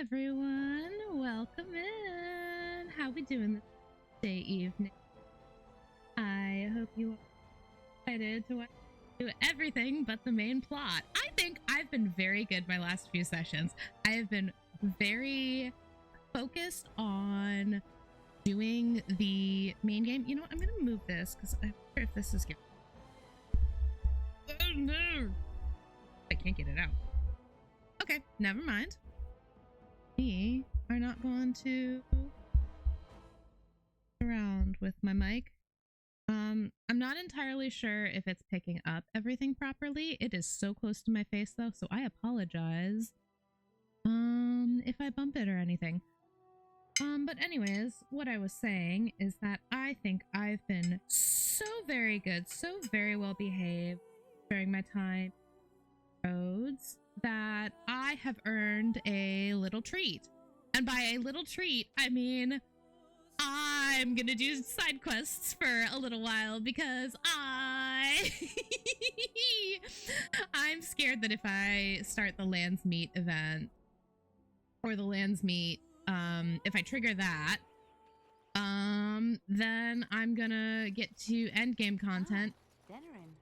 everyone, welcome in. How we doing this day evening? I hope you are excited to do everything but the main plot. I think I've been very good my last few sessions. I have been very focused on doing the main game. You know what? I'm gonna move this because I wonder if this is good. Oh no! I can't get it out. Okay, never mind. We are not going to around with my mic. I'm not entirely sure if it's picking up everything properly. It is so close to my face though, so I apologize if I bump it or anything. But anyways, what I was saying is that I think I've been so very good, so very well behaved during my time roads that I have earned a little treat. And by a little treat, I mean I'm gonna do side quests for a little while because I'm scared that if I start the Landsmeet event or the Landsmeet, if I trigger that, then I'm gonna get to endgame content. Denerim,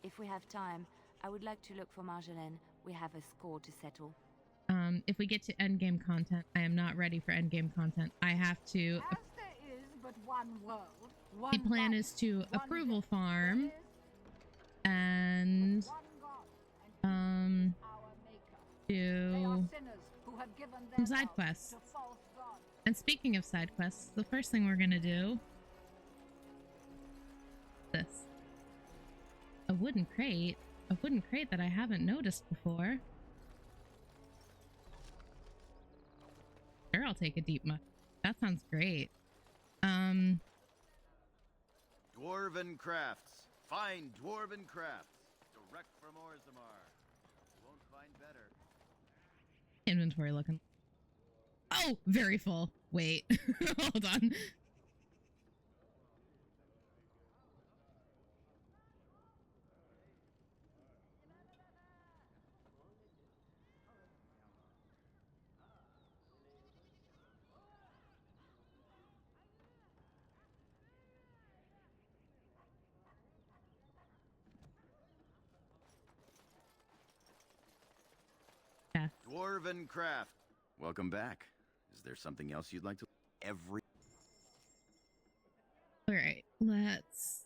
if we have time, I would like to look for Marjolaine. We have a score to settle. If we get to endgame content, I am not ready for endgame content. I have to. As there is but one world, The plan is to approval farm and do some side quests. And speaking of side quests, the first thing we're gonna do is this. A wooden crate that I haven't noticed before. Sure, I'll take a deep mush. That sounds great. Dwarven crafts. Fine dwarven crafts. Direct from Orzammar. Won't find better. Inventory looking. Oh, very full. Wait. Hold on. Yes. Dwarven craft. Welcome back. Is there something else you'd like to? All right, let's.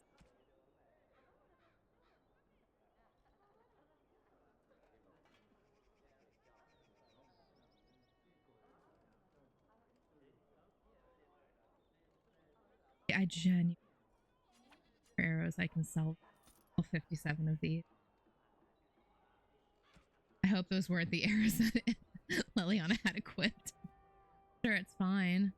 I genuinely arrows I can sell all 57 of these. I hope those weren't the arrows that Liliana had equipped. Sure, it's fine.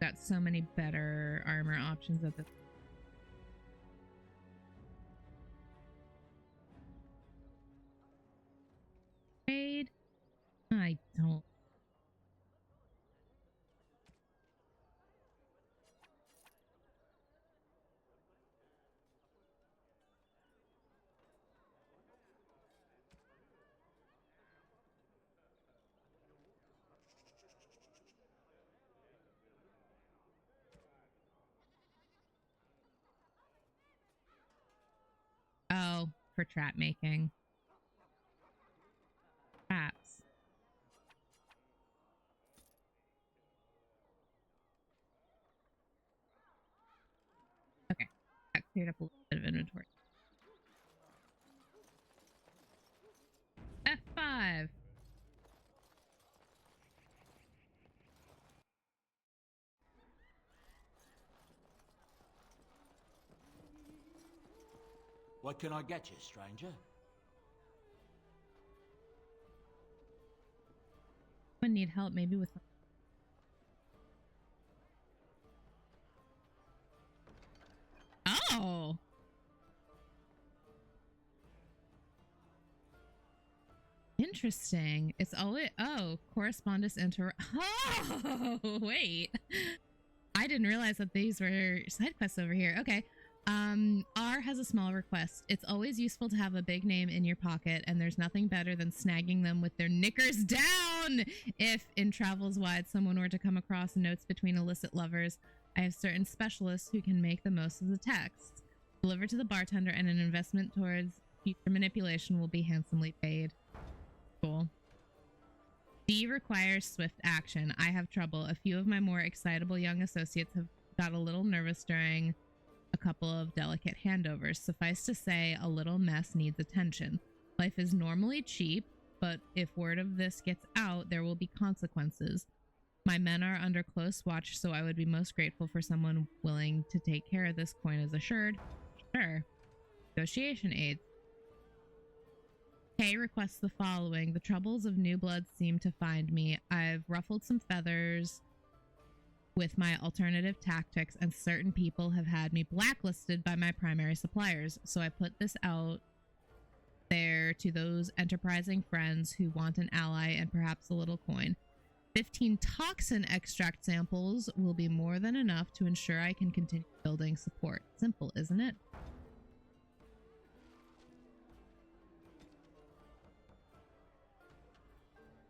Got so many better armor options at this. Trade? I don't. Oh, for trap making. Traps. Okay, that cleared up a little bit of inventory. F5. What can I get you, stranger? I need help maybe with Oh. Interesting. It's always correspondence Oh, wait. I didn't realize that these were side quests over here. Okay. R has a small request. It's always useful to have a big name in your pocket, and there's nothing better than snagging them with their knickers down. If in travels wide someone were to come across notes between illicit lovers, I have certain specialists who can make the most of the text. Deliver to the bartender, and an investment towards future manipulation will be handsomely paid. Cool. D requires swift action. I have trouble. A few of my more excitable young associates have got a little nervous during a couple of delicate handovers. Suffice to say, a little mess needs attention. Life is normally cheap, but if word of this gets out, there will be consequences. My men are under close watch, so I would be most grateful for someone willing to take care of this coin as assured. Sure. Negotiation aids. K requests the following. The troubles of new blood seem to find me. I've ruffled some feathers with my alternative tactics, and certain people have had me blacklisted by my primary suppliers. So I put this out there to those enterprising friends who want an ally and perhaps a little coin. 15 toxin extract samples will be more than enough to ensure I can continue building support. Simple, isn't it?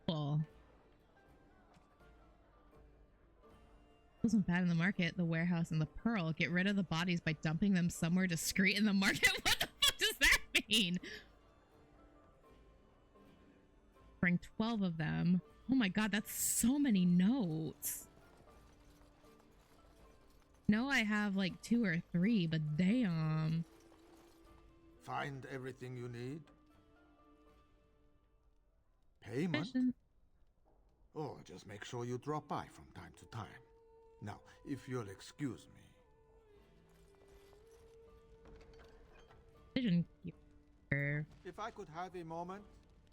Cool. Wasn't bad in the market. The warehouse and the pearl. Get rid of the bodies by dumping them somewhere discreet in the market. What the fuck does that mean? Bring 12 of them. Oh my god, that's so many notes. No, I have like 2 or 3, but damn. Find everything you need? Payment? Oh, just make sure you drop by from time to time. Now, if you'll excuse me. Vision keeper. If I could have a moment.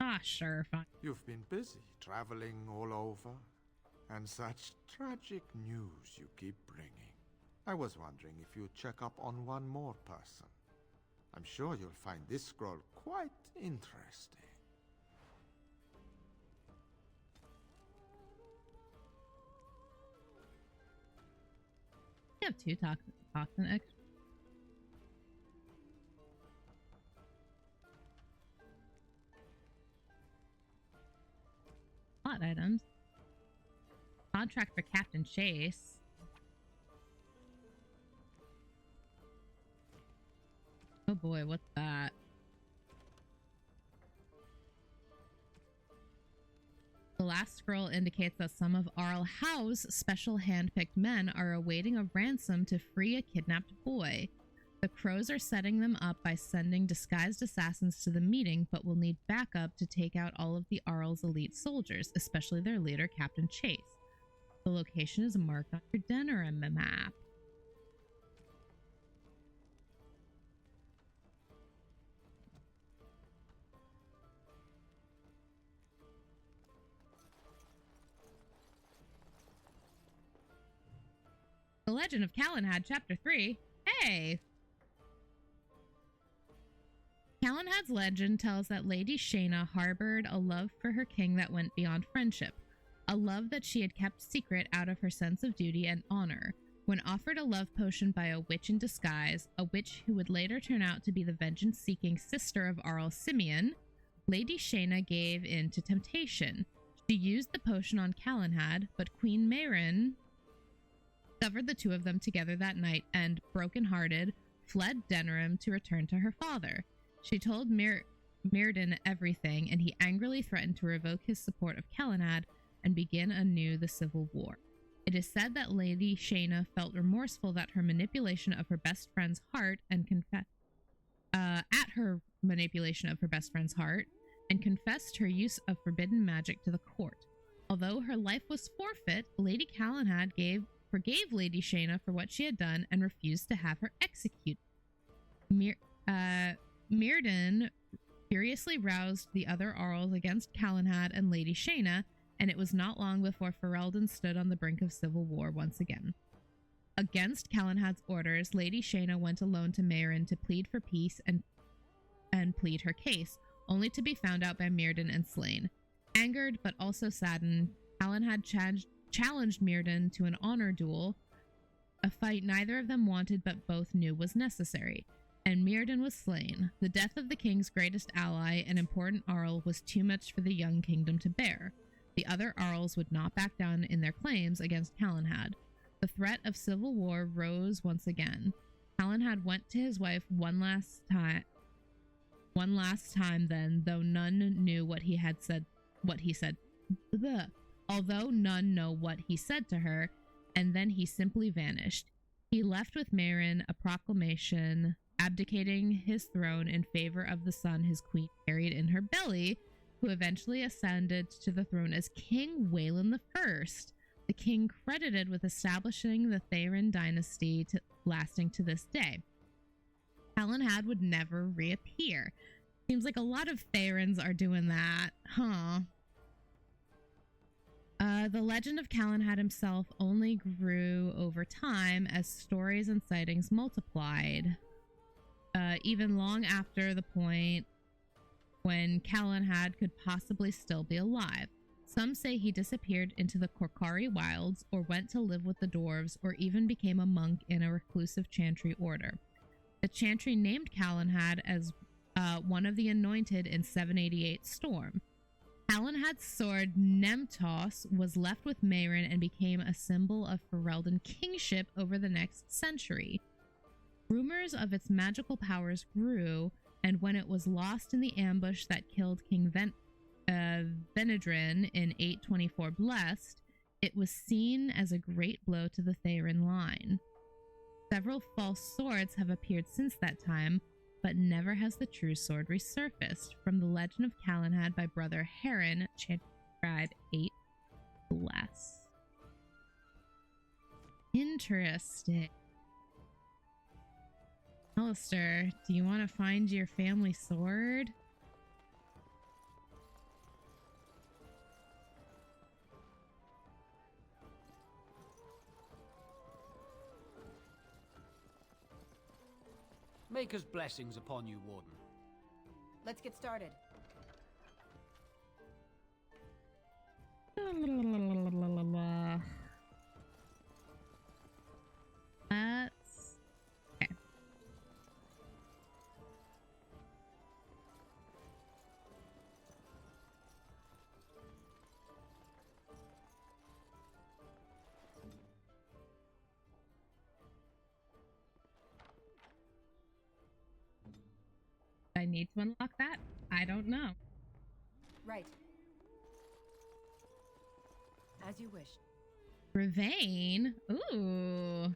Ah, sure, fine. You've been busy traveling all over, and such tragic news you keep bringing. I was wondering if you'd check up on one more person. I'm sure you'll find this scroll quite interesting. You have 2 toxin extra. Plot items. Contract for Captain Chase. Oh boy, what's that? The last scroll indicates that some of Arl Howe's special hand-picked men are awaiting a ransom to free a kidnapped boy. The Crows are setting them up by sending disguised assassins to the meeting, but will need backup to take out all of the Arl's elite soldiers, especially their leader, Captain Chase. The location is marked on your Denerim map. The Legend of Calenhad, Chapter 3. Hey! Calenhad's legend tells that Lady Shayna harbored a love for her king that went beyond friendship, a love that she had kept secret out of her sense of duty and honor. When offered a love potion by a witch in disguise, a witch who would later turn out to be the vengeance-seeking sister of Arl Simeon, Lady Shayna gave in to temptation. She used the potion on Calenhad, but Queen Mayrin discovered the 2 of them together that night and, broken-hearted, fled Denerim to return to her father. She told Mirrodin everything, and he angrily threatened to revoke his support of Calenhad and begin anew the civil war. It is said that Lady Shayna felt remorseful that her manipulation of her best friend's heart and confessed her use of forbidden magic to the court. Although her life was forfeit, Lady Calenhad forgave Lady Shayna for what she had done and refused to have her executed. Mirrodin furiously roused the other Arls against Calenhad and Lady Shayna, and it was not long before Ferelden stood on the brink of civil war once again. Against Calenhad's orders, Lady Shayna went alone to Mairen to plead for peace and plead her case, only to be found out by Myrddin and slain. Angered but also saddened, Calenhad challenged Myrddin to an honor duel, a fight neither of them wanted but both knew was necessary, and Myrddin was slain. The death of the king's greatest ally and important Arl was too much for the young kingdom to bear. The other Arls would not back down in their claims against Calenhad. The threat of civil war rose once again. Calenhad went to his wife one last time then, though none knew what he said. Although none know what he said to her, and then he simply vanished. He left with Mairen a proclamation abdicating his throne in favor of the son his queen carried in her belly, who eventually ascended to the throne as King Waylon I, the king credited with establishing the Thayren dynasty lasting to this day. Calenhad would never reappear. Seems like a lot of Thayrens are doing that, huh? The legend of Calenhad himself only grew over time as stories and sightings multiplied, even long after the point when Calenhad could possibly still be alive. Some say he disappeared into the Korkari wilds, or went to live with the dwarves, or even became a monk in a reclusive chantry order. The chantry named Calenhad as one of the anointed in 788 Storm. Calenhad's sword Nemtos was left with Mairen and became a symbol of Ferelden kingship over the next century. Rumors of its magical powers grew, and when it was lost in the ambush that killed King Venedrin in 824 Blessed, it was seen as a great blow to the Thayren line. Several false swords have appeared since that time, but never has the true sword resurfaced. From the Legend of Calenhad by Brother Heron, Scribe 8 Bless. Interesting. Alistair, do you want to find your family sword? Maker's blessings upon you, Warden. Let's get started. Let's... Okay. I need to unlock that? I don't know. Right. As you wish. Ravane? Ooh.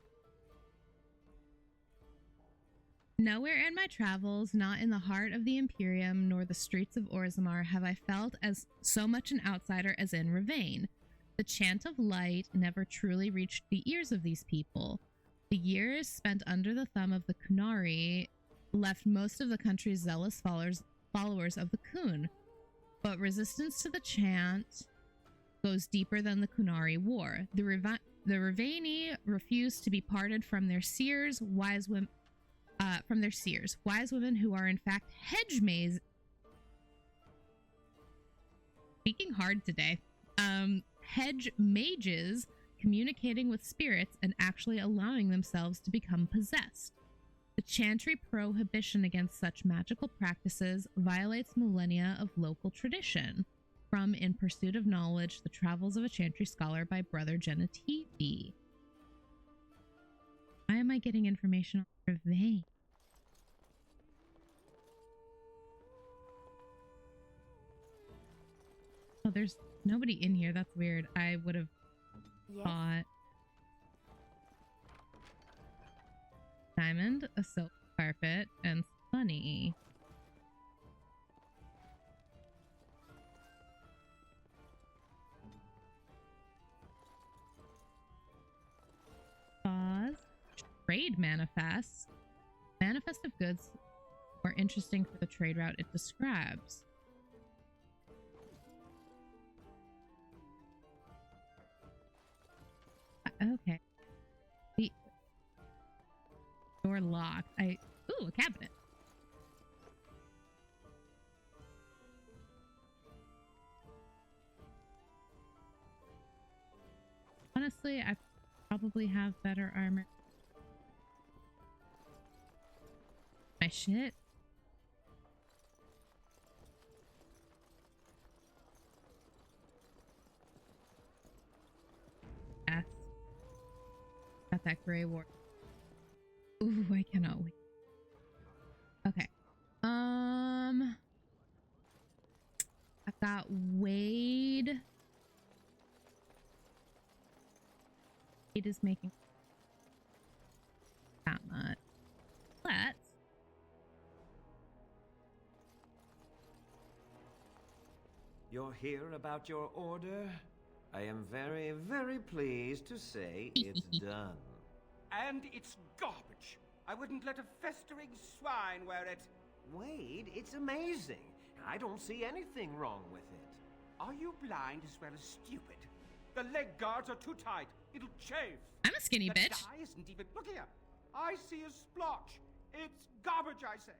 Nowhere in my travels, not in the heart of the Imperium nor the streets of Orzammar, have I felt as so much an outsider as in Ravane. The chant of light never truly reached the ears of these people. The years spent under the thumb of the Qunari left most of the country's zealous followers of the Khun, but resistance to the chant goes deeper than the Qunari War. The Ravani refuse to be parted from their seers, wise women, who are in fact hedge mages. Speaking hard today. Hedge mages communicating with spirits and actually allowing themselves to become possessed. The chantry prohibition against such magical practices violates millennia of local tradition. From In Pursuit of Knowledge, The Travels of a Chantry Scholar by Brother Genetivi. Why am I getting information on Ravane? Oh, there's nobody in here. That's weird. I would have thought. Diamond, a silk carpet, and honey. Pause. Trade manifest. Manifest of goods more interesting for the trade route it describes. Okay. Door locked. Ooh, a cabinet. Honestly, I probably have better armor. My shit. Yes. Got that gray wart. Ooh, I cannot wait. Okay. I've got Wade. Wade is making that much. Let's. You're here about your order? I am very, very pleased to say it's done. And it's garbage. I wouldn't let a festering swine wear it. Wade, it's amazing. I don't see anything wrong with it. Are you blind as well as stupid? The leg guards are too tight. It'll chafe. I'm a skinny The bitch. dye isn't even... Look here. I see a splotch. It's garbage, I say.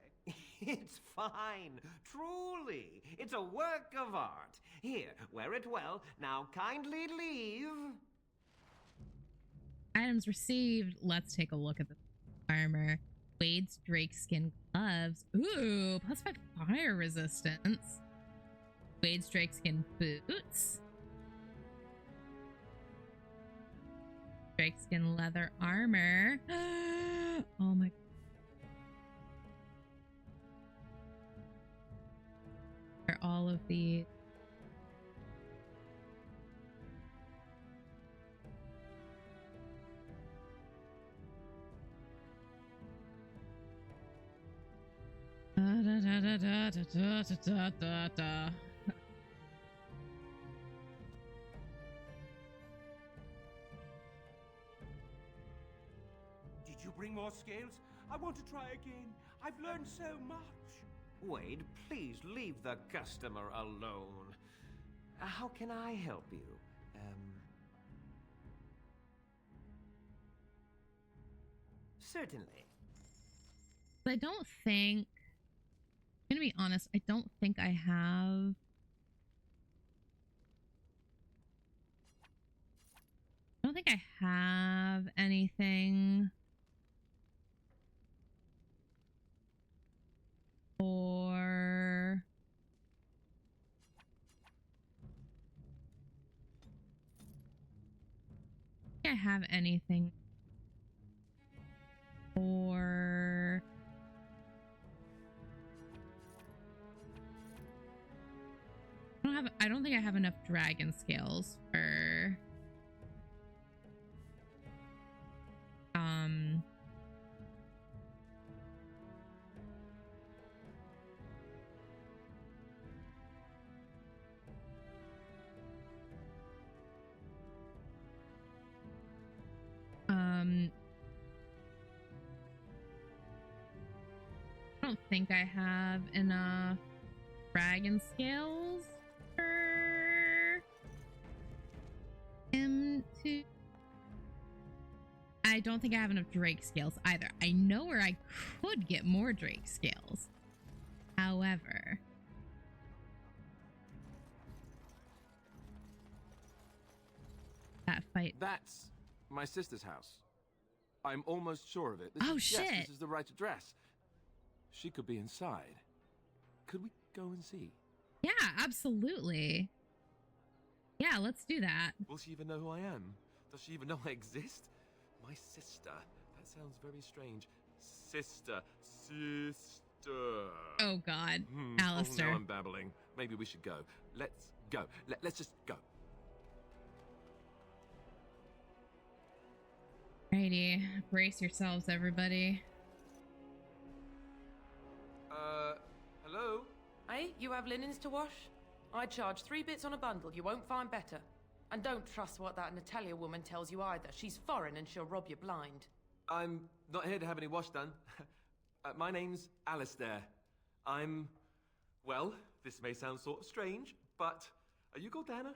It's fine. Truly. It's a work of art. Here, wear it well. Now kindly leave. Items received. Let's take a look at the armor. Wade's drakeskin gloves. Ooh, +5 fire resistance. Wade's drakeskin boots. Drakeskin leather armor. Oh my. Are all of these. Did you bring more scales? I want to try again. I've learned so much. Wade, please leave the customer alone. How can I help you? Certainly. I don't think, I'm gonna be honest, I don't think I have. I don't think I have anything for I have anything for I don't think I have enough dragon scales for I don't think I have enough dragon scales for him to. I don't think I have enough Drake scales either. I know where I could get more Drake scales. However, that fight. That's my sister's house. I'm almost sure of it. Shit. Yes, this is the right address. She could be inside. Could we go and see? Yeah, absolutely. Yeah, let's do that. Will she even know who I am? Does she even know I exist? My sister. That sounds very strange. Sister. Oh God, Oh, Alistair. now I'm babbling. Maybe we should go. Let's go. Let's just go. Righty, brace yourselves, everybody. Hello? Hey, you have linens to wash? I charge 3 bits on a bundle. You won't find better. And don't trust what that Natalia woman tells you either. She's foreign and she'll rob you blind. I'm not here to have any wash done. My name's Alistair. Well, this may sound sort of strange, but are you Gordana?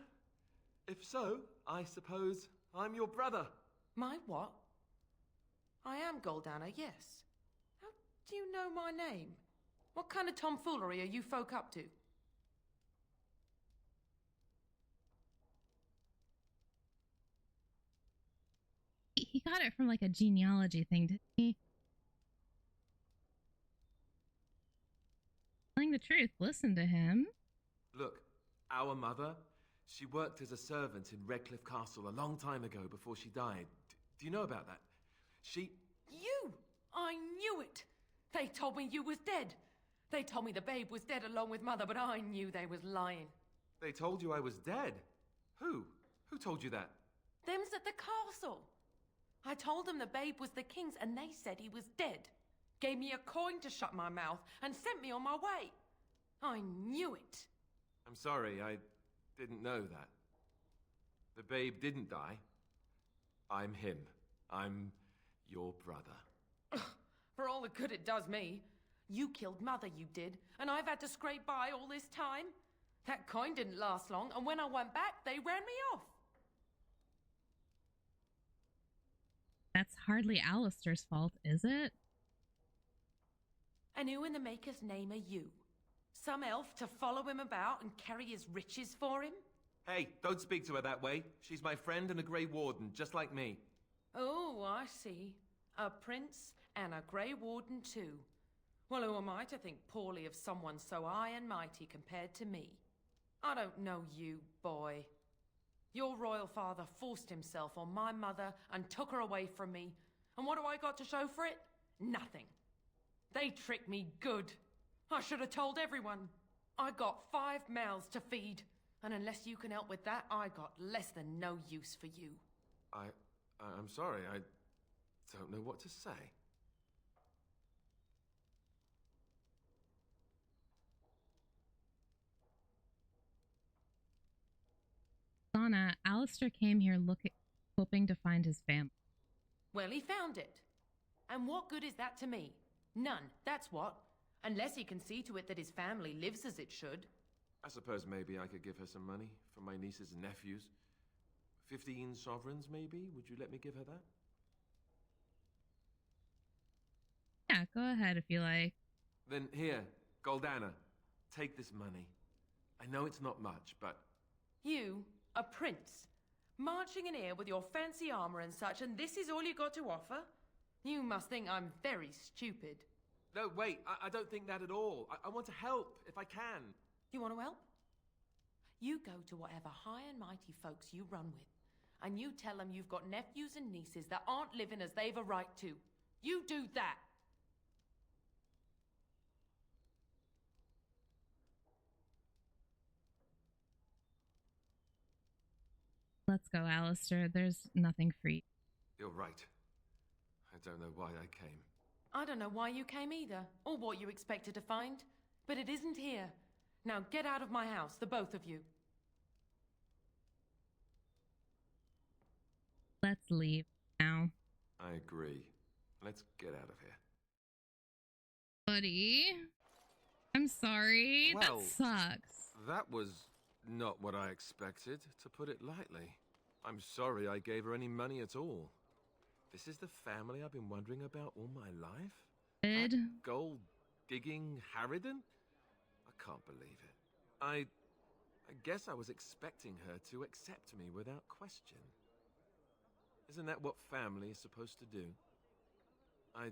If so, I suppose I'm your brother. My what? I am Goldana, yes. How do you know my name? What kind of tomfoolery are you folk up to? He got it from like a genealogy thing, didn't he? Telling the truth, listen to him. Look, our mother, she worked as a servant in Redcliffe Castle a long time ago before she died. Do you know about that? She... You! I knew it! They told me you was dead. They told me the babe was dead along with mother, but I knew they was lying. They told you I was dead? Who? Who told you that? Them's at the castle. I told them the babe was the king's and they said he was dead. Gave me a coin to shut my mouth and sent me on my way. I knew it. I'm sorry, I didn't know that. The babe didn't die. I'm him. I'm your brother. For all the good it does me. You killed mother, you did, and I've had to scrape by all this time. That coin didn't last long, and when I went back, they ran me off. That's hardly Alistair's fault, is it? And who in the Maker's name are you? Some elf to follow him about and carry his riches for him? Hey, don't speak to her that way. She's my friend and a Grey Warden, just like me. Oh, I see. A prince and a Grey Warden too. Well, who am I to think poorly of someone so high and mighty compared to me? I don't know you, boy. Your royal father forced himself on my mother and took her away from me. And what do I got to show for it? Nothing. They tricked me good. I should have told everyone. I got 5 mouths to feed. And unless you can help with that, I got less than no use for you. I'm sorry, I don't know what to say. Donna, Alistair came here hoping to find his family. Well, he found it. And what good is that to me? None, that's what. Unless he can see to it that his family lives as it should. I suppose maybe I could give her some money for my nieces and nephews. 15 sovereigns, maybe? Would you let me give her that? Yeah, go ahead if you like. Then here, Goldana, take this money. I know it's not much, but... You, a prince, marching in here with your fancy armor and such, and this is all you got to offer? You must think I'm very stupid. No, wait, I don't think that at all. I want to help, if I can. You want to help? You go to whatever high and mighty folks you run with, and you tell them you've got nephews and nieces that aren't living as they've a right to. You do that. Let's go, Alistair. There's nothing for you. You're right. I don't know why I came. I don't know why you came either, or what you expected to find. But it isn't here. Now get out of my house, the both of you. Let's leave now. I agree. Let's get out of here. Buddy, I'm sorry. Well, that sucks. That was not what I expected, to put it lightly. I'm sorry I gave her any money at all. This is the family I've been wondering about all my life? That gold-digging Harridan? I can't believe it. I guess I was expecting her to accept me without question. Isn't that what family is supposed to do? I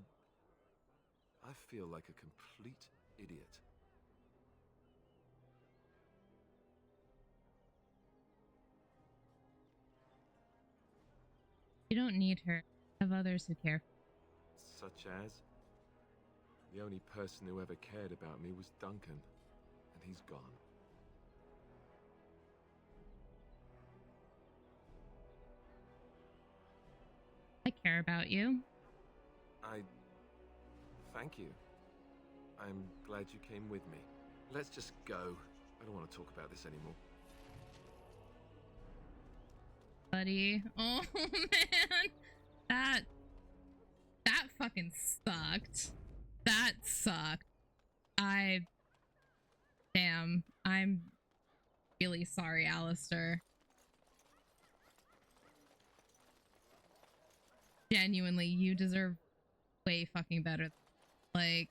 feel like a complete idiot. You don't need her. Have others who care. Such as? The only person who ever cared about me was Duncan, and he's gone. I care about you. Thank you. I'm glad you came with me. Let's just go. I don't want to talk about this anymore. Buddy. Oh, man. That fucking sucked. That sucked. Damn. I'm really sorry, Alistair. Genuinely, you deserve way fucking better. Like,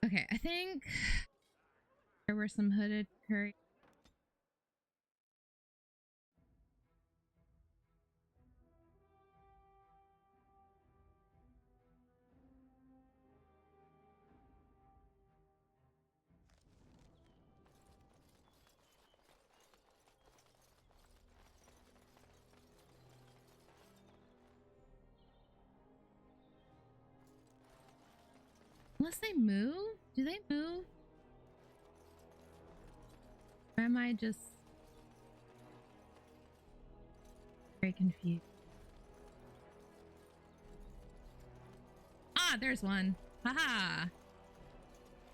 okay, I think there were some hooded curry. Unless they move? Do they move? Or am I just very confused? Ah, there's one. Haha.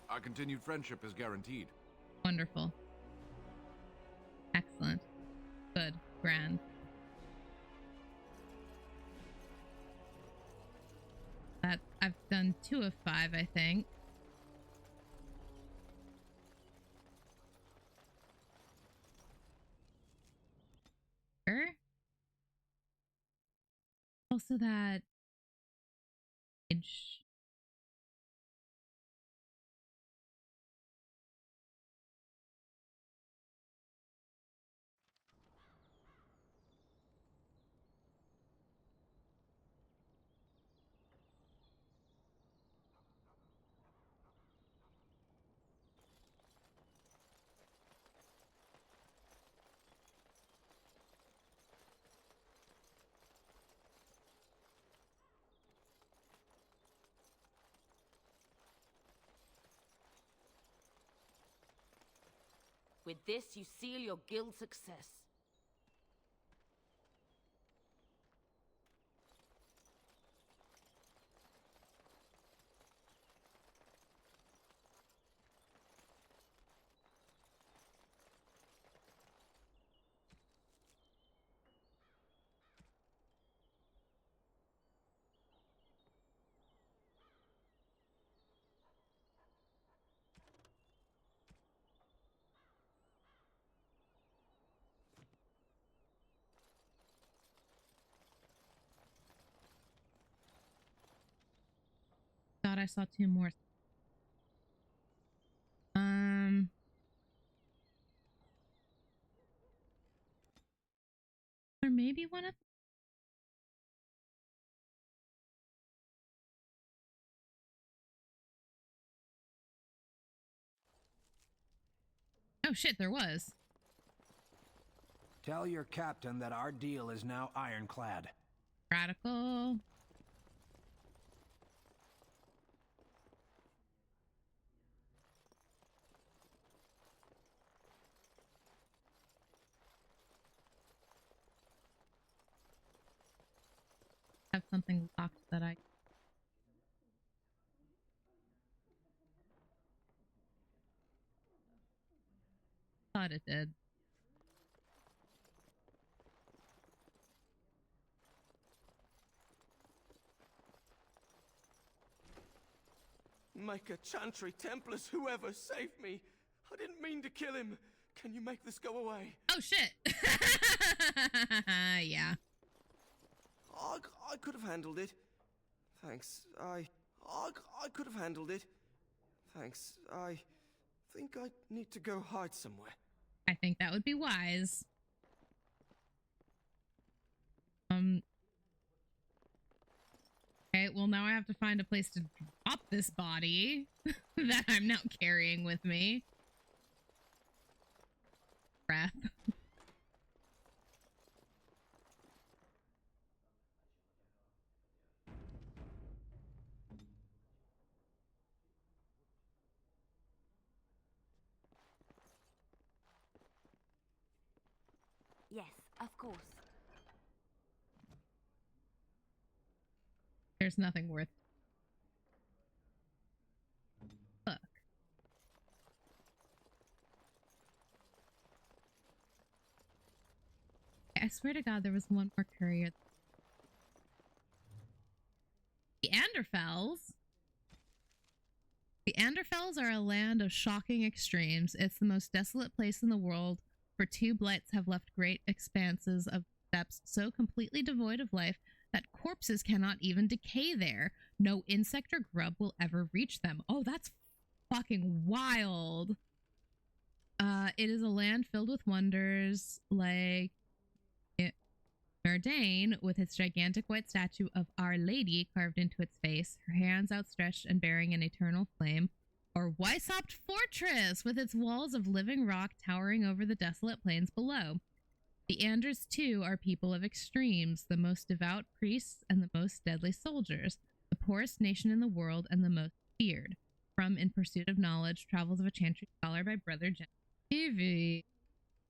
Our continued friendship is guaranteed. Wonderful. Excellent. Good. Grand. That I've done 2 of 5, I think. Sure. Also that edge. With this, you seal your guild success. Thought I saw 2 more. Or maybe one of. Oh shit, there was. Tell your captain that our deal is now ironclad. Radical. Have something locked that I thought it did. Make a Chantry Templars, whoever, save me. I didn't mean to kill him. Can you make this go away? Oh shit. Yeah. I could have handled it. Thanks. I could have handled it. Thanks. I think I need to go hide somewhere. I think that would be wise. Okay, well now I have to find a place to drop this body that I'm now carrying with me. Crap. Yes, of course. There's nothing worth. Look. I swear to God, there was one more courier. The Anderfels. The Anderfels are a land of shocking extremes. It's the most desolate place in the world, for two blights have left great expanses of steppes so completely devoid of life that corpses cannot even decay there. No insect or grub will ever reach them. Oh, that's fucking wild. It is a land filled with wonders like Merdane, with its gigantic white statue of Our Lady carved into its face, her hands outstretched and bearing an eternal flame, or Weishaupt Fortress, with its walls of living rock towering over the desolate plains below. The Anders, too, are people of extremes, the most devout priests and the most deadly soldiers, the poorest nation in the world and the most feared. From In Pursuit of Knowledge, Travels of a Chantry Scholar by Brother Jangly.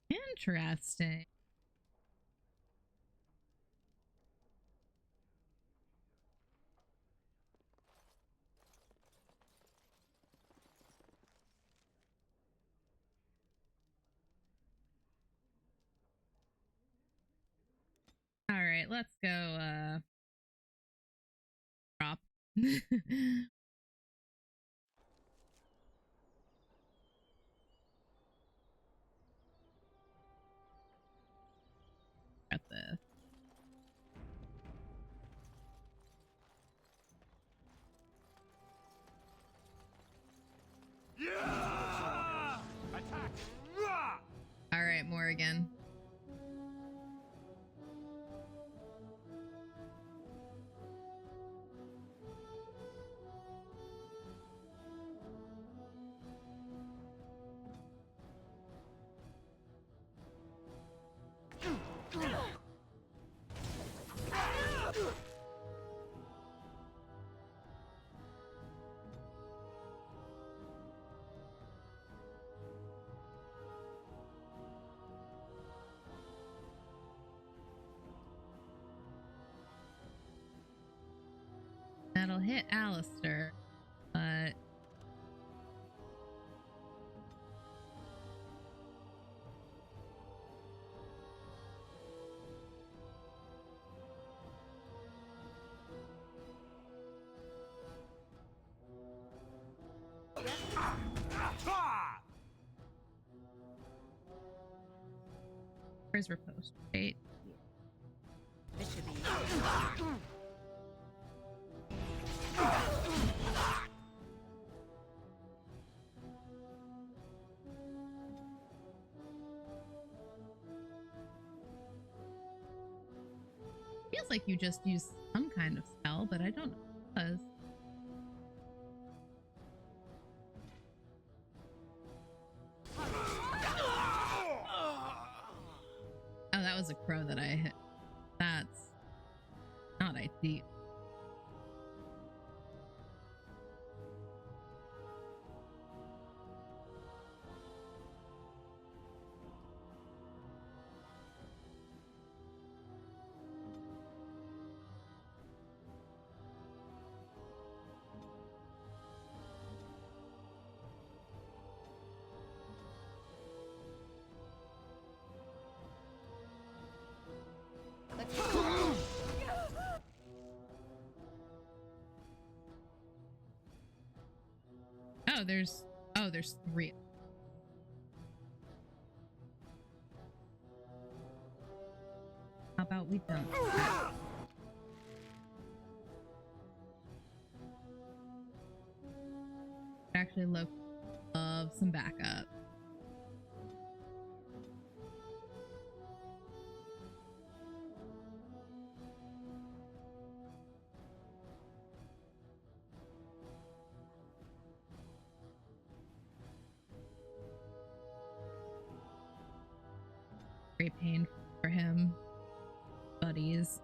Interesting. All right, let's go drop. Got this. Yeah! Attack! All right, Morrigan. That'll hit Alistair, but where's Riposte, right? This should be. Feels like you just used some kind of spell, but I don't know what it was. Oh, that was a crow that I hit. That's not ideal. There's three. How about we don't? Actually, love some backup. Great pain for him, buddies.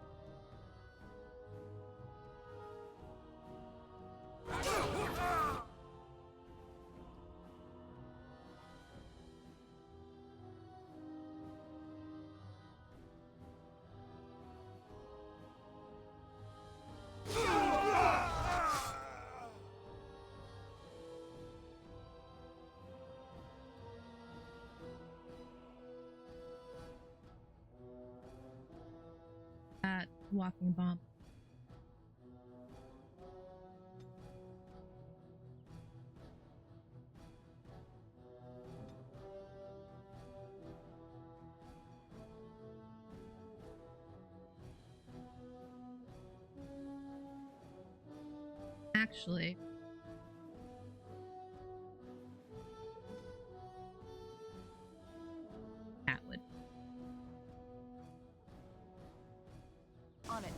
walking bomb. Actually, that would. On it.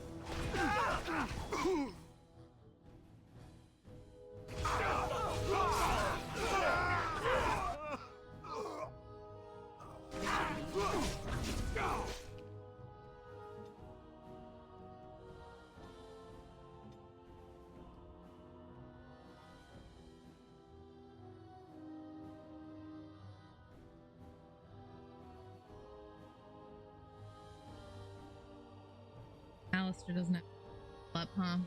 Alistair doesn't have up, huh?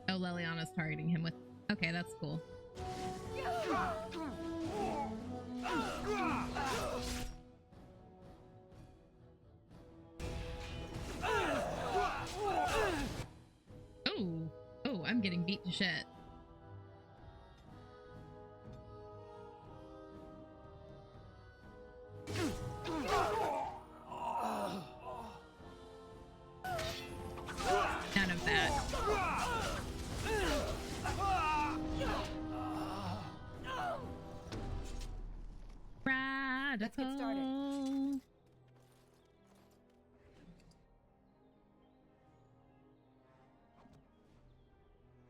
Oh, Leliana's targeting him with. Okay, that's cool. Oh, oh, I'm getting beat to shit. None of that. Radical. Let's get started.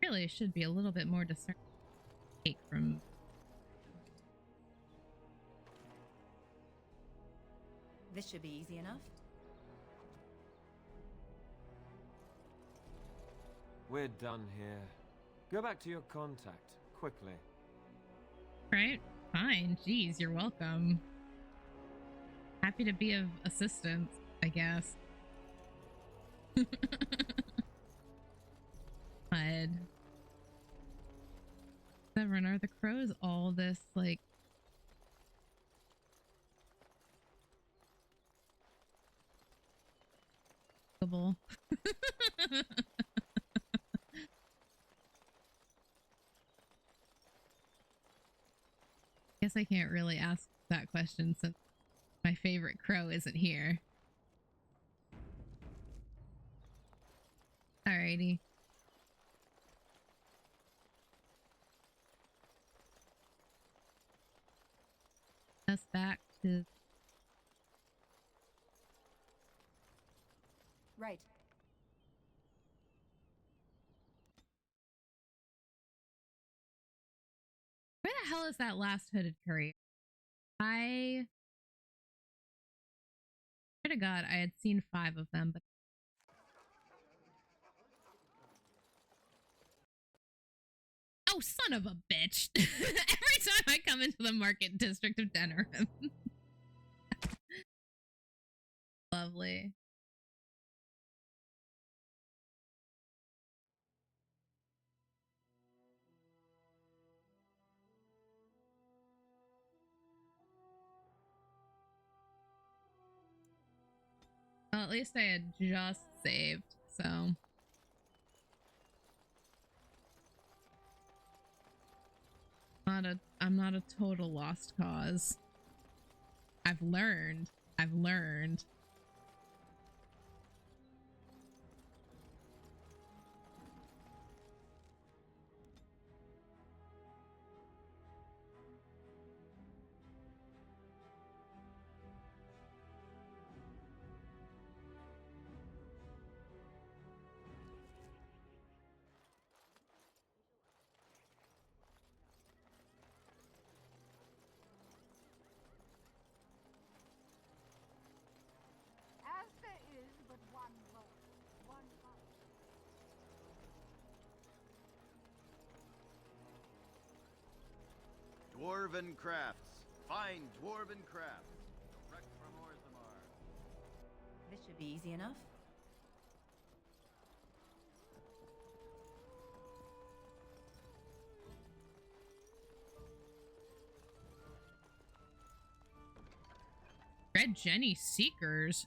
Really should be a little bit more discerning from. This should be easy enough. We're done here. Go back to your contact, quickly. Right? Fine. Jeez, you're welcome. Happy to be of assistance, I guess. But Severin, are the crows all this like Guess I can't really ask that question since my favorite crow isn't here. Alrighty. Us back to Right. Where the hell is that last hooded courier? I swear to God, I had seen 5 of them, but oh, son of a bitch! Every time I come into the market district of Denerim. Lovely. Well, at least I had just saved, so. I'm not a total lost cause. I've learned. I've learned. dwarven crafts. Fine dwarven crafts. Direct from Orzammar. This should be easy enough. Red Jenny Seekers.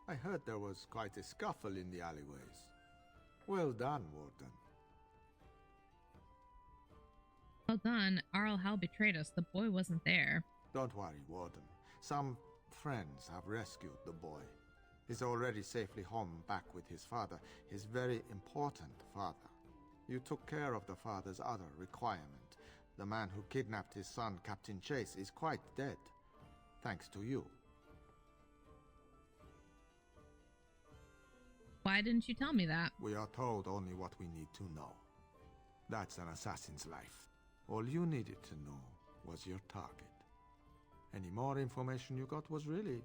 I heard there was quite a scuffle in the alleyways. Well done, Warden. Well done. Arl Hal betrayed us. The boy wasn't there. Don't worry, Warden. Some friends have rescued the boy. He's already safely home back with his father, his very important father. You took care of the father's other requirement. The man who kidnapped his son, Captain Chase, is quite dead. Thanks to you. Why didn't you tell me that? We are told only what we need to know. That's an assassin's life. All you needed to know was your target. Any more information you got was really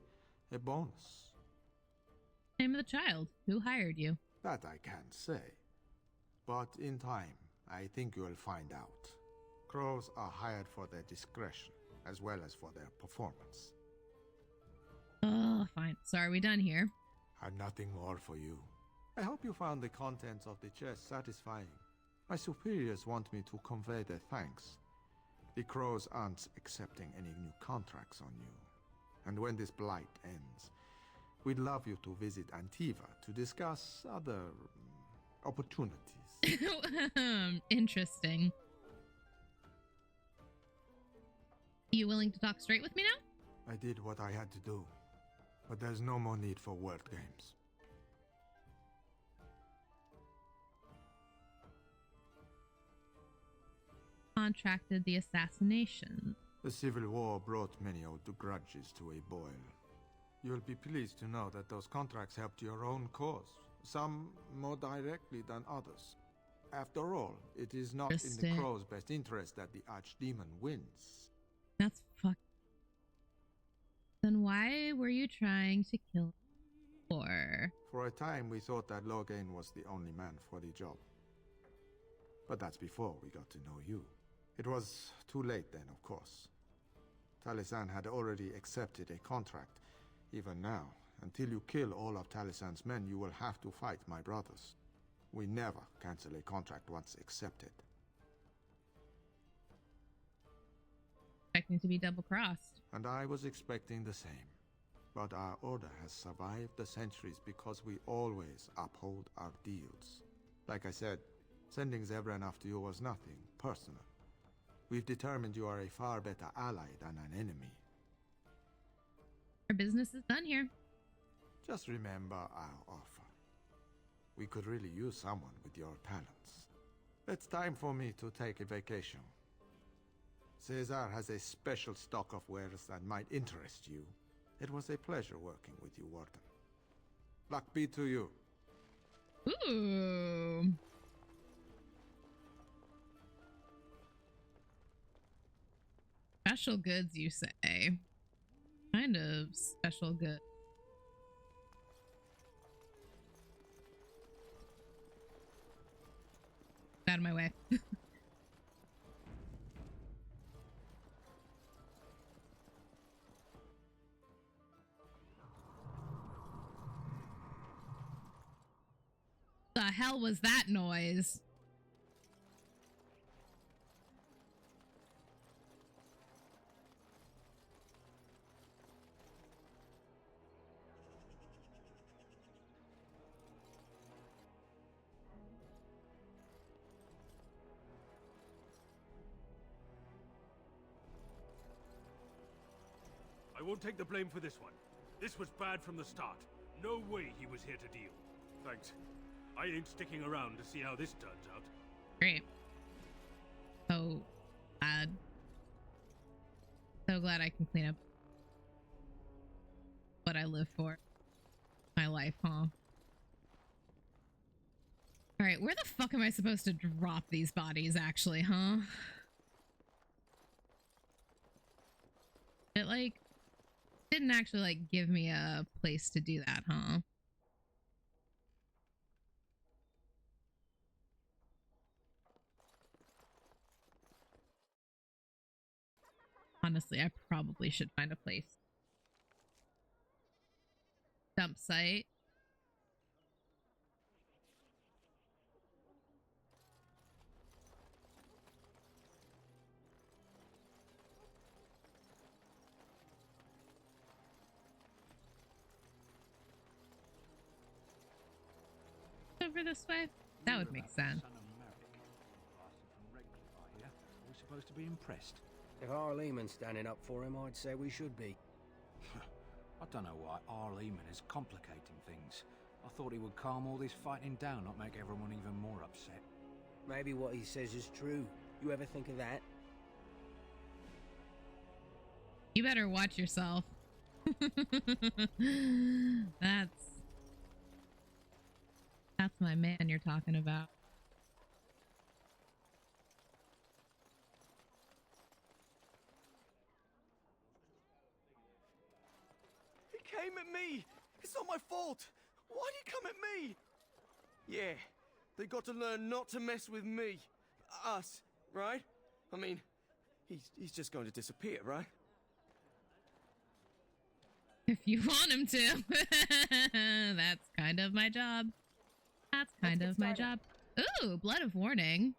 a bonus. Name of the child. Who hired you? That I can't say. But in time, I think you'll find out. Crows are hired for their discretion, as well as for their performance. Oh, fine. So are we done here? I've nothing more for you. I hope you found the contents of the chest satisfying. My superiors want me to convey their thanks. The Crows aren't accepting any new contracts on you. And when this blight ends, we'd love you to visit Antiva to discuss other opportunities. Interesting. You willing to talk straight with me now? I did what I had to do, but there's no more need for word games. Contracted the assassination. The Civil War brought many old grudges to a boil. You'll be pleased to know that those contracts helped your own cause, some more directly than others. After all, it is not in the Crow's best interest that the Archdemon wins. That's fuck. Then why were you trying to kill for? For a time, we thought that Logain was the only man for the job. But that's before we got to know you. It was too late then, of course. Talisan had already accepted a contract. Even now, until you kill all of Talisan's men, you will have to fight my brothers. We never cancel a contract once accepted. Expecting to be double-crossed. And I was expecting the same. But our order has survived the centuries because we always uphold our deals. Like I said, sending Zebran after you was nothing personal. We've determined you are a far better ally than an enemy. Our business is done here. Just remember our offer. We could really use someone with your talents. It's time for me to take a vacation. Caesar has a special stock of wares that might interest you. It was a pleasure working with you, Warden. Luck be to you. Ooh. Special goods, you say? Kind of special good. Out of my way. The hell was that noise? I won't take the blame for this one. This was bad from the start. No way he was here to deal. Thanks. I ain't sticking around to see how this turns out. Great. So bad. So glad I can clean up what I live for. My life, huh? Alright, where the fuck am I supposed to drop these bodies actually, huh? It like didn't actually like give me a place to do that, huh? Honestly, I probably should find a place. Dump site. Over this way? That would make sense. We're supposed to be impressed. If our Lehman's standing up for him, I'd say we should be. I don't know why R. Lehman is complicating things. I thought he would calm all this fighting down, not make everyone even more upset. Maybe what he says is true. You ever think of that? You better watch yourself. That's my man you're talking about. He came at me! It's not my fault! Why'd he come at me? Yeah, they got to learn not to mess with me. Us, right? I mean, he's just going to disappear, right? If you want him to. That's kind of my job. That's kind of my job. Ooh, Blood of Warning.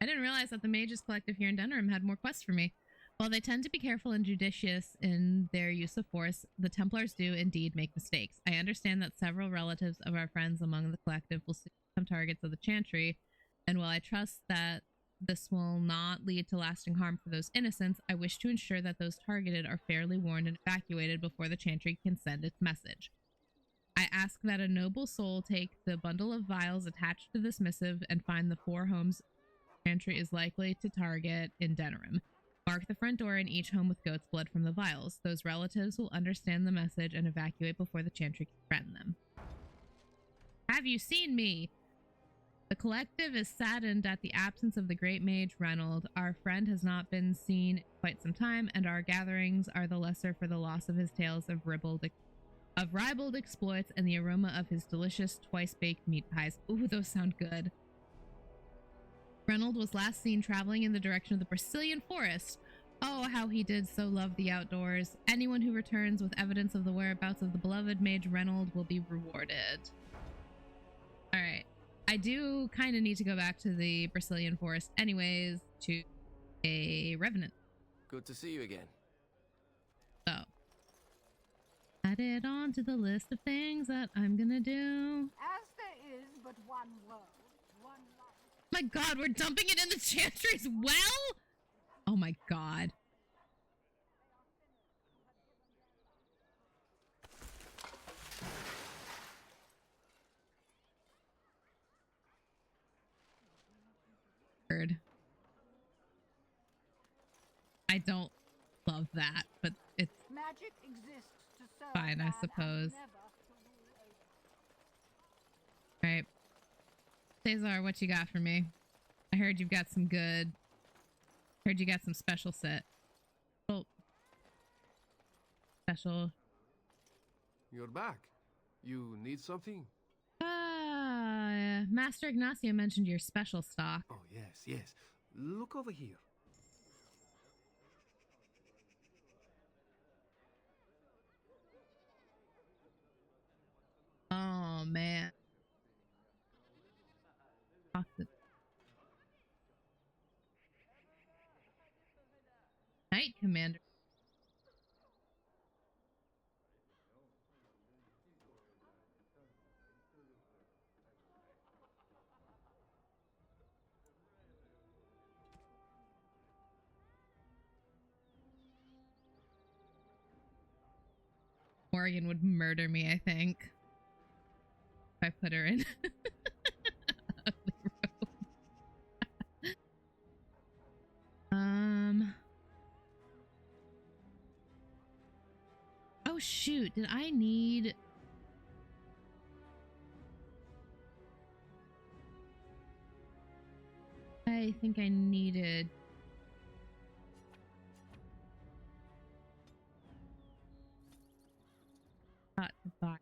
I didn't realize that the Mages Collective here in Denerim had more quests for me. While they tend to be careful and judicious in their use of force, the Templars do indeed make mistakes. I understand that several relatives of our friends among the collective will soon become targets of the Chantry, and while I trust that this will not lead to lasting harm for those innocents, I wish to ensure that those targeted are fairly warned and evacuated before the Chantry can send its message. I ask that a noble soul take the bundle of vials attached to this missive and find the 4 homes the Chantry is likely to target in Denerim. Mark the front door in each home with goat's blood from the vials. Those relatives will understand the message and evacuate before the Chantry can threaten them. Have you seen me? The collective is saddened at the absence of the great mage Reynold. Our friend has not been seen in quite some time, and our gatherings are the lesser for the loss of his tales of ribald exploits and the aroma of his delicious twice-baked meat pies. Ooh, those sound good. Reynold was last seen traveling in the direction of the Brazilian forest. Oh, how he did so love the outdoors. Anyone who returns with evidence of the whereabouts of the beloved mage Reynold will be rewarded. Alright. I do kind of need to go back to the Brazilian forest anyways to a revenant. Good to see you again. So, add it on to the list of things that I'm gonna do. As there is but one world, one life. My god, we're dumping it in the Chantry as well? Oh my god. I don't love that, but it's Magic exists to serve fine, I suppose. Alright. Cesar, what you got for me? I heard you've got some good... Heard you got some special set. Oh. Special. You're back. You need something? Master Ignacio mentioned your special stock. Oh, yes, yes. Look over here. Oh, man. Knight Commander. Morgan would murder me, I think. If I put her in. Oh shoot, did I need... I think I needed... Not to buy.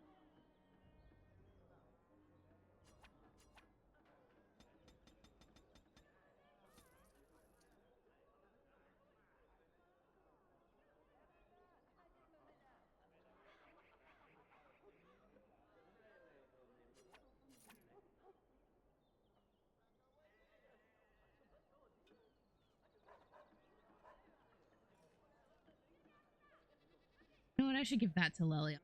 I should give that to Lily.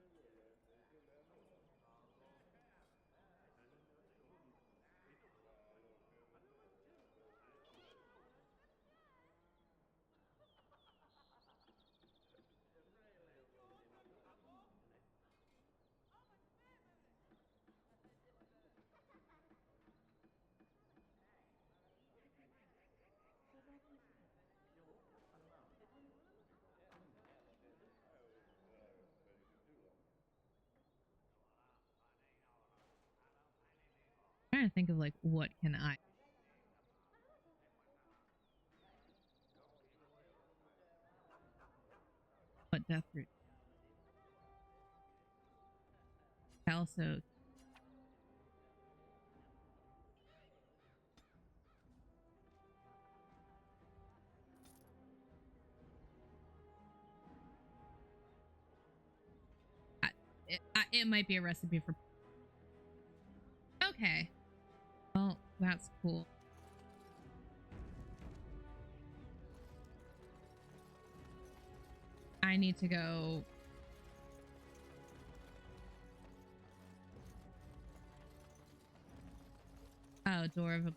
I'm trying to think of like what can I what death root also it might be a recipe for okay. Well, that's cool. I need to go. Oh, door of a.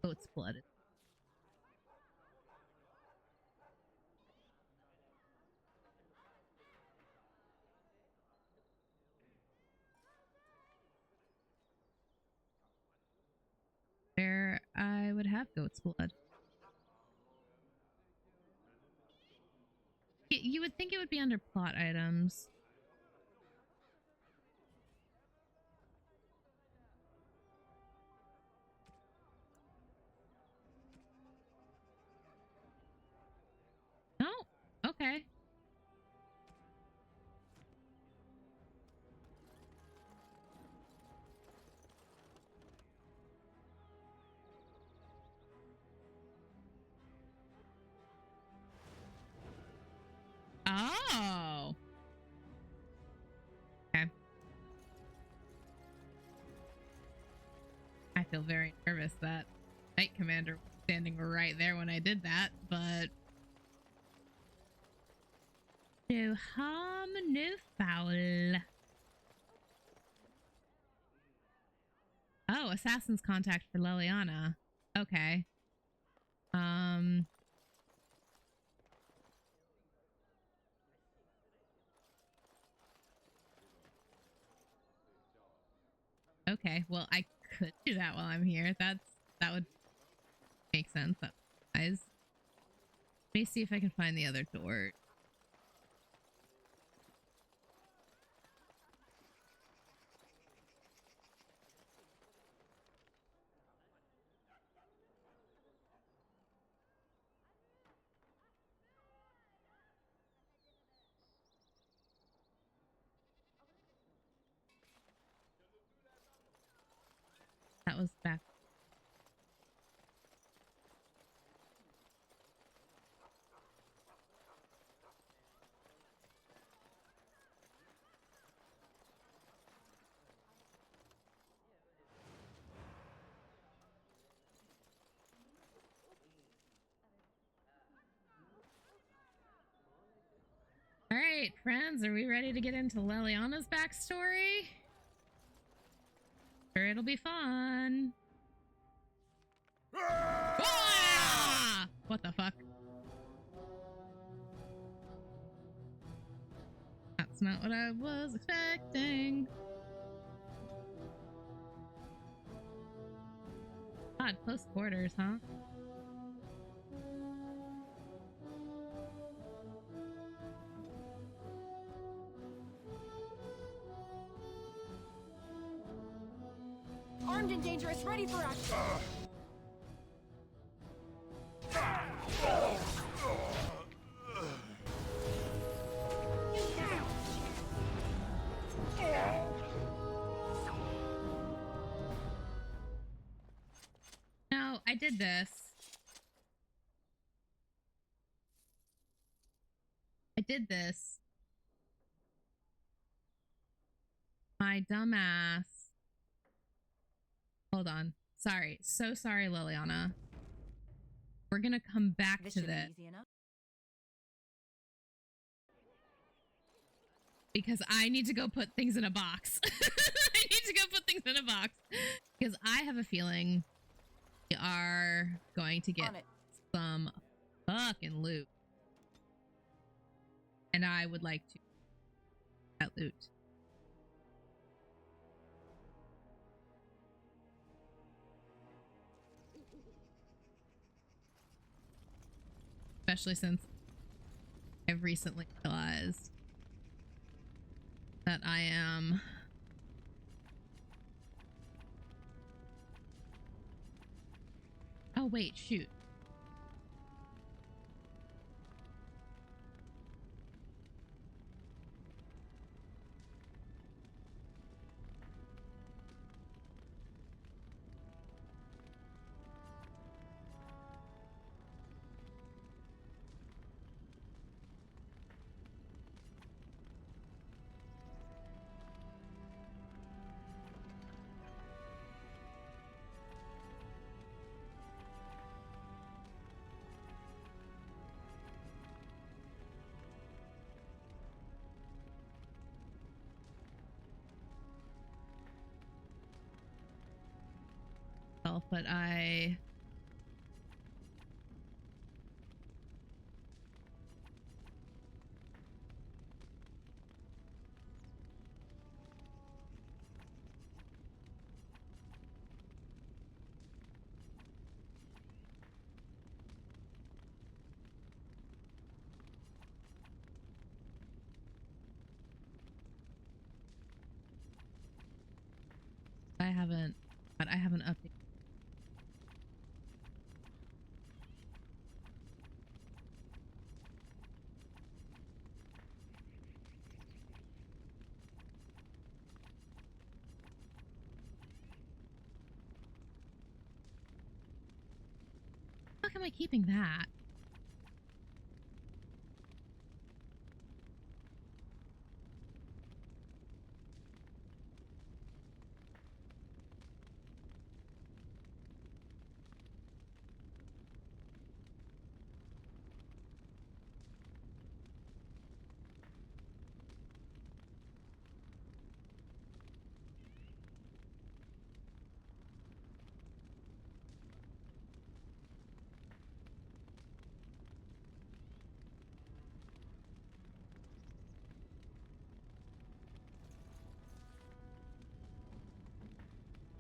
Goat's blood. Where I would have goat's blood. You would think it would be under plot items. No? Okay. Oh. Okay. I feel very nervous that Knight Commander was standing right there when I did that, but no harm, no foul. Oh, assassin's contact for Liliana. Okay. Okay, well, I could do that while I'm here. That would make sense. Guys, let me see if I can find the other door. That was back. All right, friends, are we ready to get into Liliana's backstory? Sure, it'll be fun. Ah! What the fuck? That's not what I was expecting. God, close quarters, huh? Armed and dangerous, ready for action. No, I did this. I did this. My dumbass. Hold on. Sorry. So sorry, Liliana. We're gonna come back to this. Easy enough. Because I need to go put things in a box. I need to go put things in a box. Because I have a feeling we are going to get some fucking loot. And I would like to that loot. Especially since I've recently realized that I am oh wait, shoot. But I haven't updated. How am I keeping that?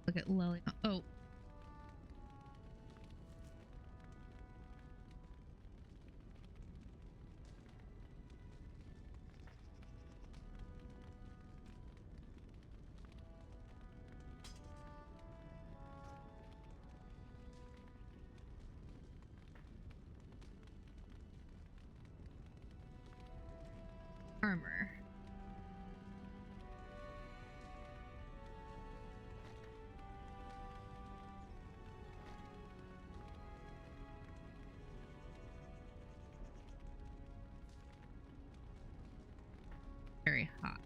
Look at Lily. Oh. Armor. Very hot.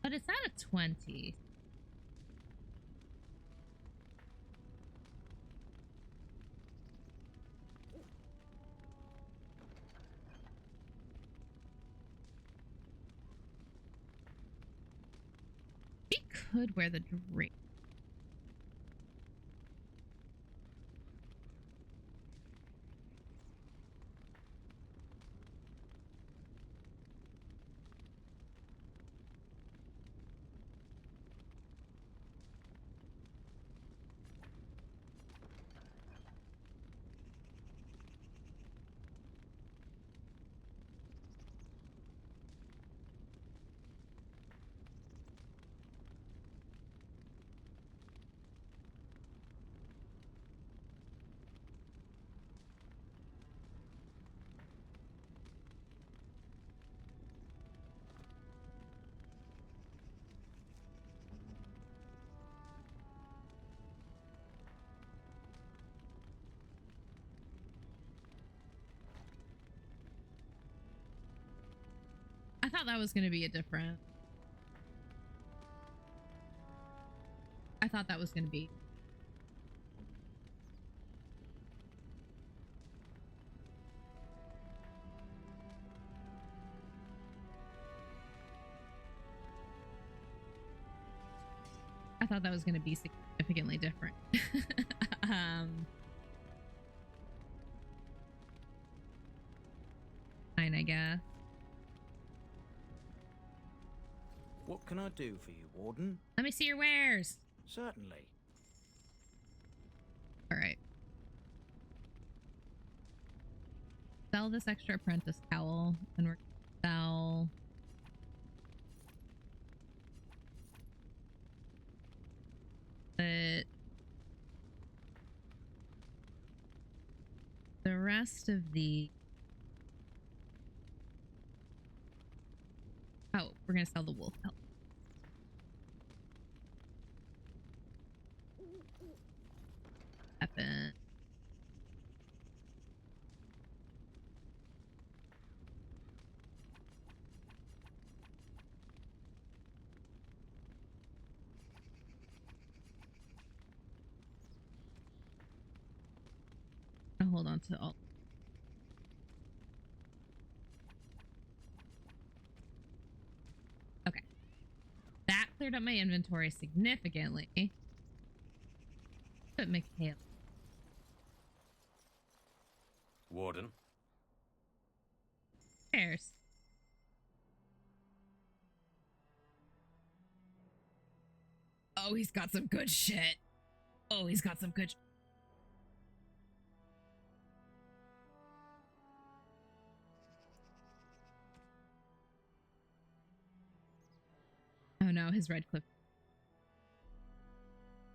But it's at a 20. We could wear the drape. thought that was going to be a different... I thought that was going to be... I thought that was going to be significantly different. Fine, I guess. What can I do for you, Warden? Let me see your wares. Certainly. All right. Sell this extra apprentice cowl, and we're gonna sell... But the rest of the... Oh, we're gonna sell the wolf pelt. Weapon. I'll hold on to all. Okay. That cleared up my inventory significantly. But Mikhail. Warden. Cheers. Oh, he's got some good shit. Oh, he's got some good Oh no, his red cliff.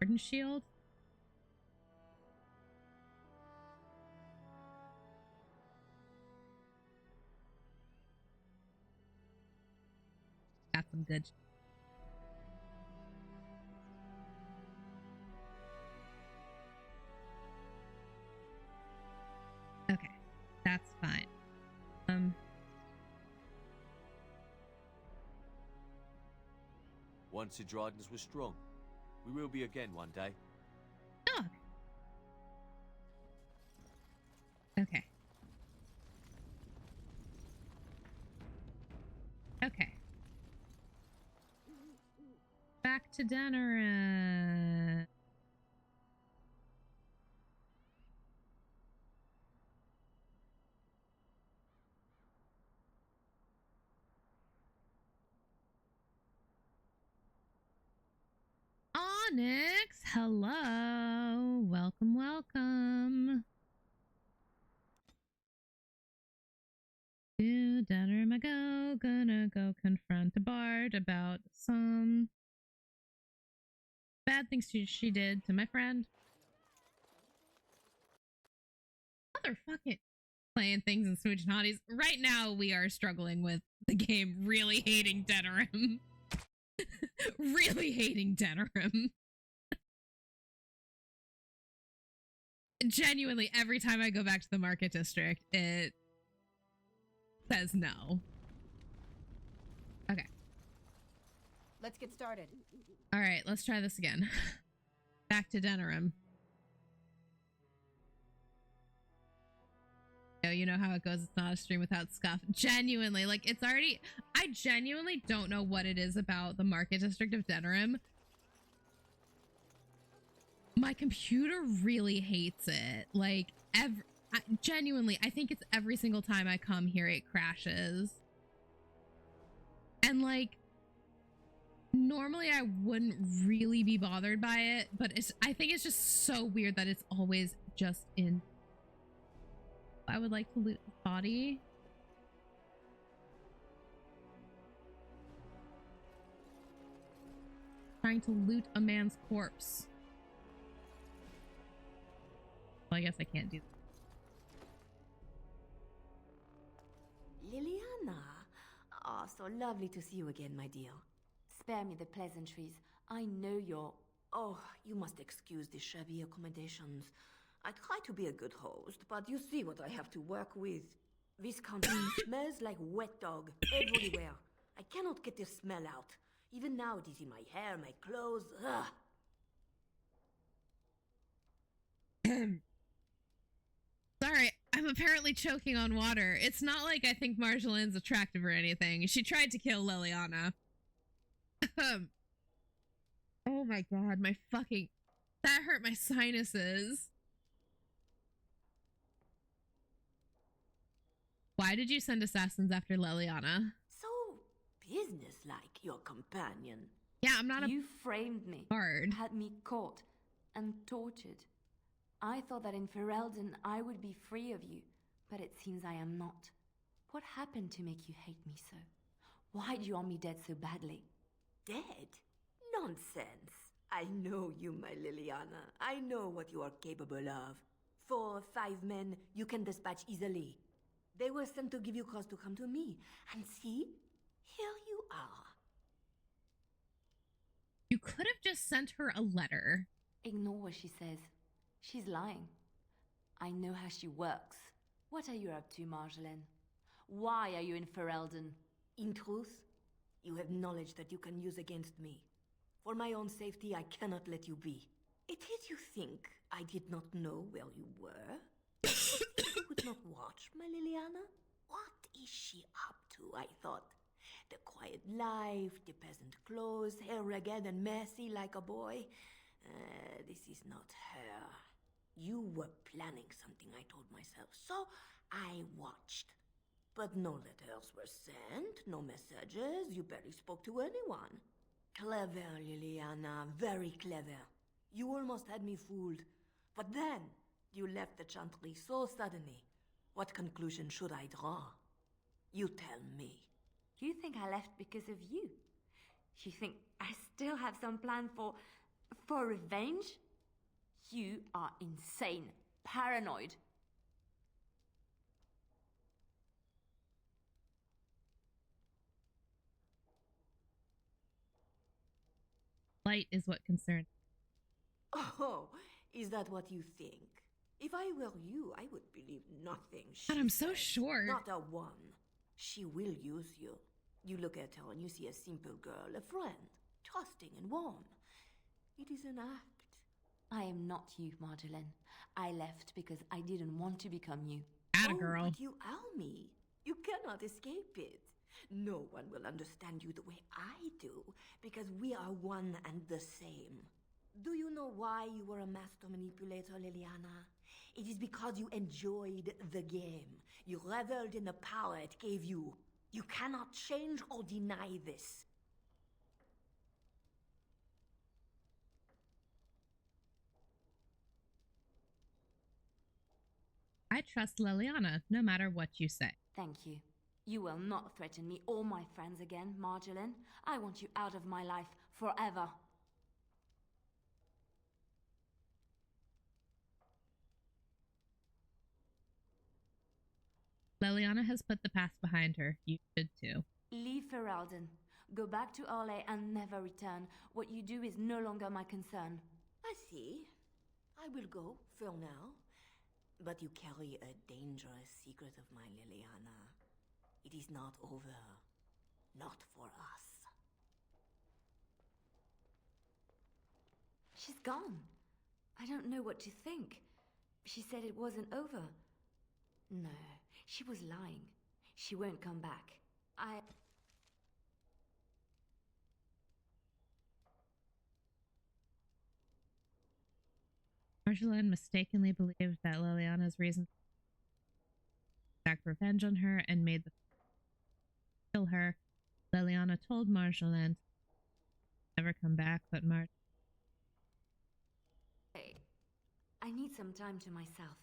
Warden shield? Got some good. Okay, that's fine. Once the Dryden's were strong. We will be again one day. Dog. Okay. Okay. Back to dinner. Onyx, hello. Welcome, welcome. To dinner I go, gonna go confront a bard about some bad things she did to my friend. Motherfucking playing things in Smooch and Hotties. Right now we are struggling with the game really hating Denerim. Really hating Denerim. Genuinely, every time I go back to the market district, it says no. Okay. Let's get started. All right, let's try this again. Back to Denerim. You know how it goes. It's not a stream without scuff. Genuinely, like, it's already... I genuinely don't know what it is about the market district of Denerim. My computer really hates it. Like, genuinely, I think it's every single time I come here, it crashes. And, like, normally I wouldn't really be bothered by it, but I think it's just so weird that it's always just in... I would like to loot the body. Trying to loot a man's corpse. Well, I guess I can't do that. Liliana. Ah, so lovely to see you again, my dear. Spare me the pleasantries. I know you're... Oh, you must excuse the shabby accommodations. I try to be a good host, but you see what I have to work with. This country smells like wet dog everywhere. I cannot get the smell out. Even now it is in my hair, my clothes. Ugh. Sorry, I'm apparently choking on water. It's not like I think Marjolaine's attractive or anything. She tried to kill Liliana. Oh my god, my fucking... That hurt my sinuses. Why did you send assassins after Liliana? So businesslike, your companion. Yeah, I'm not You framed me, guard. had me caught, and tortured. I thought that in Ferelden I would be free of you, but it seems I am not. What happened to make you hate me so? Why do you want me dead so badly? Dead? Nonsense. I know you, my Liliana. I know what you are capable of. 4 or 5 men you can dispatch easily. They were sent to give you cause to come to me. And see? Here you are. You could have just sent her a letter. Ignore what she says. She's lying. I know how she works. What are you up to, Marjolaine? Why are you in Ferelden? In truth, you have knowledge that you can use against me. For my own safety, I cannot let you be. It is you think I did not know where you were? You would not watch, my Liliana? What is she up to, I thought? The quiet life, the peasant clothes, hair ragged and messy like a boy. This is not her. You were planning something, I told myself, so I watched. But no letters were sent, no messages, you barely spoke to anyone. Clever, Liliana, very clever. You almost had me fooled. But then, you left the Chantry so suddenly. What conclusion should I draw? You tell me. You think I left because of you? You think I still have some plan for revenge? You are insane, paranoid. Light is what concerns. Oh, is that what you think? If I were you, I would believe nothing she God, I'm so says. short. Not a one. She will use you. You look at her and you see a simple girl, a friend, trusting and warm. It is an act. I am not you, Marjolaine. I left because I didn't want to become you. Atta girl. But you are me. You cannot escape it. No one will understand you the way I do, because we are one and the same. Do you know why you were a master manipulator, Liliana? It is because you enjoyed the game. You reveled in the power it gave you. You cannot change or deny this. I trust Liliana, no matter what you say. Thank you. You will not threaten me or my friends again, Marjolaine. I want you out of my life forever. Liliana has put the past behind her. You should too. Leave Ferelden. Go back to Orlais and never return. What you do is no longer my concern. I see. I will go, for now. But you carry a dangerous secret of mine, Liliana. It is not over. Not for us. She's gone. I don't know what to think. She said it wasn't over. No, she was lying. She won't come back. Marjolaine mistakenly believed that Liliana's reason to exact revenge on her and made the kill her. Liliana told Marjolaine to never come back, but I need some time to myself.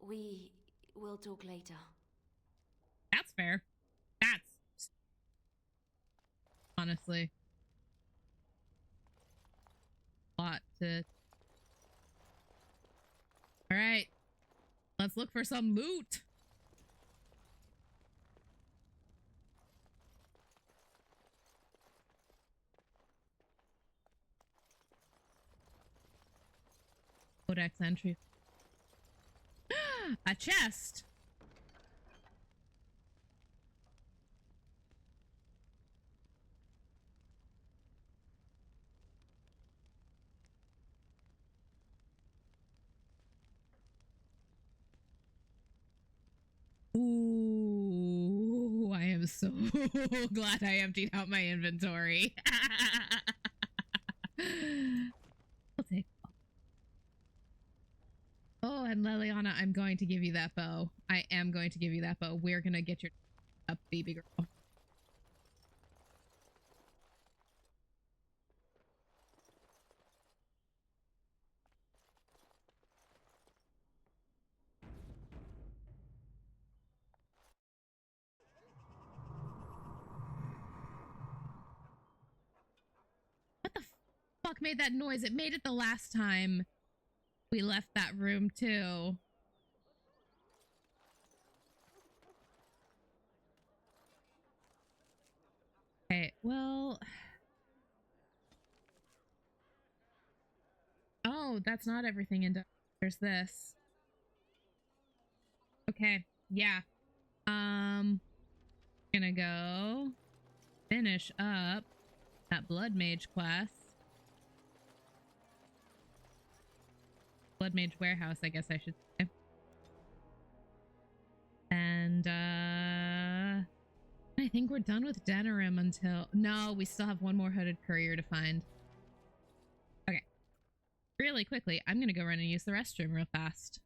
We will talk later. That's fair. That's honestly a lot to... Alright. Let's look for some loot. Codex entry. A chest. Ooh, I am so glad I emptied out my inventory. I'll take. Oh, and Liliana, I'm going to give you that bow. I am going to give you that bow. We're gonna get your up, baby girl. What the fuck made that noise? It made it the last time we left that room too. Okay, well... Oh, that's not everything in... There's this. Okay, yeah. Gonna go finish up that Blood Mage quest. Blood Mage Warehouse, I guess I should say. And, I think we're done with Denerim until... No, we still have one more Hooded Courier to find. Okay. Really quickly, I'm gonna go run and use the restroom real fast.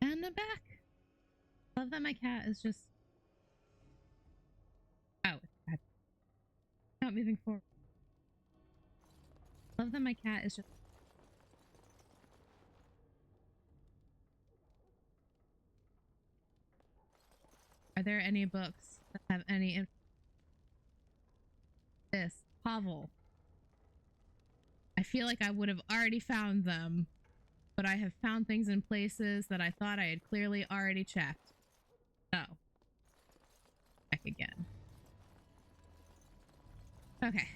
And I'm back. Love that my cat is just... Oh, it's not moving forward. Love that my cat is just... Are there any books that have any... This. Pavel. I feel like I would have already found them. but I have found things in places that I thought I had clearly already checked. So, check again. Okay.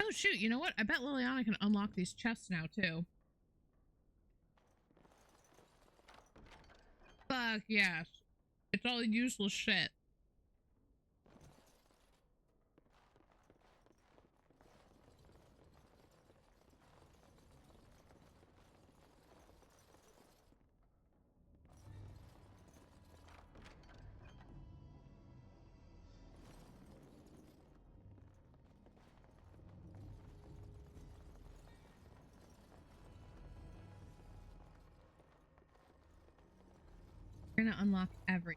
Oh shoot, you know what? I bet Liliana can unlock these chests now too. Fuck yes. It's all useless shit. We're gonna unlock every.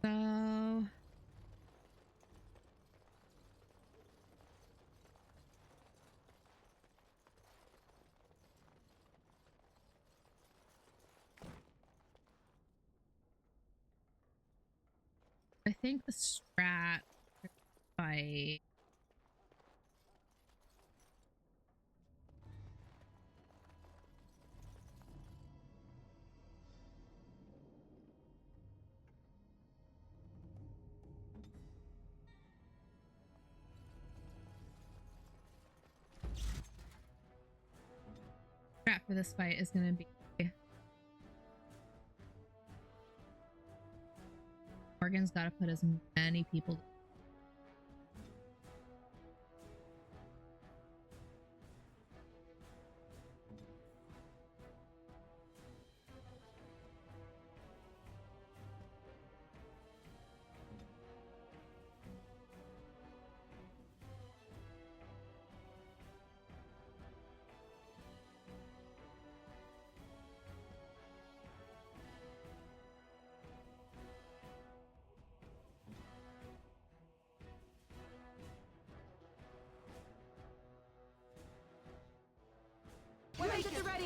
So I think the strat fight. Strat for this fight is gonna be Morgan's gotta put as many people. Weapons at the ready!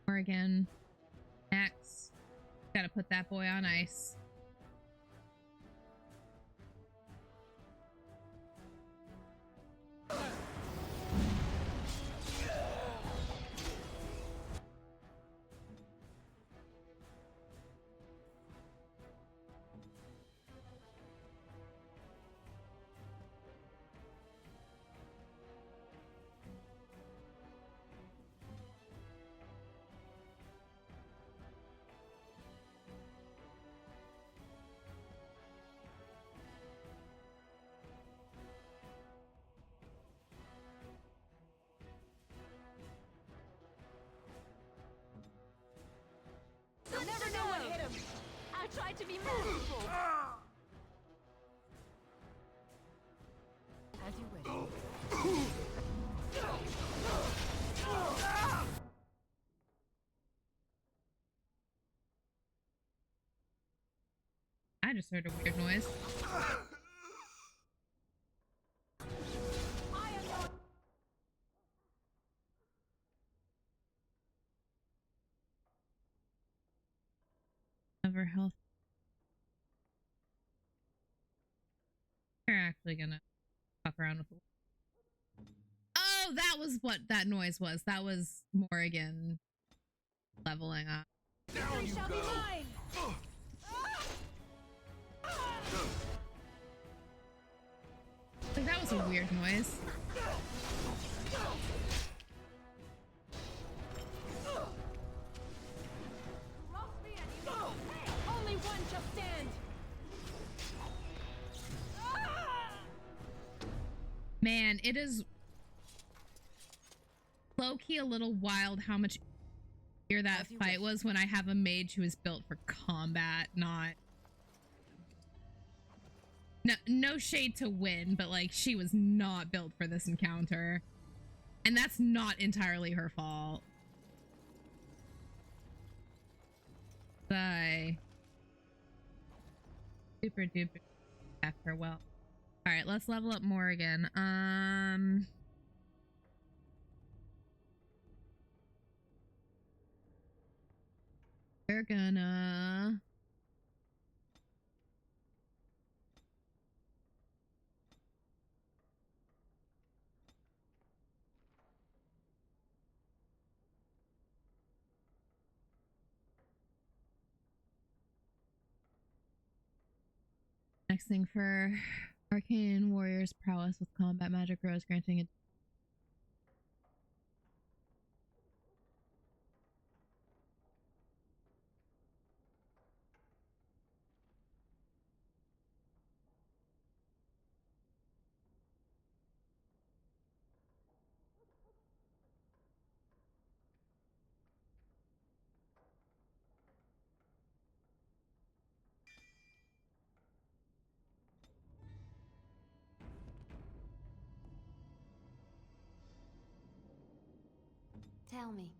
Morgan. Next. Gotta put that boy on ice. You'll never know what hit him! I tried to be merciful! As you wish. I just heard a weird noise. Cover health. We're actually gonna fuck around with. Oh, that was what that noise was. That was Morrigan leveling up. Down you go. Like, that was a weird noise. Only one shall stand. Man, it is low-key a little wild how much easier that fight was when I have a mage who is built for combat, not... No shade to Win, but like, she was not built for this encounter. And that's not entirely her fault. Bye. Super duper after well. Alright, let's level up more again. We're gonna... Next thing for Arcane Warrior's prowess with combat magic grows, granting it. Tell me.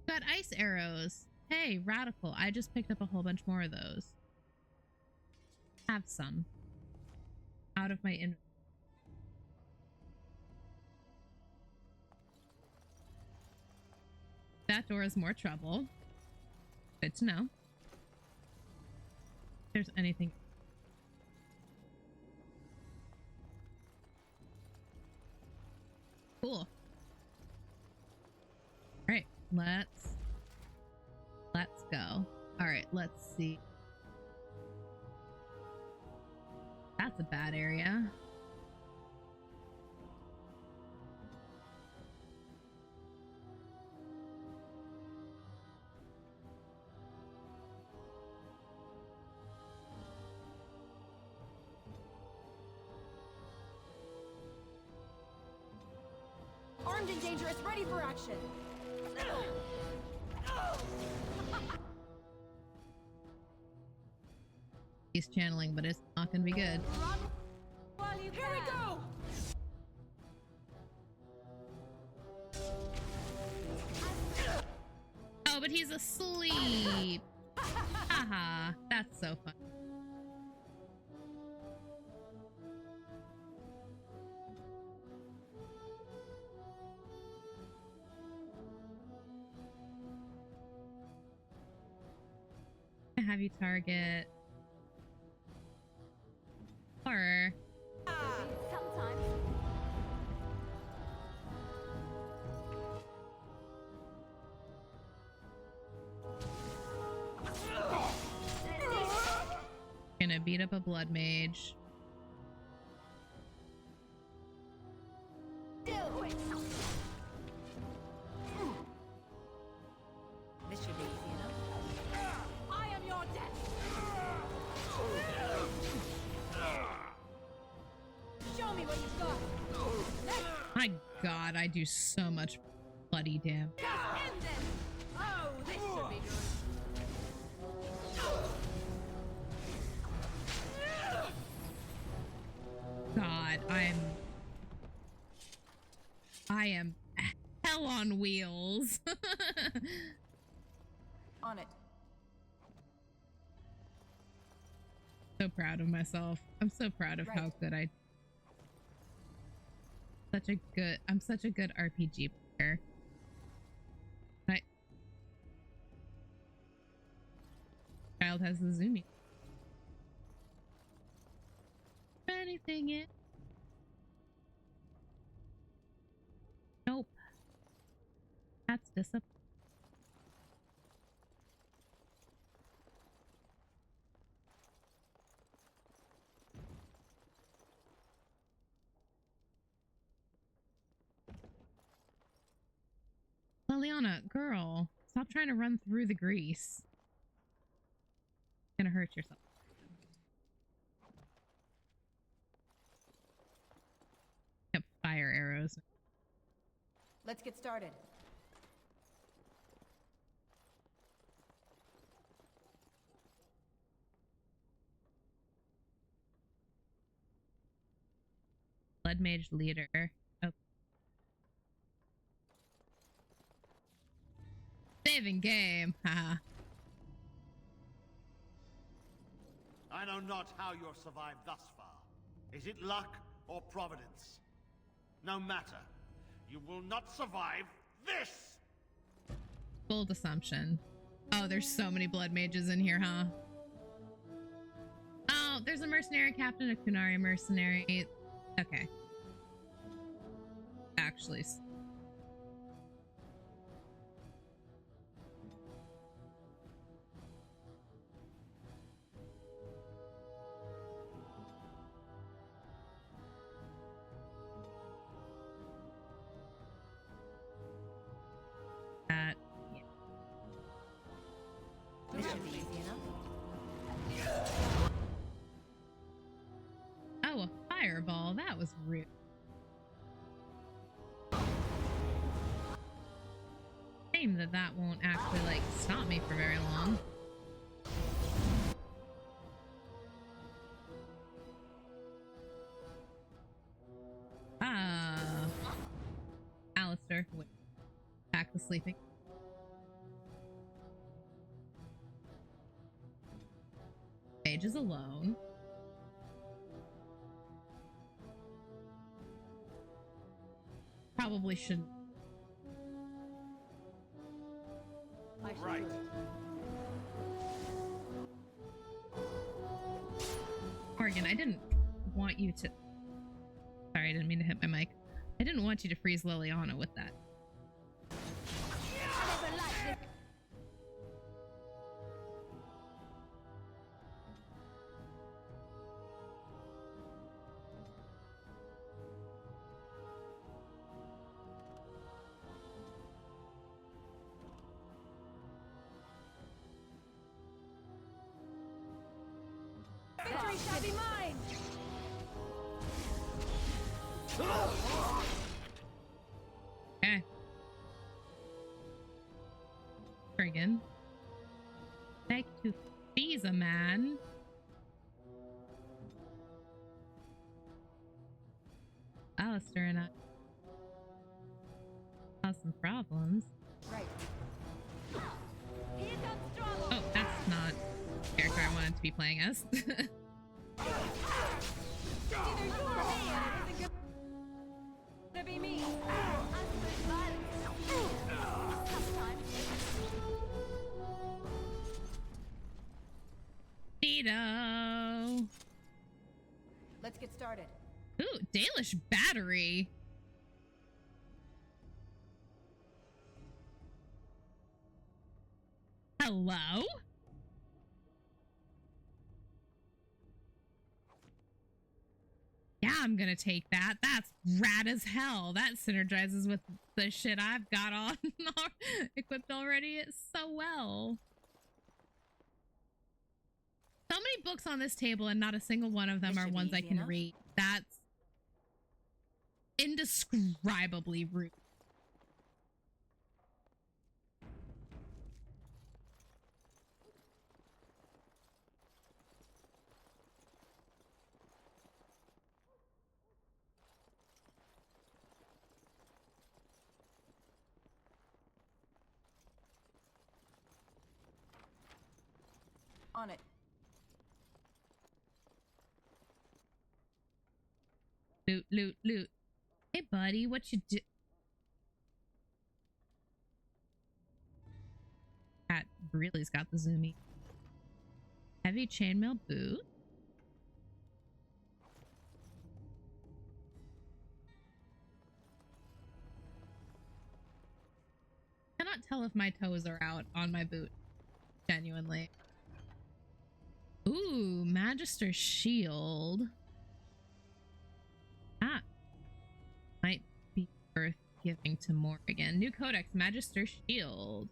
Got ice arrows. Hey, radical. I just picked up a whole bunch more of those. Have some. Out of my inventory. That door is more trouble. Good to know. If there's anything. Cool. Alright, let's go. Alright, let's see. That's a bad area. Armed and dangerous, ready for action. He's channeling, but it's not gonna be good. Here we go! Oh, but he's asleep. Haha, that's so fun. Have you target horror. Sometimes. Gonna beat up a blood mage. Do it. This should be easy enough. I am your death. Show me what you've got. My god, I do so much bloody damage. Just end them. Oh, this should be good. God, I am hell on wheels. On it. So proud of myself. I'm so proud of how good I'm such a good RPG player. Child has the zoomy. anything in? Nope. That's disappointing. Liliana, girl, stop trying to run through the grease. You're gonna hurt yourself. Yep, fire arrows. Let's get started. Blood mage leader. Oh. Saving game. Haha. I know not how you have survived thus far. Is it luck or providence? No matter. You will not survive this! Bold assumption. Oh, there's so many blood mages in here, huh? Oh, there's a mercenary captain, a Kunari mercenary. Okay. Actually. Yeah. This should be easy enough. Oh, a fireball. That was rude. Shame that that won't actually, like, stop me for very long. Ah. Alistair. Wait. Back to sleeping. Mage is alone. Probably shouldn't. Right. Morgan, I didn't want you to... Sorry, I didn't mean to hit my mic. I didn't want you to freeze Liliana with that. Victory shall be mine! Okay. Friggin'. Beg to freeze a man. Alistair and I have some problems. Right. Here comes trouble. Oh, that's not the character I wanted to be playing as. Either you or me, and it isn't gonna be me. Tito. Let's get started. Ooh, Dalish battery. Hello? Yeah, I'm gonna take that. That's rad as hell. That synergizes with the shit I've got on equipped already so well. So many books on this table and not a single one of them are ones I can read. That's indescribably rude. On it. Loot, loot, loot. Hey, buddy, what you do? Cat really's got the zoomy. Heavy chainmail boot. cannot tell if my toes are out on my boot. Genuinely. Ooh, Magister Shield. That might be worth giving to Morrigan. New Codex, Magister Shield.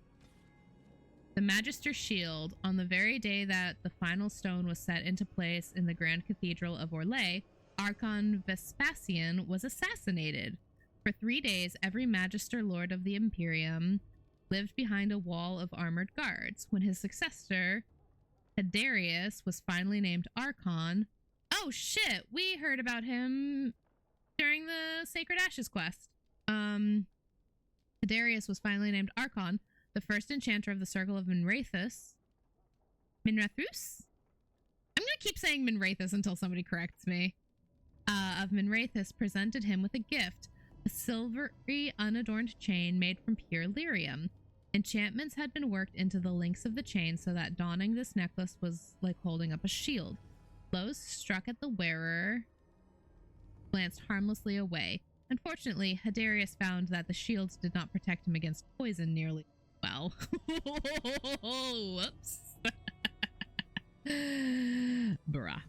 The Magister Shield, on the very day that the final stone was set into place in the Grand Cathedral of Orlais, Archon Vespasian was assassinated. For 3 days, every Magister Lord of the Imperium lived behind a wall of armored guards. When his successor, Hadarius, was finally named Archon... Oh shit! We heard about him during the Sacred Ashes quest. Hadarius was finally named Archon, the first enchanter of the Circle of Minrathus. Minrathus? I'm gonna keep saying Minrathus until somebody corrects me. Of Minrathus presented him with a gift, a silvery, unadorned chain made from pure lyrium. Enchantments had been worked into the links of the chain so that donning this necklace was like holding up a shield. Blows struck at the wearer glanced harmlessly away. Unfortunately, Hadarius found that the shields did not protect him against poison nearly well. Whoops. Bruh.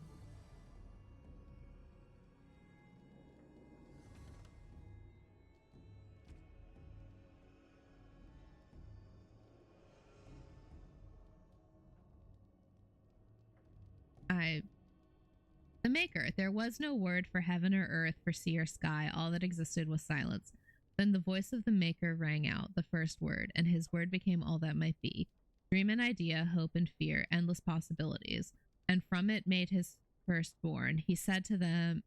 The Maker. There was no word for heaven or earth, for sea or sky. All that existed was silence. Then the voice of the Maker rang out, the first word, and his word became all that might be. Dream and idea, hope and fear, endless possibilities. And from it made his firstborn. He said to them,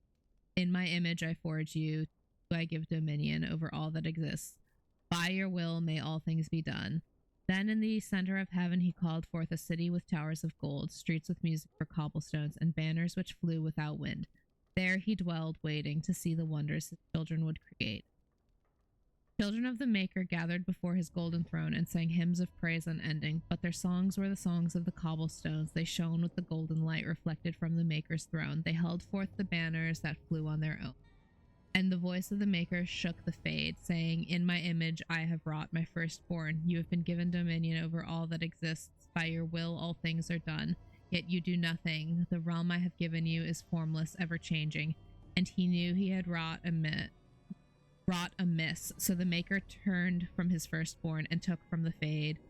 in my image I forge you, I give dominion over all that exists. By your will may all things be done. Then in the center of heaven he called forth a city with towers of gold, streets with music for cobblestones, and banners which flew without wind. There he dwelled, waiting to see the wonders his children would create. Children of the Maker gathered before his golden throne and sang hymns of praise unending, but their songs were the songs of the cobblestones. They shone with the golden light reflected from the Maker's throne. They held forth the banners that flew on their own. And the voice of the Maker shook the fade, saying, in my image I have wrought my firstborn. You have been given dominion over all that exists. By your will all things are done. Yet you do nothing. The realm I have given you is formless, ever-changing. And he knew he had wrought amiss. So the Maker turned from his firstborn and took from the fade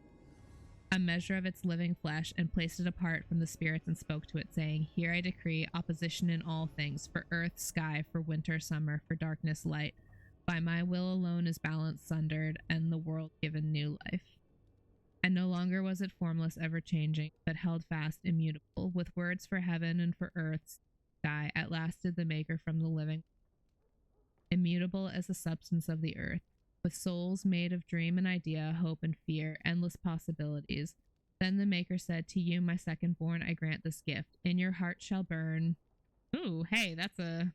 a measure of its living flesh and placed it apart from the spirits and spoke to it, saying, here I decree opposition in all things, for earth, sky, for winter, summer, for darkness, light. By my will alone is balance sundered, and the world given new life. And no longer was it formless, ever-changing, but held fast, immutable, with words for heaven and for earth, sky. At last did the Maker from the living, immutable as the substance of the earth, with souls made of dream and idea, hope and fear, endless possibilities. Then the Maker said, to you, my second-born, I grant this gift. In your heart shall burn... Ooh, hey, that's a...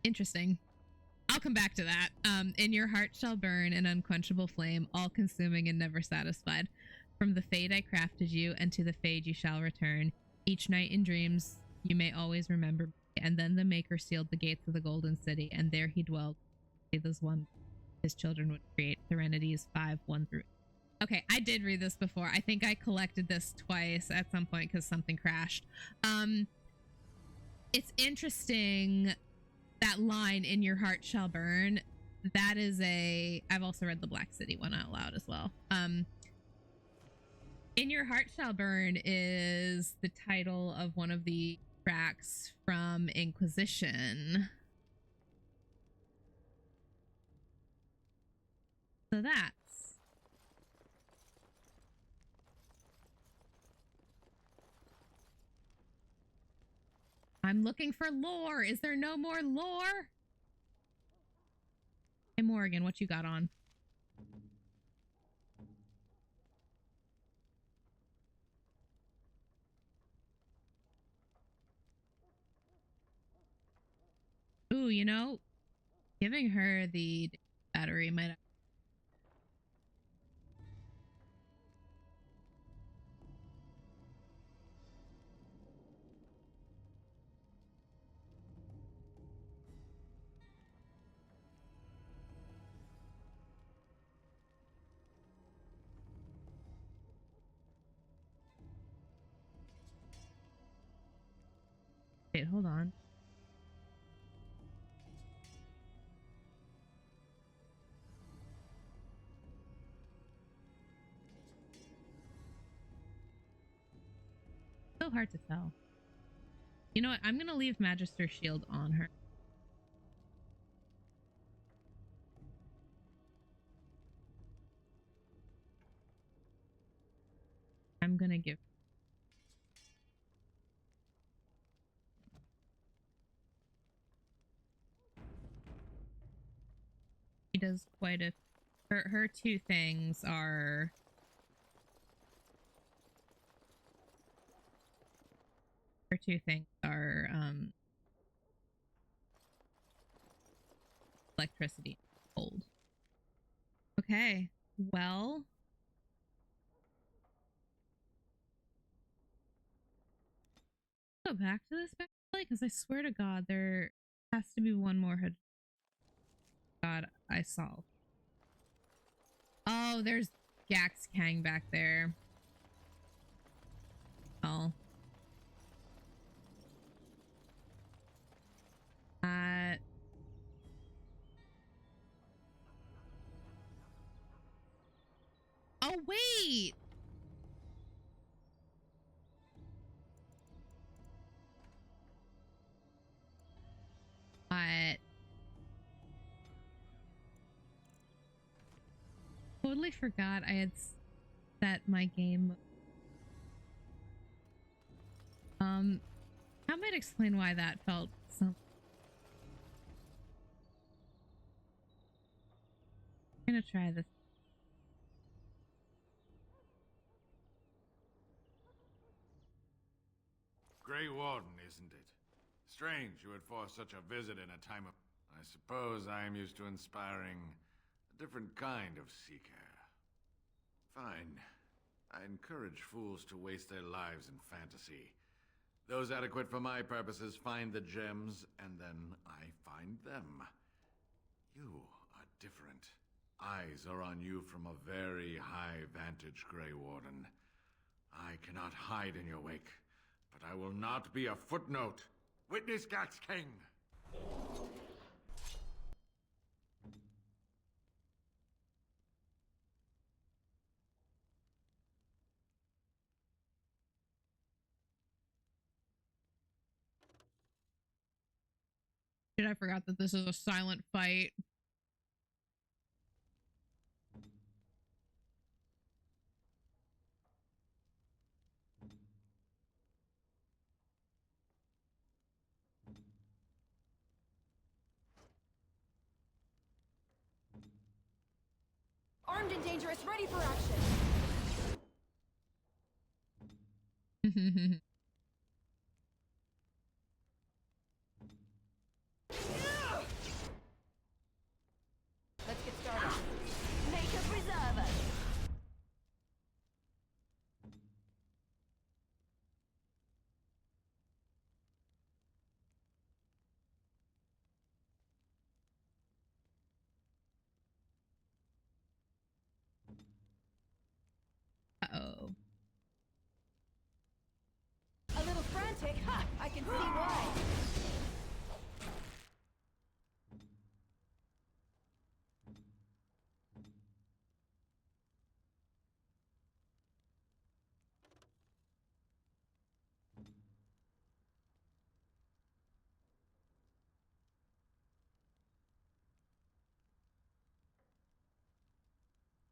interesting. I'll come back to that. In your heart shall burn an unquenchable flame, all-consuming and never satisfied. From the fade I crafted you, and to the fade you shall return. Each night in dreams you may always remember me. And then the Maker sealed the gates of the Golden City, and there he dwelled. This one his children would create. Serenities 5:1 through 8. Okay, I did read this before. I think I collected this twice at some point because something crashed. It's interesting, that line, in your heart shall burn. That is I've also read the Black City one out loud as well. In your heart shall burn is the title of one of the tracks from Inquisition. So that's... I'm looking for lore. Is there no more lore? Hey, Morrigan, what you got on? Ooh, you know, giving her the battery might... Wait, hold on. So hard to tell. You know what? I'm gonna leave Magister Shield on her. I'm gonna give. She does quite a. Her two things are. Her two things are electricity, cold. Okay, well. Go back to this because I swear to God there has to be one more hood. God, I solved. Oh, there's Gax Kang back there. Oh. Oh, wait! What? Totally forgot I had set my game. I might explain why that felt so. I'm gonna try this. Grey Warden, isn't it? Strange you would force such a visit in a time of... I suppose I am used to inspiring a different kind of seeker. Fine. I encourage fools to waste their lives in fantasy. Those adequate for my purposes find the gems, and then I find them. You are different. Eyes are on you from a very high vantage, Grey Warden. I cannot hide in your wake, but I will not be a footnote. Witness Gax King! Shit, I forgot that this is a silent fight. Armed and dangerous, ready for action. Let's get started. Make a preserve us. Uh-oh. A little frantic? Ha! I can see why.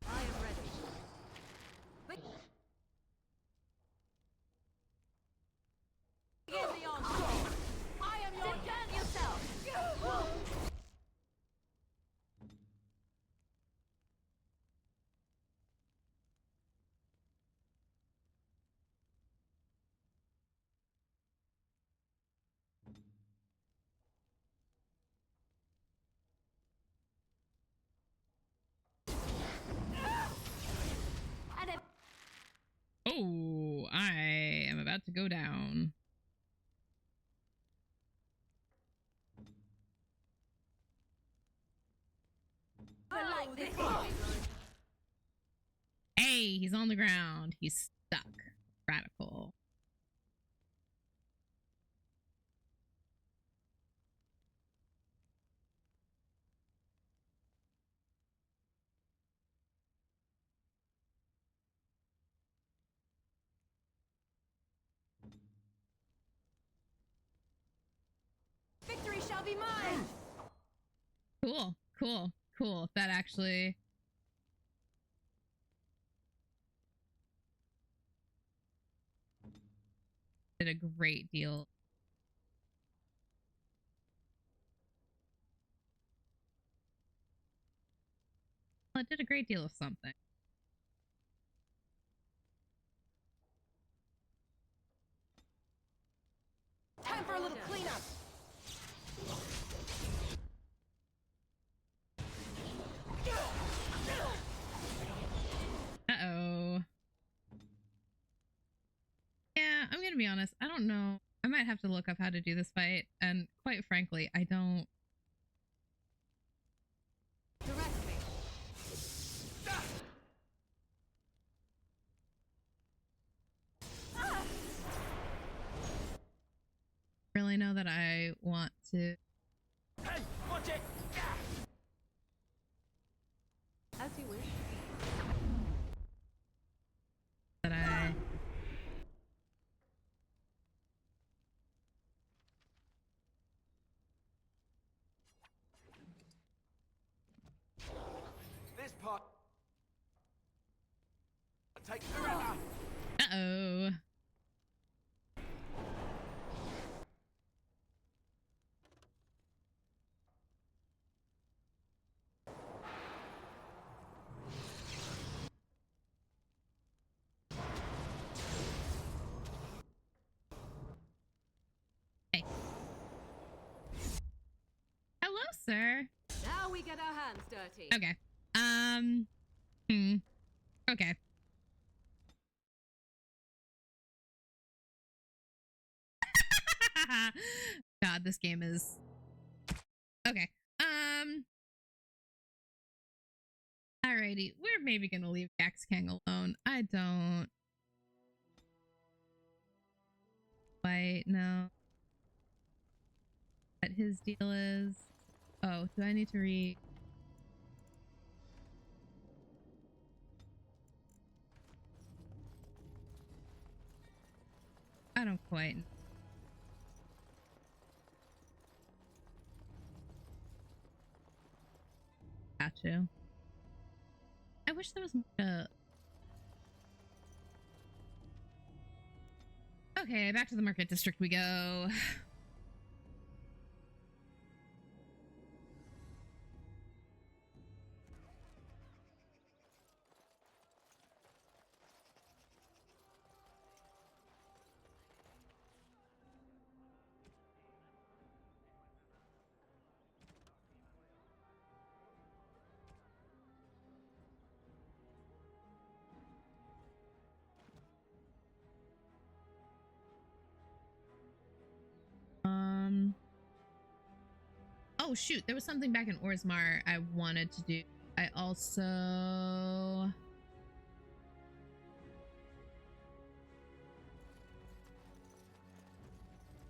I am ready. Begin the onslaught. I am your defend yourself. Oh, I am about to go down. Like this. Hey, he's on the ground. He's stuck. Radical. Cool, cool, cool. That actually... did a great deal. Well, it did a great deal of something. Time for a little cleanup. Uh-oh. Yeah, I'm gonna be honest. I don't know. I might have to look up how to do this fight, and quite frankly, I don't. Direct me. Really know that I want to. Hey, watch it! As you wish. That I. This part takes forever. Uh-oh. Hey. Hello, sir. Now we get our hands dirty. Okay. Okay. God, this game is... Okay. Alrighty. We're maybe gonna leave Gax Kang alone. I don't... Wait, no. What his deal is... Oh, do I need to read... I don't quite... Got you. I wish there was more. Okay, back to the market district we go. Oh shoot, there was something back in Orzammar I wanted to do. I also...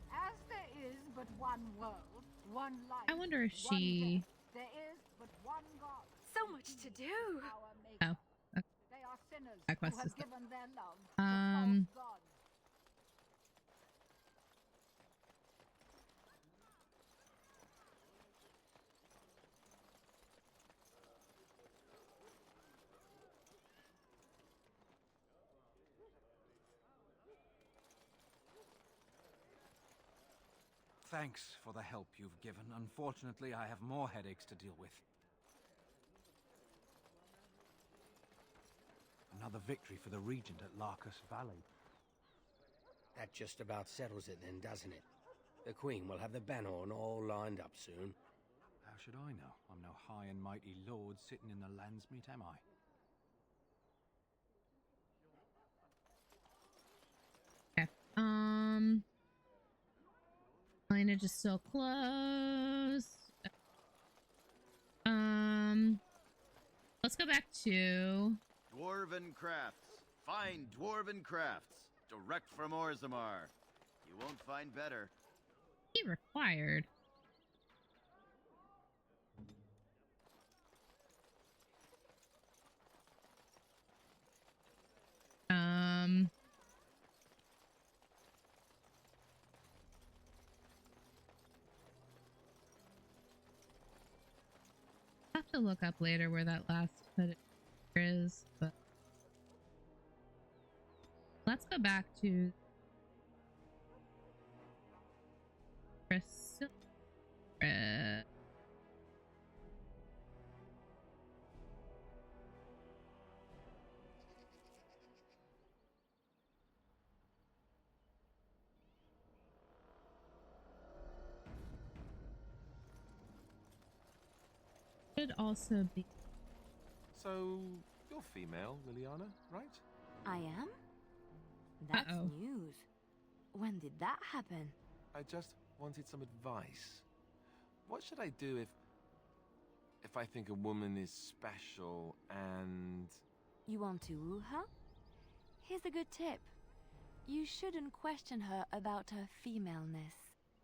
As there is but one world, one life. I wonder if one she... death, there is but one God. So much to do. Our maker. Oh. Okay. They are sinners That who quest have is done. given their love to false gods. Thanks for the help you've given. Unfortunately, I have more headaches to deal with. Another victory for the Regent at Larkus Valley. That just about settles it then, doesn't it? The Queen will have the Bannerhorn all lined up soon. How should I know? I'm no high and mighty lord sitting in the Landsmeet, am I? Okay. Lineage is still closed. Let's go back to... Dwarven crafts. Fine dwarven crafts. Direct from Orzammar. You won't find better. He required. look up later where that last footage is, but let's go back to Priscilla. Should also be. So, you're female, Liliana, right? I am? That's Uh-oh. news. When did that happen? I just wanted some advice. What should I do if I think a woman is special and... You want to woo her? Here's a good tip. You shouldn't question her about her femaleness.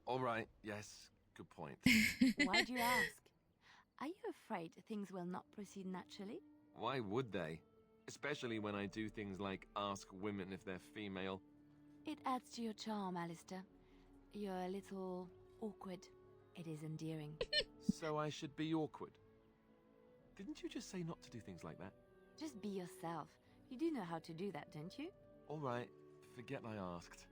All right, yes, good point. Why do you ask? Are you afraid things will not proceed naturally? Why would they? Especially when I do things like ask women if they're female. It adds to your charm, Alistair. You're a little awkward. It is endearing. So I should be awkward. Didn't you just say not to do things like that? Just be yourself. You do know how to do that, don't you? All right, forget I asked.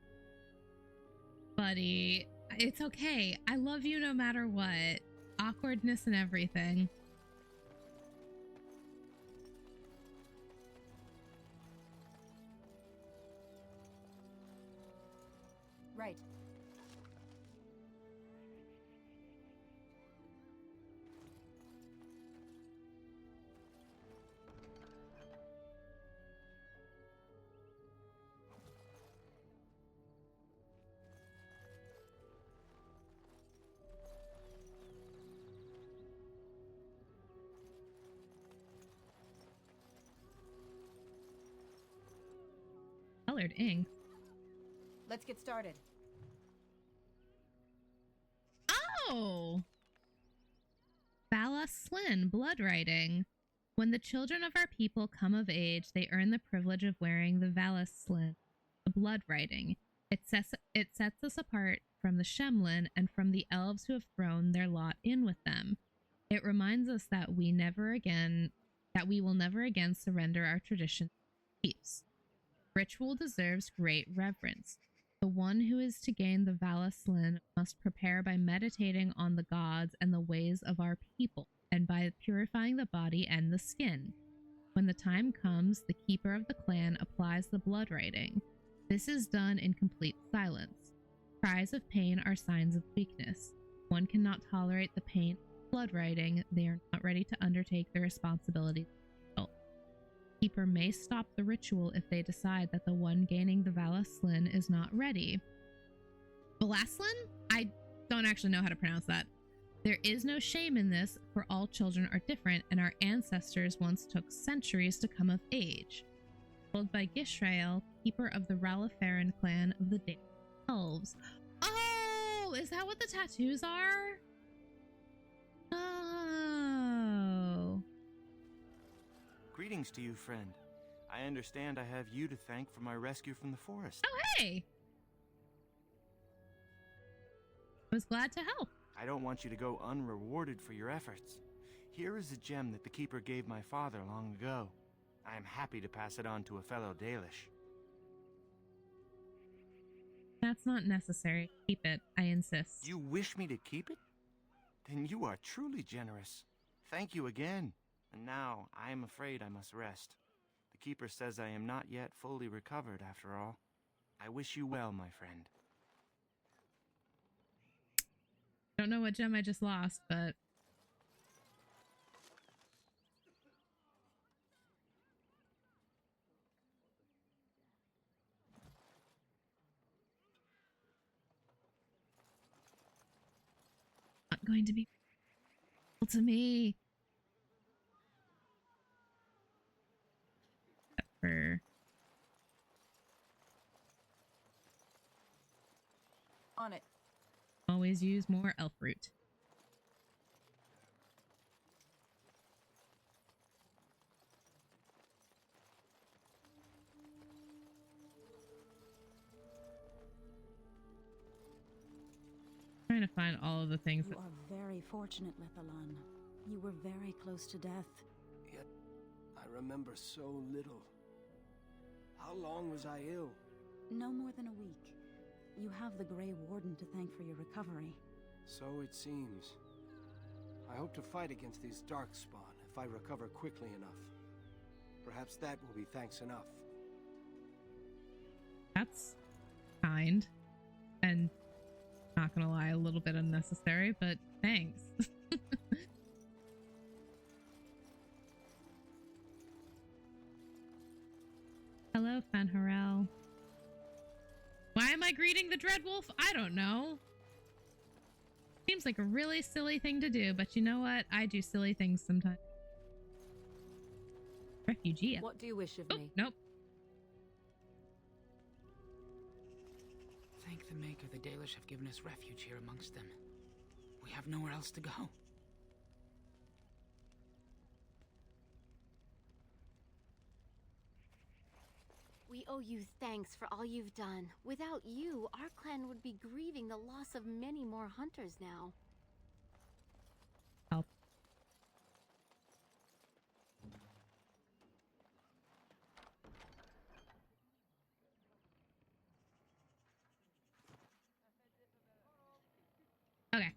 Buddy, it's okay. I love you no matter what. Awkwardness and everything. Right. Colored ink. Let's get started. Oh! Vala Slyn, blood writing. When the children of our people come of age, they earn the privilege of wearing the Vala Slyn, the blood writing. It sets us apart from the Shemlin and from the elves who have thrown their lot in with them. It reminds us that we will never again surrender our traditions and beliefs. Ritual deserves great reverence. The one who is to gain the Vala Slyn must prepare by meditating on the gods and the ways of our people, and by purifying the body and the skin. When the time comes, the keeper of the clan applies the blood writing. This is done in complete silence. Cries of pain are signs of weakness. One cannot tolerate the pain of blood writing. They are not ready to undertake the responsibility. Keeper may stop the ritual if they decide that the one gaining the Vala Slyn is not ready. Valaslin? I don't actually know how to pronounce that. There is no shame in this, for all children are different, and our ancestors once took centuries to come of age. Told by Gishrael, keeper of the Ralafaran clan of the Dale Elves. Oh, is that what the tattoos are? Oh. Greetings to you, friend. I understand I have you to thank for my rescue from the forest. Oh, hey! I was glad to help. I don't want you to go unrewarded for your efforts. Here is a gem that the Keeper gave my father long ago. I am happy to pass it on to a fellow Dalish. That's not necessary. Keep it. I insist. You wish me to keep it? Then you are truly generous. Thank you again. And now, I am afraid I must rest. The Keeper says I am not yet fully recovered, after all. I wish you well, my friend. Don't know what gem I just lost, but... not going to be to me. On it. Always use more elf root. Trying to find all of the things. You are very fortunate, Lethalan. You were very close to death. Yet, I remember so little. How long was I ill? No more than a week. You have the Grey Warden to thank for your recovery. So it seems. I hope to fight against these Darkspawn if I recover quickly enough. Perhaps that will be thanks enough. That's kind. And, not gonna lie, a little bit unnecessary, but thanks. Hello, Fenharel. Why am I greeting the Dreadwolf? I don't know. Seems like a really silly thing to do, but you know what? I do silly things sometimes. Refugee. What do you wish of me? Nope. Thank the Maker the Dalish have given us refuge here amongst them. We have nowhere else to go. We owe you thanks for all you've done. Without you, our clan would be grieving the loss of many more hunters now. Help. Okay.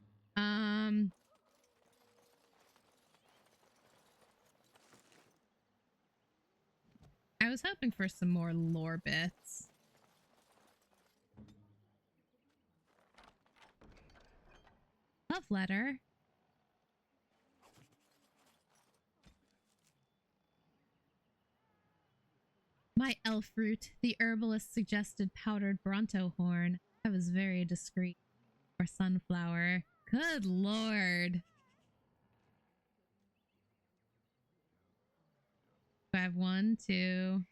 I was hoping for some more lore bits. Love letter. My elf root, the herbalist suggested powdered Bronto horn. That was very discreet. Or sunflower. Good lord. I have 1, 2,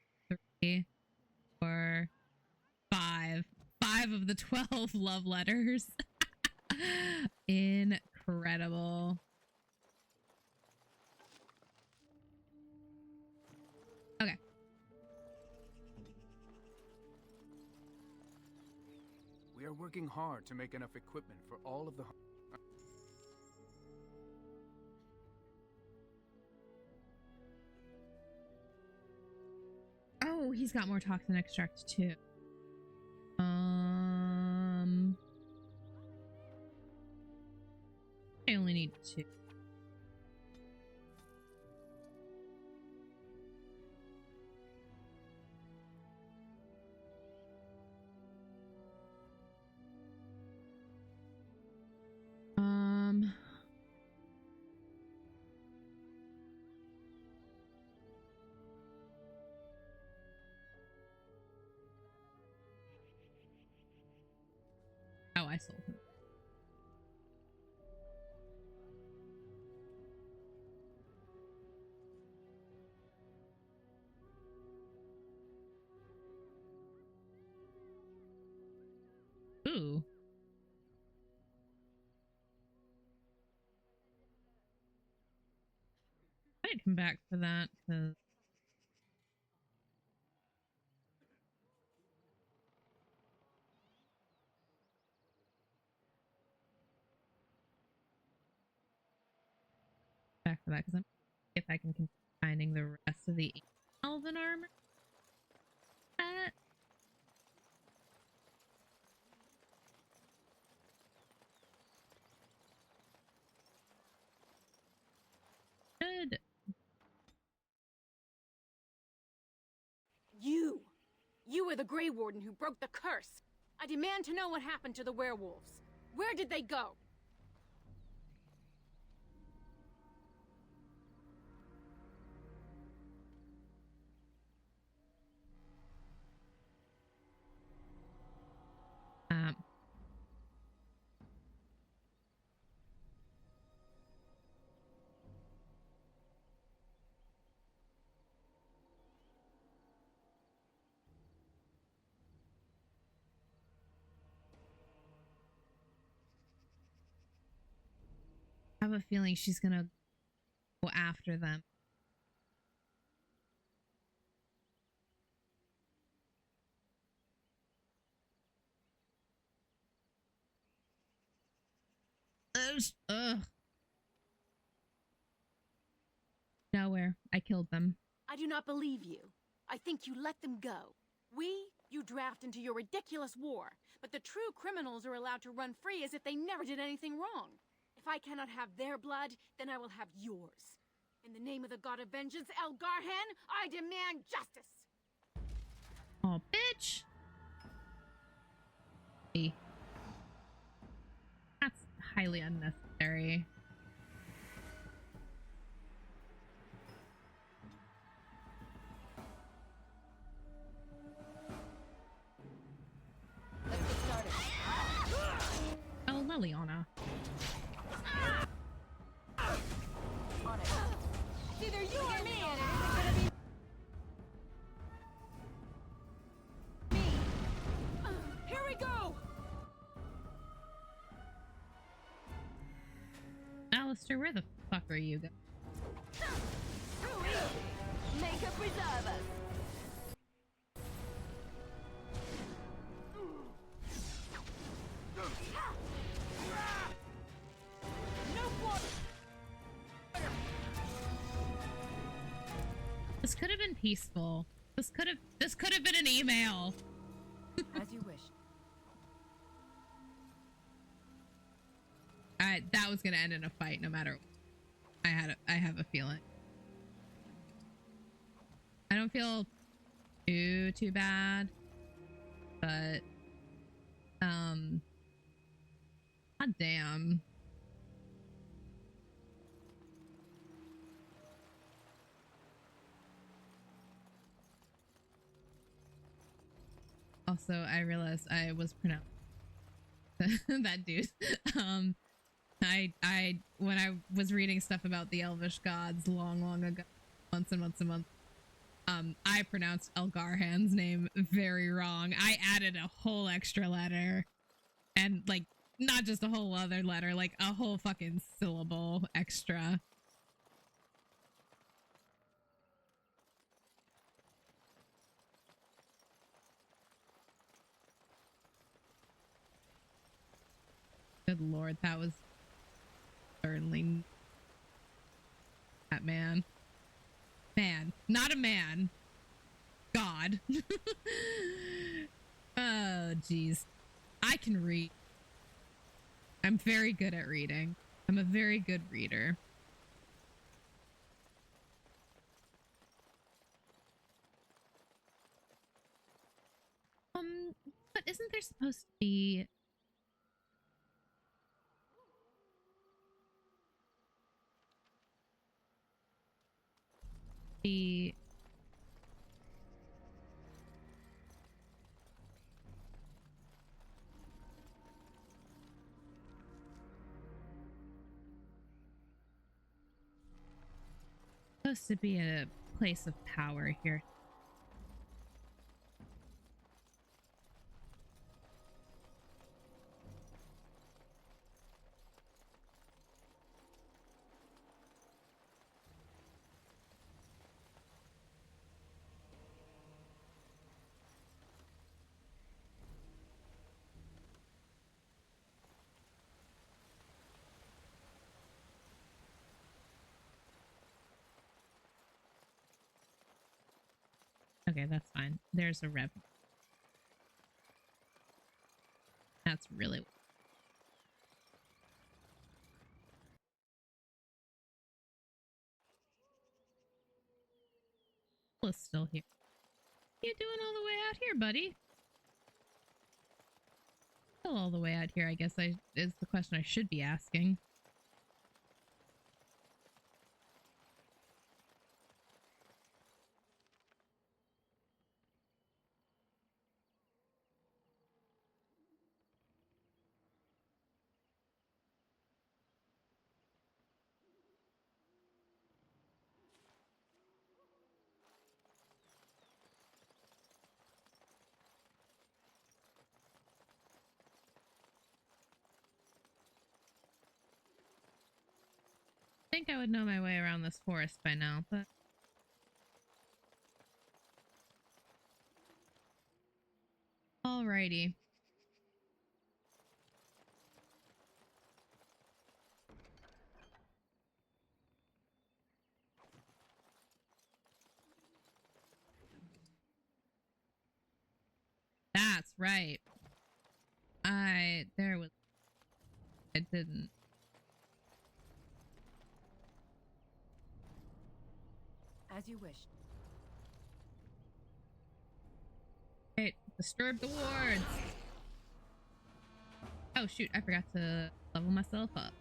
3, 4, 5. 5 of the 12 love letters. Incredible. Okay. We are working hard to make enough equipment for all of the... Oh, he's got more toxin extract too. I only need 2. Oh, I sold him. Ooh. I might come back for that because I'm if I can continue finding the rest of the elven armor. Good. You were the Grey Warden who broke the curse. I demand to know what happened to the werewolves. Where did they go? I have a feeling she's gonna go after them. Ugh. Nowhere. I killed them. I do not believe you. I think you let them go. You draft into your ridiculous war, but the true criminals are allowed to run free as if they never did anything wrong. If I cannot have their blood, then I will have yours. In the name of the god of vengeance, Elgarhan, I demand justice! Oh, bitch! That's highly unnecessary. Let's get started. Oh, Liliana. On it. It's either you or me, and it isn't gonna be me. Here we go! Alistair, where the fuck are you going? Too easy. Make up preserve us. This could have been peaceful. This could have been an email. As you wish. That was gonna end in a fight no matter what. I have a feeling. I don't feel too bad, but god damn. Also, I realized I was pronounced that dude. I when I was reading stuff about the Elvish gods long ago, months and months and months, I pronounced Elgarhan's name very wrong. I added a whole extra letter, and like not just a whole other letter, like a whole fucking syllable extra. Good lord, that was certainly that man. Man, not a man. God. Oh, jeez. I can read. I'm very good at reading. I'm a very good reader. But isn't there supposed to be the supposed to be a place of power here? Okay, that's fine. There's a rev. That's really... is still here. What are you doing all the way out here, buddy? Still all the way out here, I guess is the question I should be asking. I think I would know my way around this forest by now, but... Alrighty. right. There was... I didn't. As you wish. Right, disturb the wards. Oh shoot, I forgot to level myself up.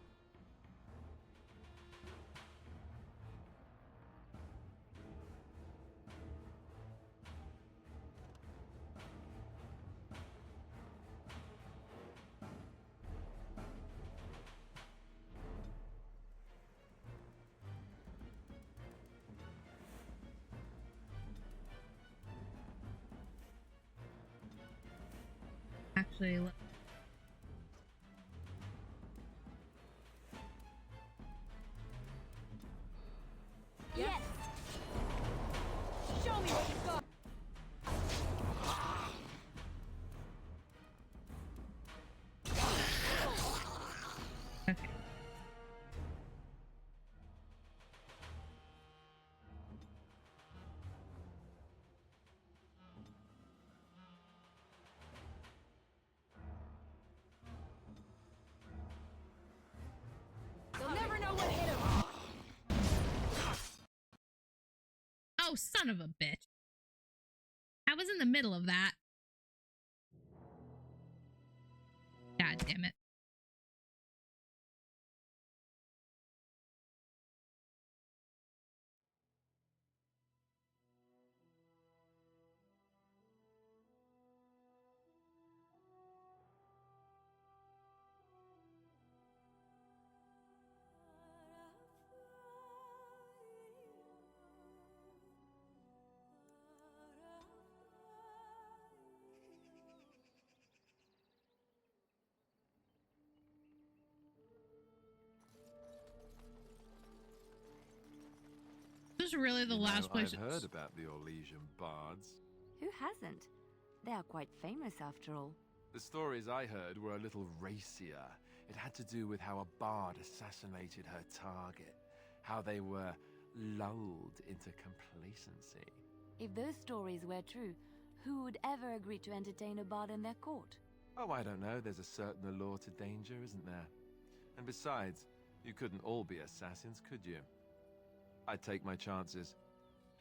Actually, Yes. Show me what you've got. okay. They'll never know what hit him. Oh, son of a bitch. I was in the middle of that. God damn it. This is really the last place. I've heard about the Orlesian bards. Who hasn't? They are quite famous after all. The stories I heard were a little racier. It had to do with how a bard assassinated her target, how they were lulled into complacency. If those stories were true, who would ever agree to entertain a bard in their court? Oh, I don't know. There's a certain allure to danger, isn't there? And besides, you couldn't all be assassins, could you? I'd take my chances.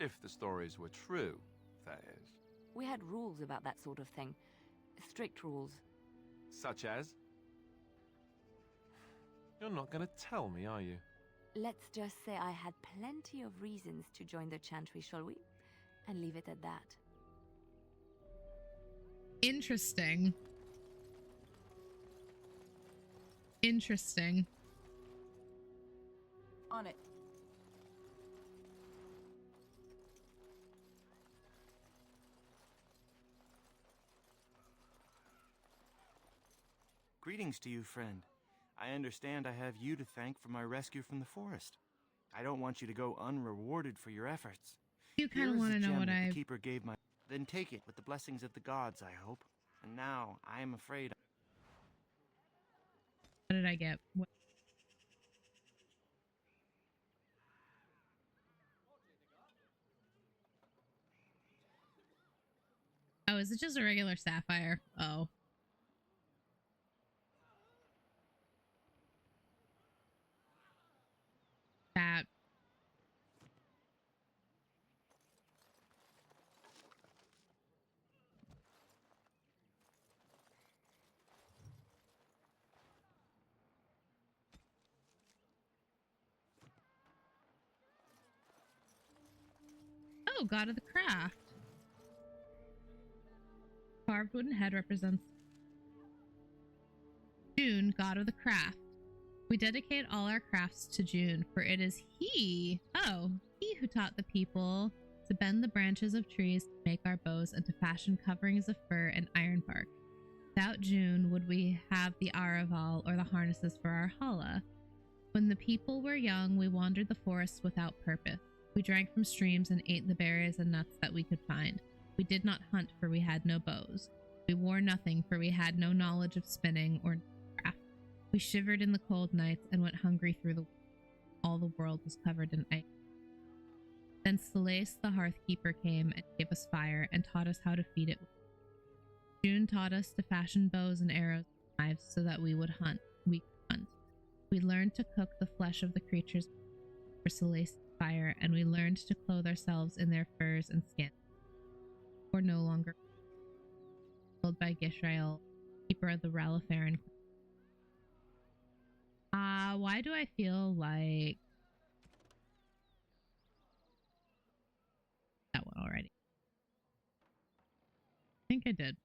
If the stories were true, that is. We had rules about that sort of thing. Strict rules. Such as? You're not going to tell me, are you? Let's just say I had plenty of reasons to join the Chantry, shall we? And leave it at that. Interesting. Interesting. On it. Greetings to you, friend. I understand I have you to thank for my rescue from the forest. I don't want you to go unrewarded for your efforts. You kind of want to know what the keeper gave my... Then take it with the blessings of the gods, I hope. And now, I am afraid... What did I get? What? Oh, is it just a regular sapphire? Oh. That. Oh, god of the craft. Carved wooden head represents June, god of the craft. We dedicate all our crafts to June, for it is he who taught the people to bend the branches of trees to make our bows and to fashion coverings of fur and iron bark. Without June would we have the Araval or the harnesses for our hala. When the people were young, we wandered the forests without purpose. We drank from streams and ate the berries and nuts that we could find. We did not hunt, for we had no bows. We wore nothing, for we had no knowledge of spinning or craft. We shivered in the cold nights and went hungry through the... All the world was covered in ice. Then Selace the Hearthkeeper came and gave us fire and taught us how to feed it. June taught us to fashion bows and arrows and knives so that we would hunt. We could hunt. We learned to cook the flesh of the creatures for Celeste fire, and we learned to clothe ourselves in their furs and skins. We're no longer killed by Gisrael, keeper of the Ralafaran. Why do I feel like that one already? I think I did.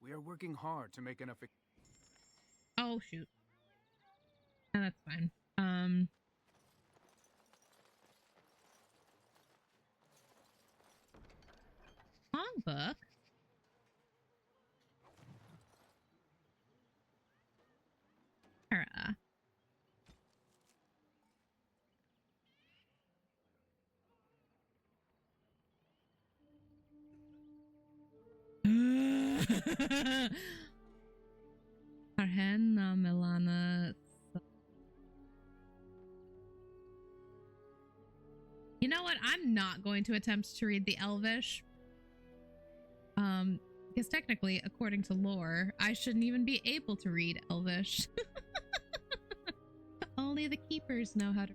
We are working hard to make enough. Oh shoot. No, that's fine. Songbook. Sarah. Arhenna Milana. You know what? I'm not going to attempt to read the Elvish. Because technically, according to lore, I shouldn't even be able to read Elvish. Only the keepers know how to.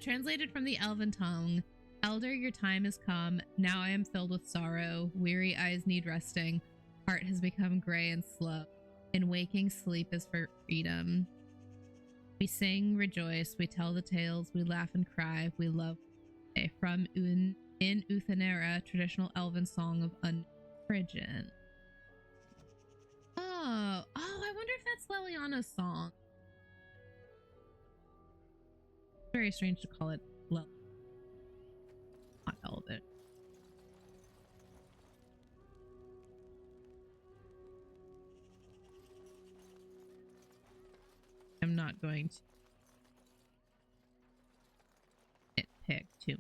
Translated from the Elven tongue, Elder, your time has come. Now I am filled with sorrow. Weary eyes need resting. Heart has become gray and slow. In waking, sleep is for freedom. We sing, rejoice, we tell the tales, we laugh and cry, we love. From in Uthanera, traditional elven song of origin. Oh, I wonder if that's Leliana's song. Very strange to call it not elven. I'm not going to nitpick too much.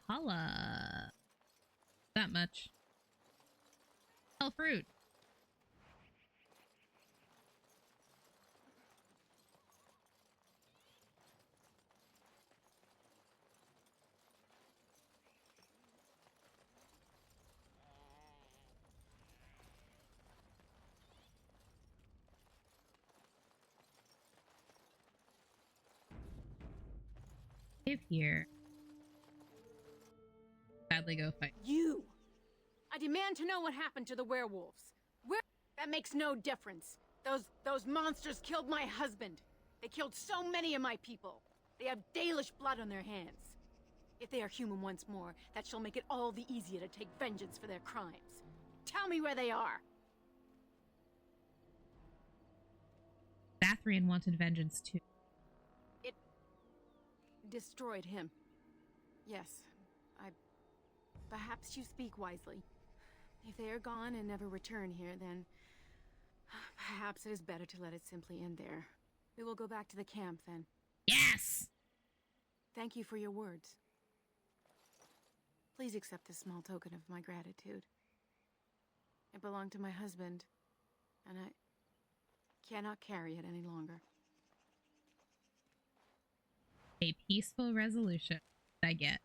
Holla. That much. Oh, fruit. Save here. Sadly go fight. You! I demand to know what happened to the werewolves. That makes no difference. Those monsters killed my husband. They killed so many of my people. They have Dalish blood on their hands. If they are human once more, that shall make it all the easier to take vengeance for their crimes. Tell me where they are. Bathrian wanted vengeance too. It destroyed him. Yes, perhaps you speak wisely. If they are gone and never return here, then perhaps it is better to let it simply end there. We will go back to the camp then. Yes! Thank you for your words. Please accept this small token of my gratitude. It belonged to my husband, and I cannot carry it any longer. A peaceful resolution. I get.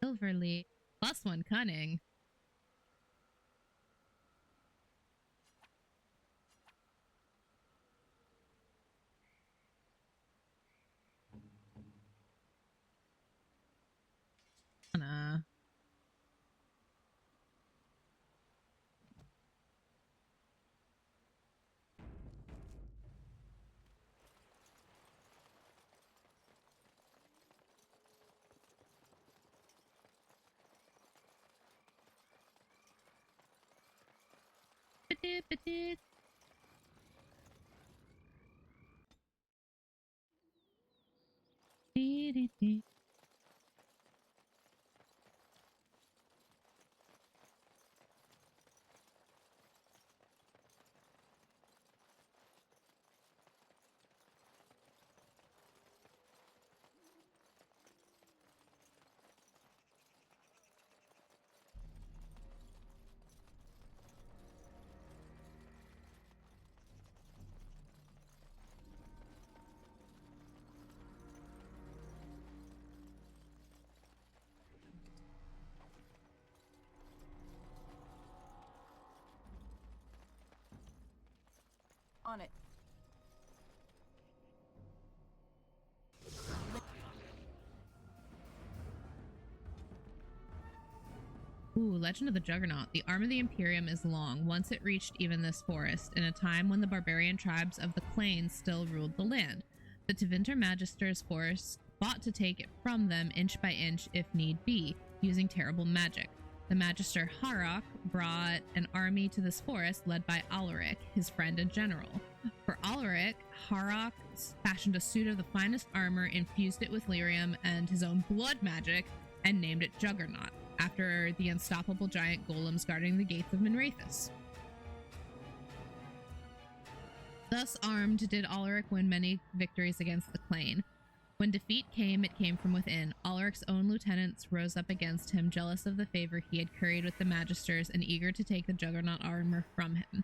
Silverleaf. +1 cunning. Anna. On it. Ooh, Legend of the Juggernaut. The arm of the Imperium is long, once it reached even this forest, in a time when the barbarian tribes of the Plains still ruled the land. The Tevinter Magister's force fought to take it from them inch by inch if need be, using terrible magic. The Magister Harrock brought an army to this forest led by Alaric, his friend and general. For Alaric, Harrock fashioned a suit of the finest armor, infused it with lyrium and his own blood magic, and named it Juggernaut, after the unstoppable giant golems guarding the gates of Minrathous. Thus armed did Alaric win many victories against the Clane. When defeat came, it came from within. Alaric's own lieutenants rose up against him, jealous of the favor he had curried with the Magisters and eager to take the Juggernaut armor from him.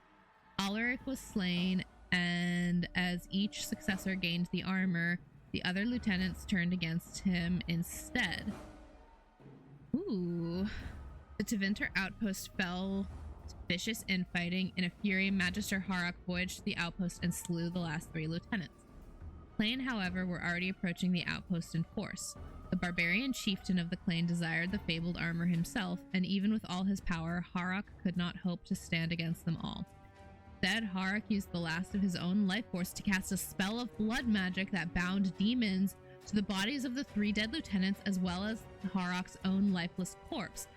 Alaric was slain, and as each successor gained the armor, the other lieutenants turned against him instead. Ooh. The Tevinter outpost fell to vicious infighting. In a fury, Magister Harrock voyaged to the outpost and slew the last 3 lieutenants. Clane, however, were already approaching the outpost in force. The barbarian chieftain of the Clane desired the fabled armor himself, and even with all his power, Harrock could not hope to stand against them all. Instead, Harrock used the last of his own life force to cast a spell of blood magic that bound demons to the bodies of the 3 dead lieutenants, as well as Harrock's own lifeless corpse.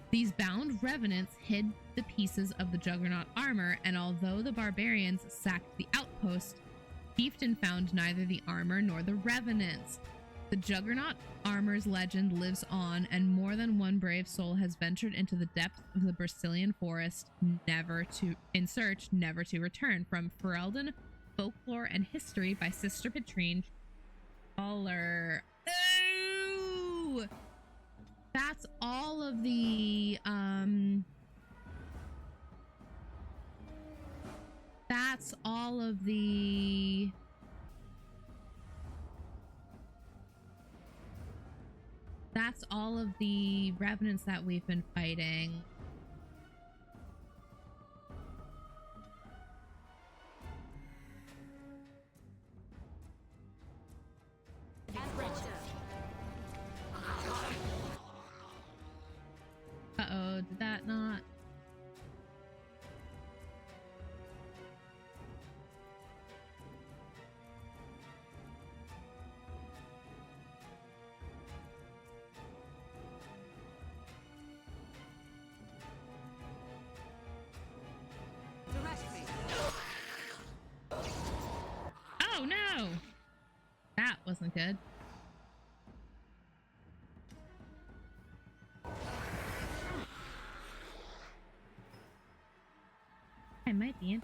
These bound revenants hid the pieces of the Juggernaut armor, and although the barbarians sacked the outpost, Chieftain found neither the armor nor the revenants. The Juggernaut armor's legend lives on, and more than one brave soul has ventured into the depths of the Brazilian forest, never to return. From Ferelden, Folklore and History by Sister Petrine Schaller. Oh! That's all of the That's all of the revenants that we've been fighting. Uh-oh, did that not? Oh no! That wasn't good. I might be in.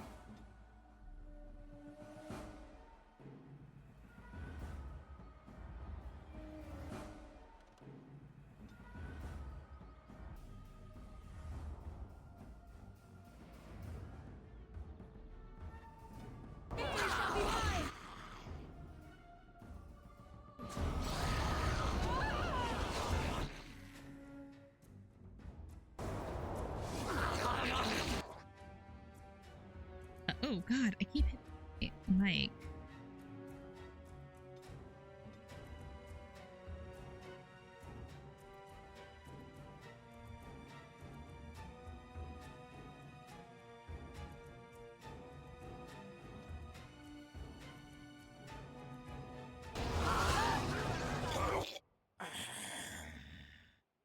Oh god, I keep hitting my mic.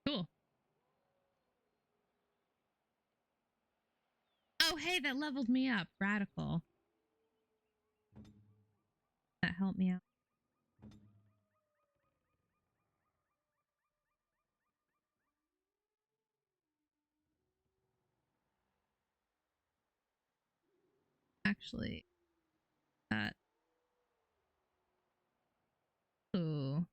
Cool. Oh hey, that leveled me up. Radical. That helped me out. Actually, that. Ooh.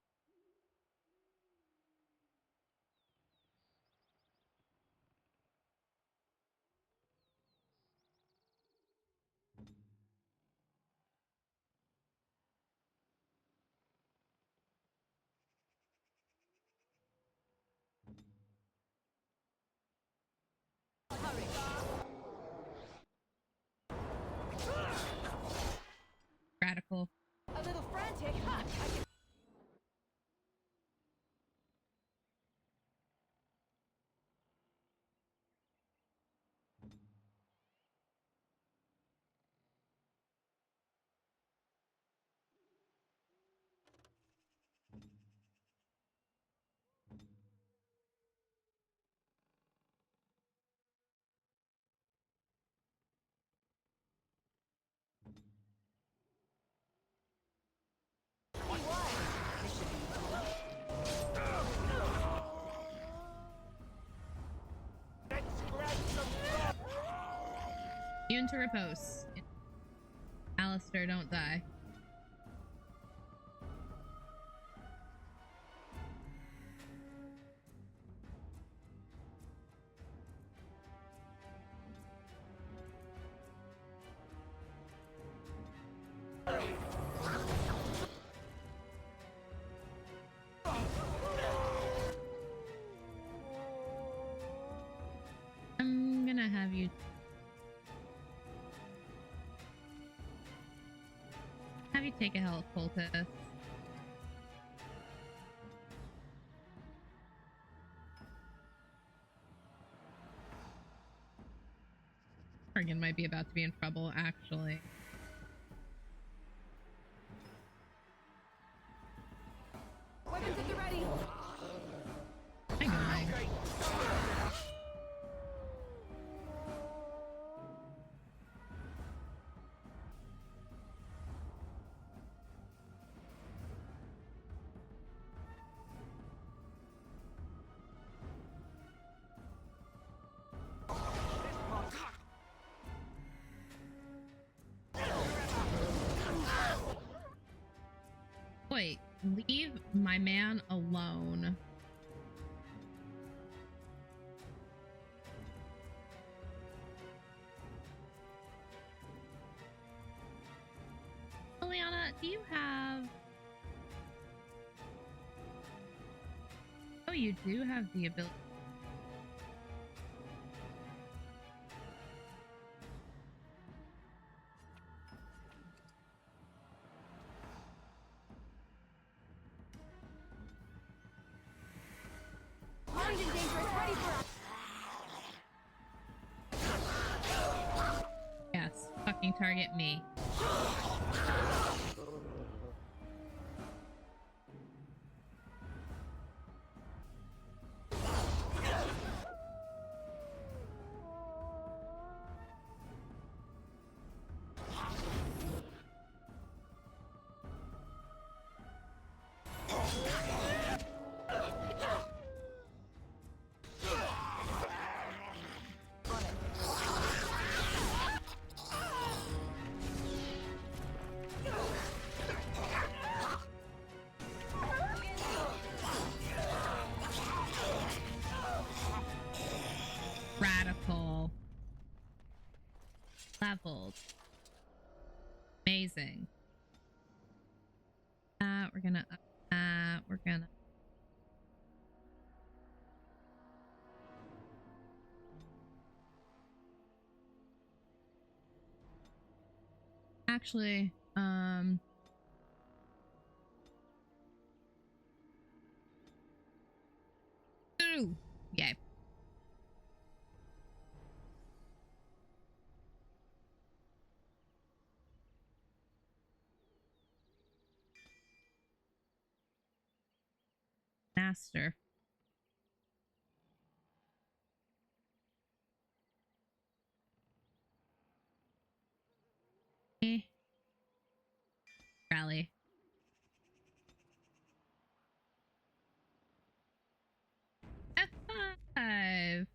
Radical. A little frantic. Ha! Immune to repose. Alistair, don't die. I'm gonna have you take a health poultice. Morgan might be about to be in trouble, actually. Weapons at the ready. Hang on. Wait, leave my man alone. Liliana, do you have... Oh, you do have the ability. Armed and dangerous, ready for Yes, fucking target me. Radical. Leveled. Amazing. We're gonna we're gonna actually ooh, yay. Master. Rally. F5.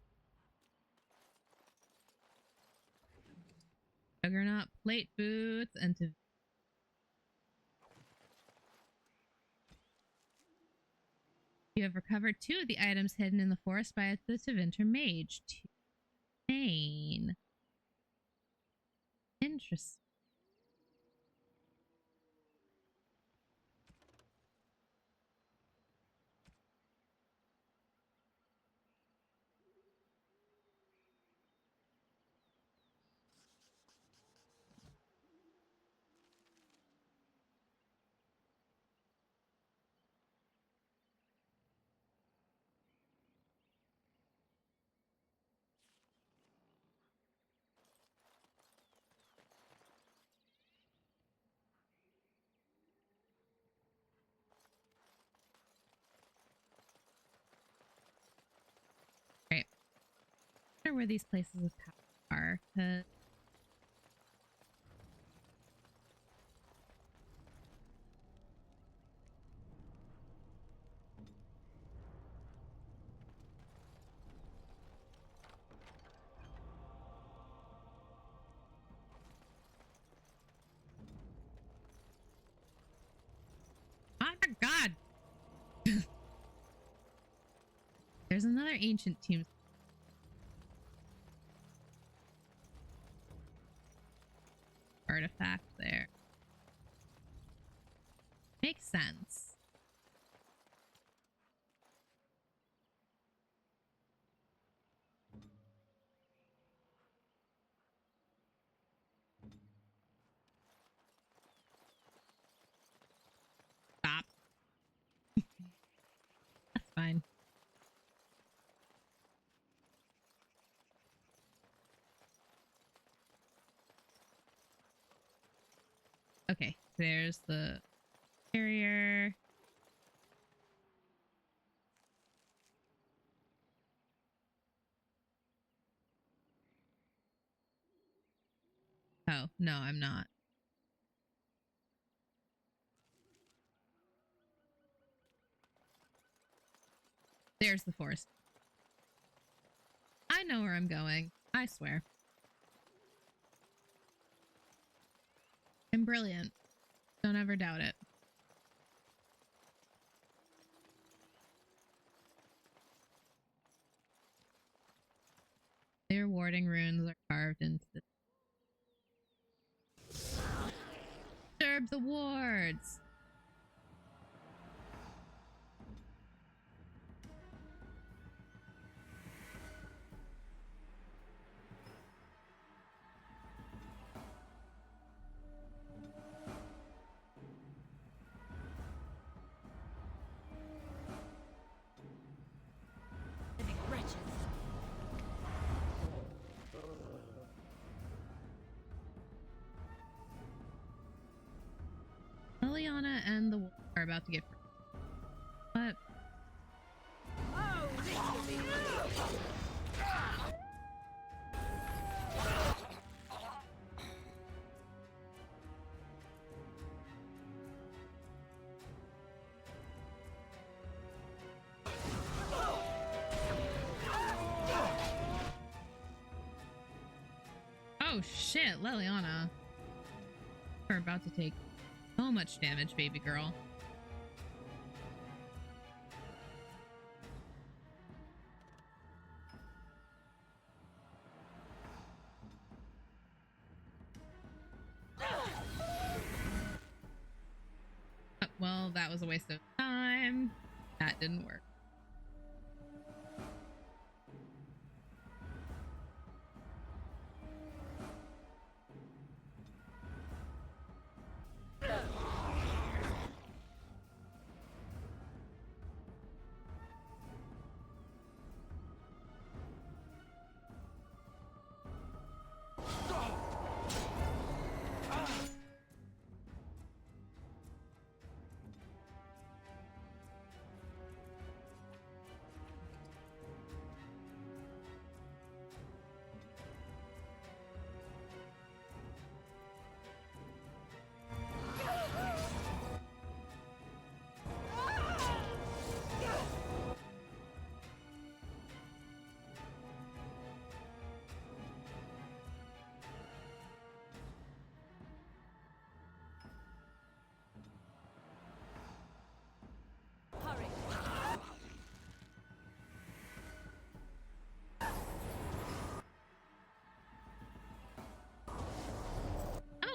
Juggernaut plate boots and to you have recovered 2 of the items hidden in the forest by the Tevinter mage. Pain. Interesting. Right. I wonder where these places of power are, 'cause oh my god! There's another ancient tomb. Artifact there. Makes sense. Stop. That's fine. Okay, there's the barrier. Oh, no, I'm not. There's the forest. I know where I'm going. I swear. I'm brilliant. Don't ever doubt it. Their warding runes are carved into the... Disturb the wards! Wretches. Liliana and the wolf are about to get... But... Oh, this will be Oh shit, Liliana. We're about to take so much damage, baby girl. Well, that was a waste of time. That didn't work.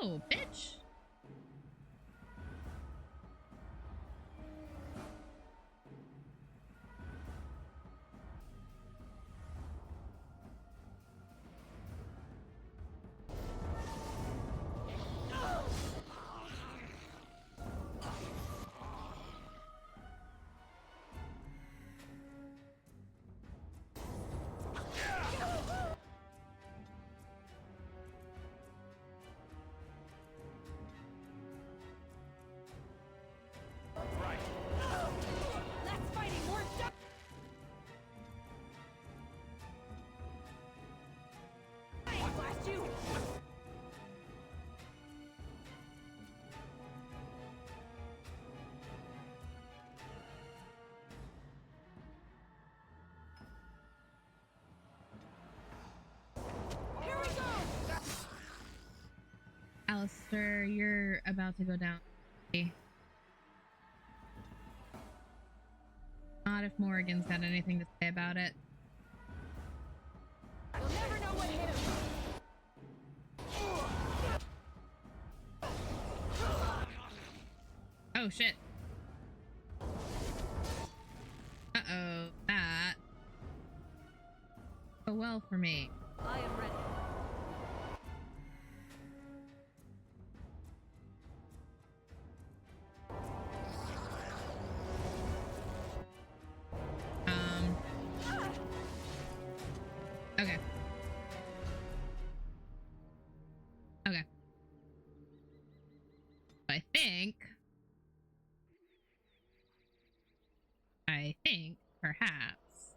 Oh, bitch. Less fighting, more stuff. Blast you. Here we go. Alistair, you're about to go down. Not if Morrigan's got anything to say about it. You'll never know what hit him. Oh shit. Uh-oh. That. Oh well for me. I am ready. Okay. Okay. I think, perhaps.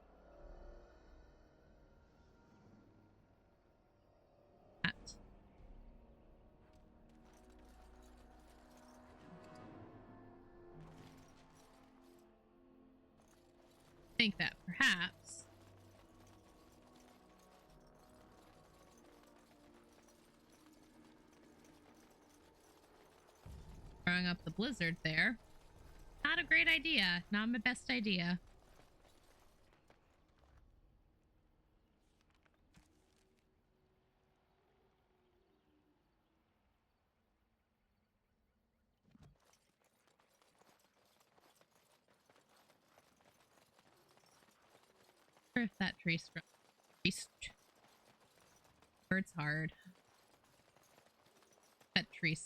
That. Think that perhaps throwing up the blizzard there. Not a great idea. Not my best idea. If that tree struck. Hurts hard. That tree.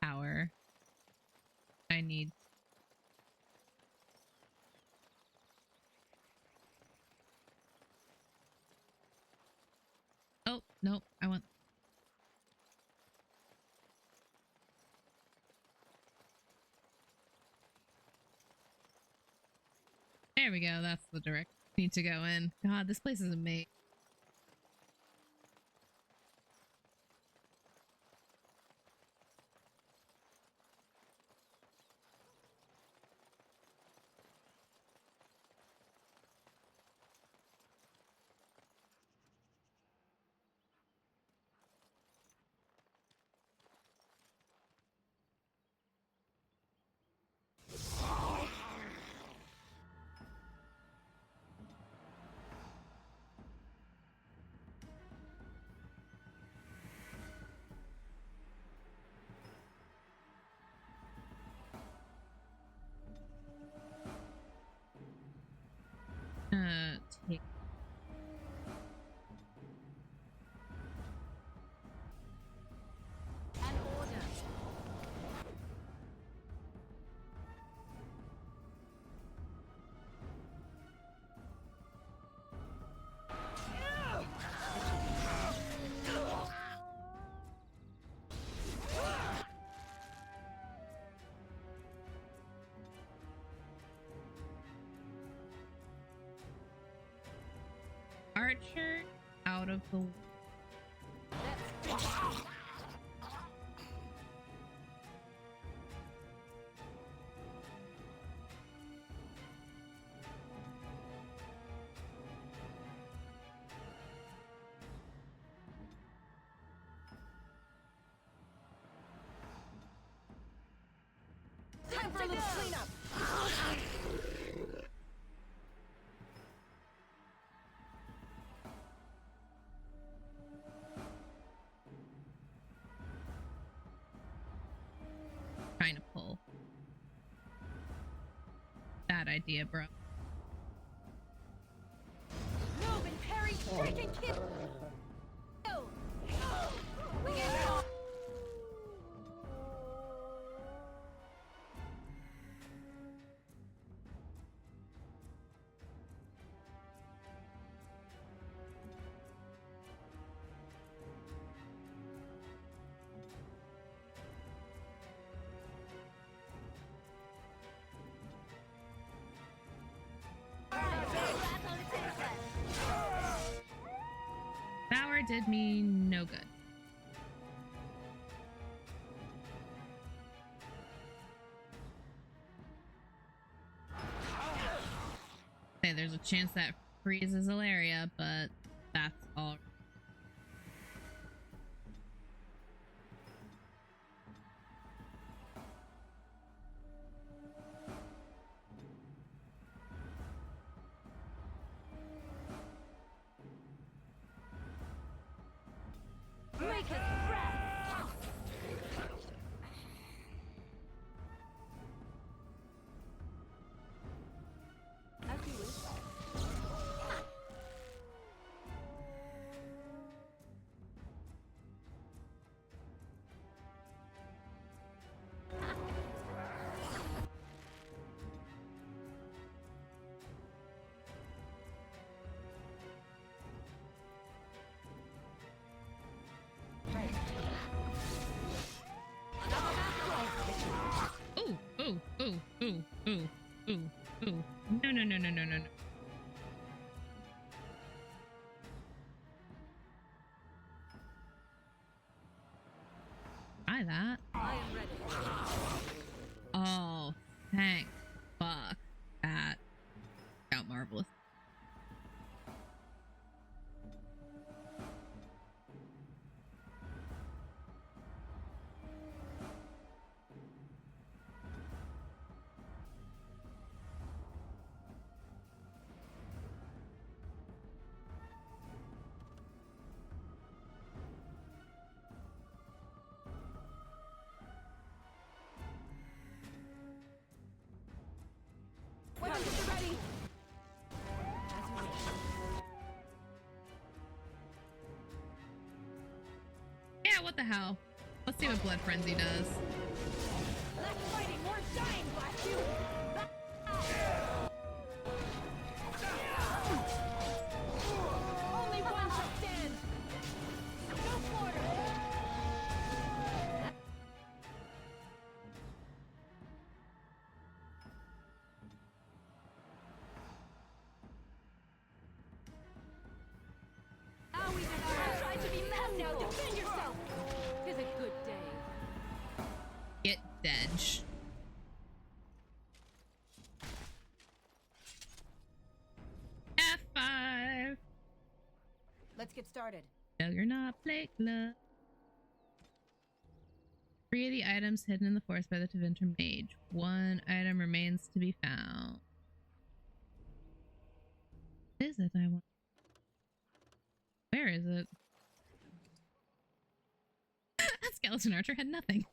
Power. I need. Oh, nope. I want. There we go. That's the direction I need to go in. God, this place is amazing. Take. An order. Archer out of the. Time Time for a little cleanup. Trying to pull. Bad idea, bro. Move and parry, freaking kid. We get it all. Power did me no good. Okay, there's a chance that freezes Illaria, but that's all. Make us rest. As you wish. Ooh, ooh, ooh, ooh, ooh, ooh, ooh. No, no, no, no, no, no, no. Try that. I am ready. Oh, thank fuck. That out marvelous. Weapons at the ready. Yeah, what the hell? Let's see what Blood Frenzy does. Less fighting, more dying, blast you. Only one shall stand. No quarter. Now we try to be mad now. Defend yourself. Tis a good day. Get dead. F5. Let's get started. Juggernaut Plate Glove. 3 of the items hidden in the forest by the Tevinter Mage. 1 item remains to be found. What is it? I want. Where is it? That skeleton archer had nothing.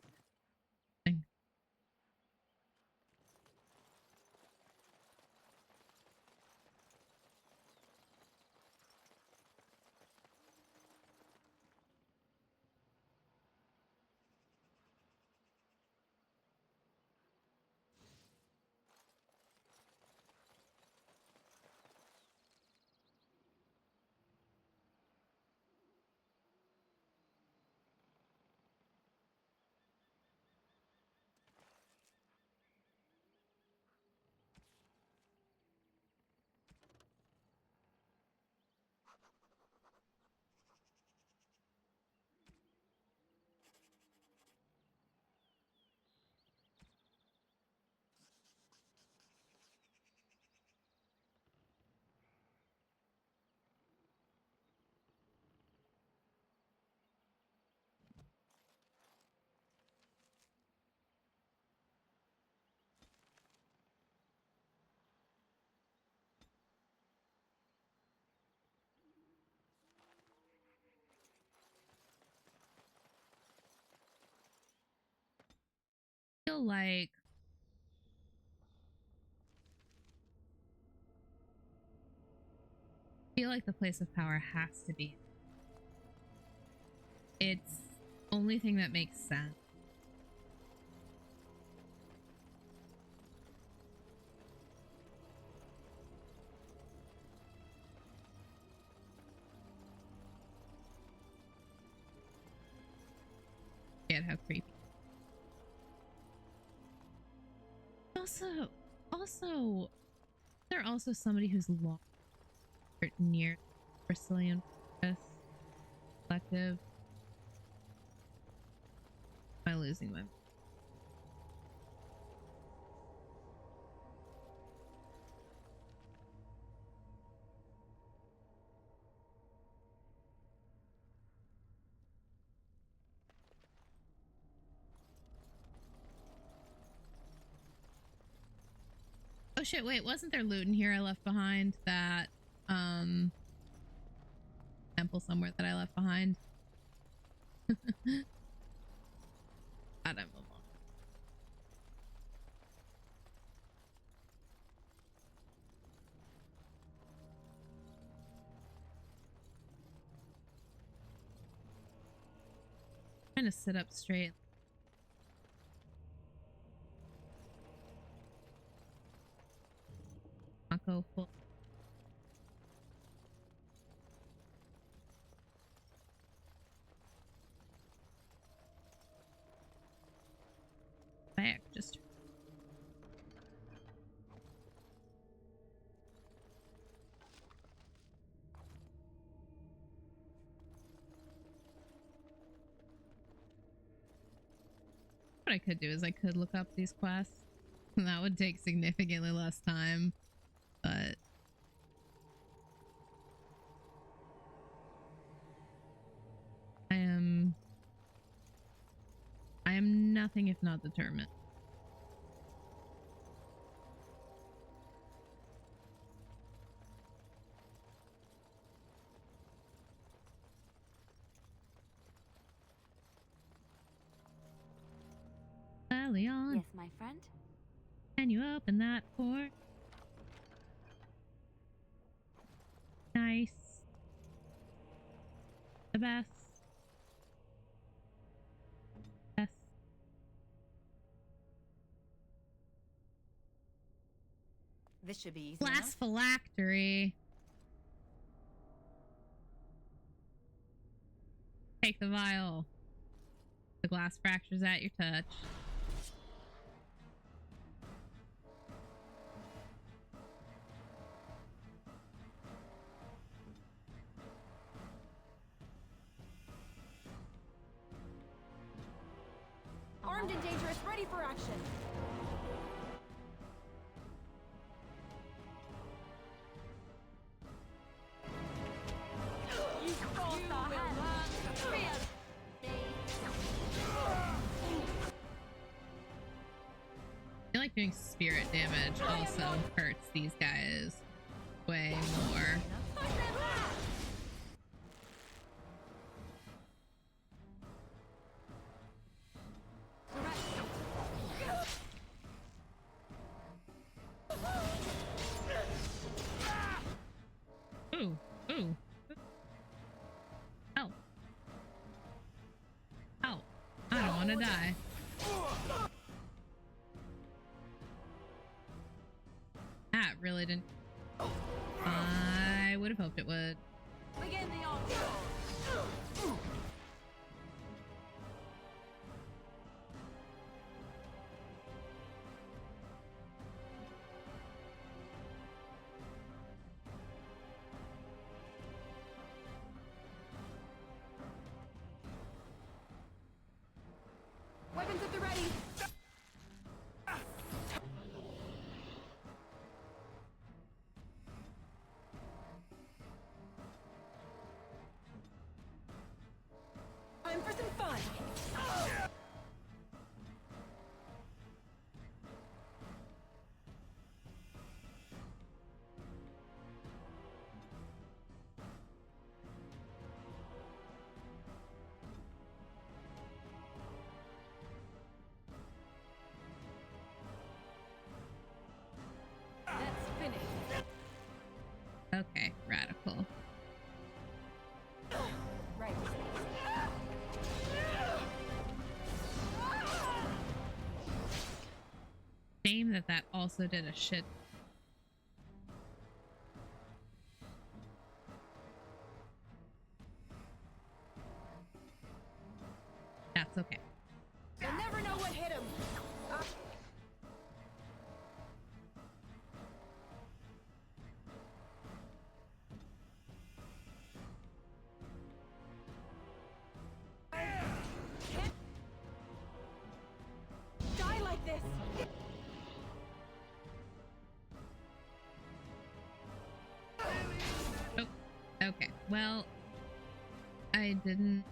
feel like the place of power has to be. It's only thing that makes sense. Get how creepy. Also, there also somebody who's lost near Brazilian collective. Am I losing my? Oh shit, wait, wasn't there loot in here I left behind? That temple somewhere that I left behind? God, I'm alone. Trying to sit up straight. Not go full. Back, just. What I could do is I could look up these quests. That would take significantly less time, but I am nothing if not determined. Leon. Yes, my friend? Can you open that port? Nice. The best. Best. This should be easy Glass enough. phylactery. Take the vial. The glass fractures at your touch. Armed and dangerous, ready for action. You stole the hand. I feel like doing spirit damage also hurts these guys way more. Ooh, ooh. Help. Help. I don't want to die. That really didn't. I would have hoped it would. Begin the onslaught. Weapons at the ready. Time for some fun. that that also did a shit. That's okay. You'll never know what hit him. Die like this. Oh, okay. Well, I didn't.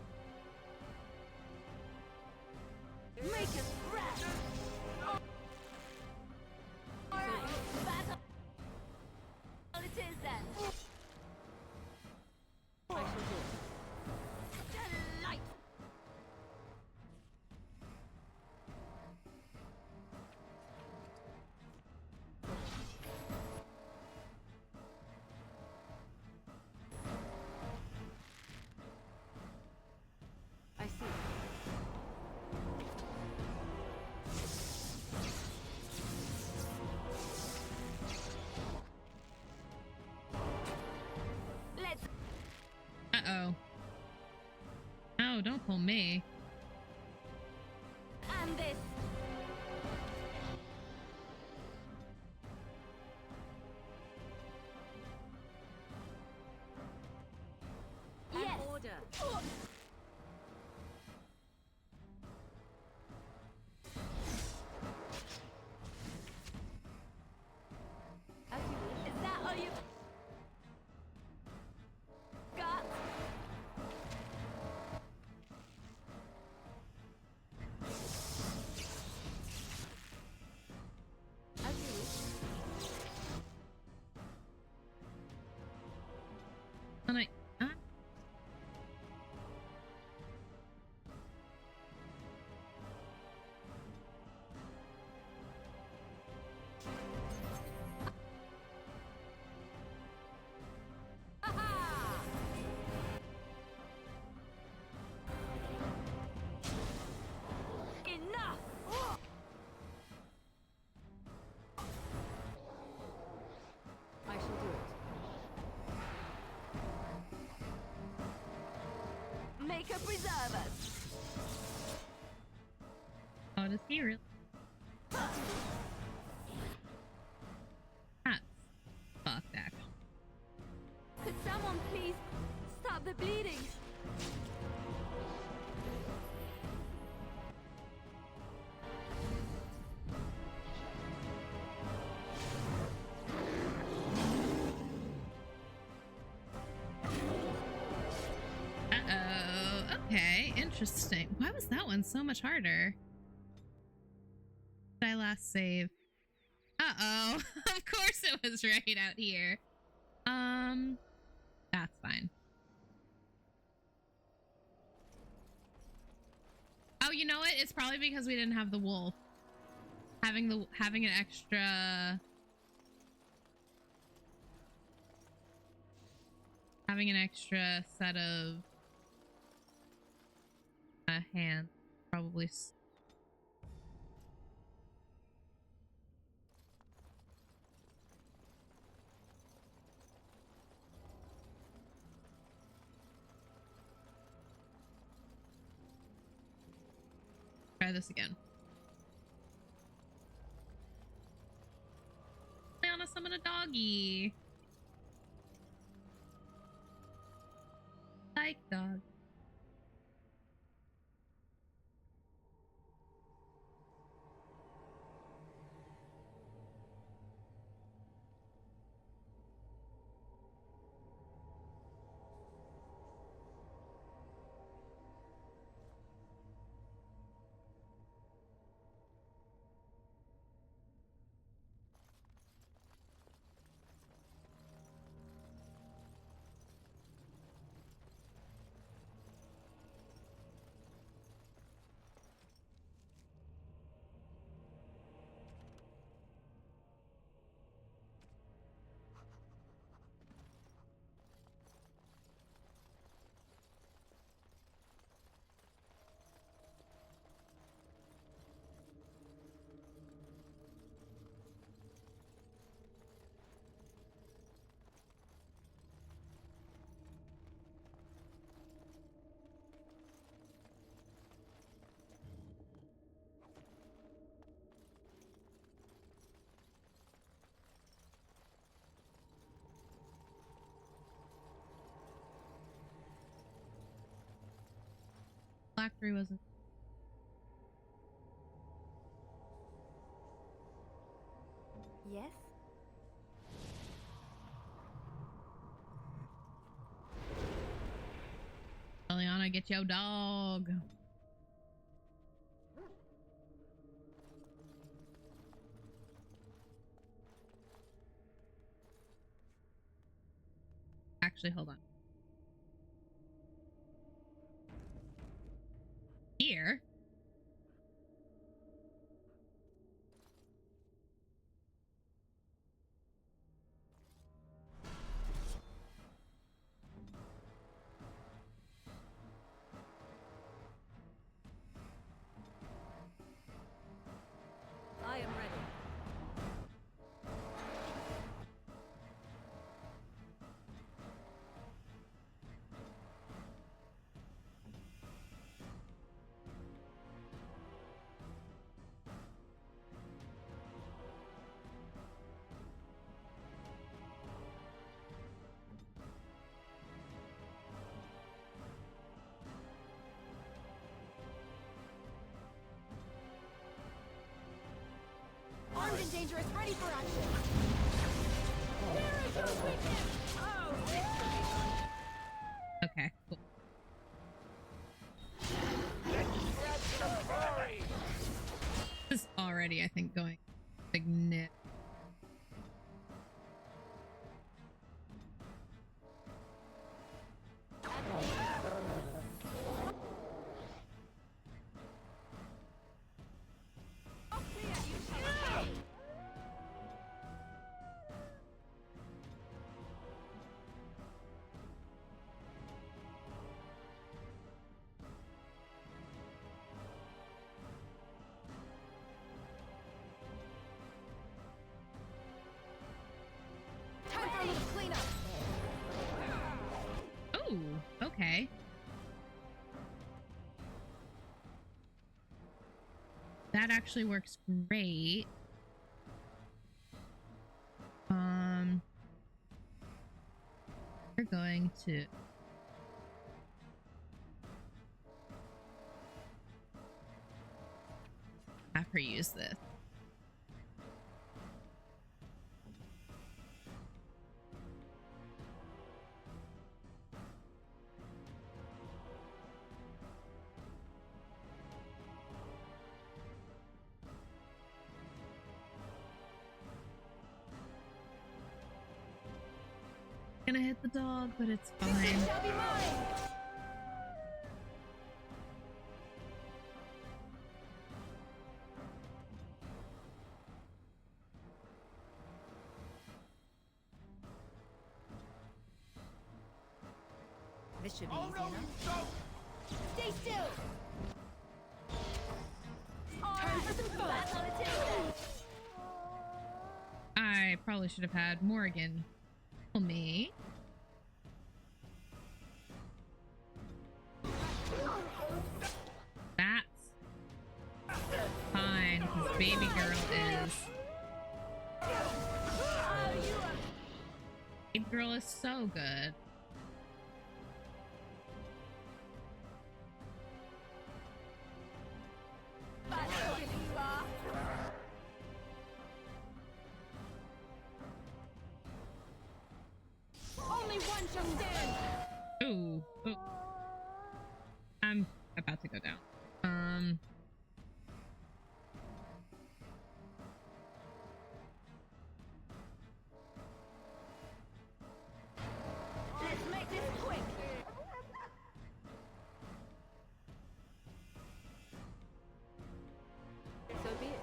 Make us rest. Well, it is then. I shall do it. Delight. I see. Let's. Uh-oh. Oh, don't pull me. And this. Yes. Order. As you wish. Is that all you got? As you wish. And I. Enough. I shall do it. Make her preserve us. Oh, does he really? That's fucked, actually. Could someone please stop the bleeding? Uh-oh. Okay, interesting. Why was that one so much harder? Did I last save? Uh-oh. Of course it was right out here. That's fine. Oh, you know what? It's probably because we didn't have the wolf. Having an extra set of hands probably. Try this again. I wanna summon a doggy. Like dog. Black 3 wasn't. Yes? Eliana, get your dog. Actually, hold on. Here? I am ready. Armed and dangerous, ready for action. Where is your weakness? Oh, this could be fun. Okay, cool. This is already, I think, going significant. Time for a little cleanup. Oh, okay. That actually works great. We're going to have her use this. Gonna hit the dog, but it's fine. Shall be mine. This should be easy enough. Stay still. Time for some fun. I probably should have had Morgan kill me. That's fine, because baby girl is... Baby girl is so good. Only one shall stand. Ooh, ooh. I'm about to go down. Let's make this quick. So be it.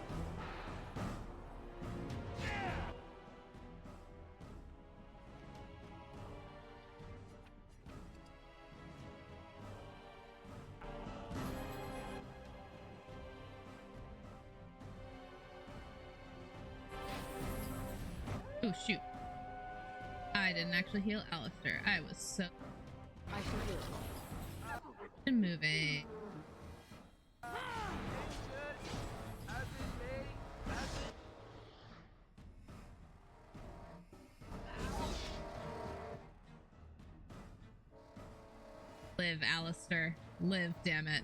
Oh, shoot. I didn't actually heal Alistair. I was so... I shall do it. moving. Live, Alistair. Live, damn it.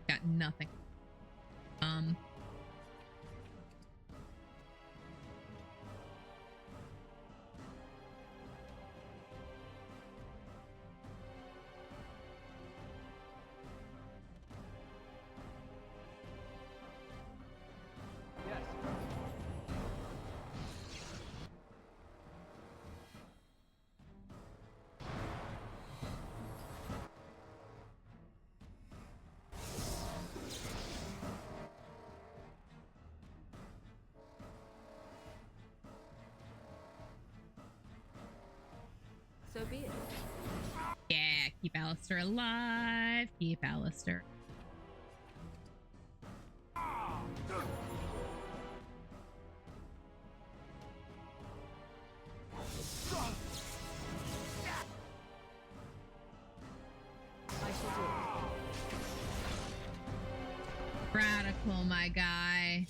Got nothing. So be it. Yeah, keep Alistair alive. Keep Alistair. Radical, my guy.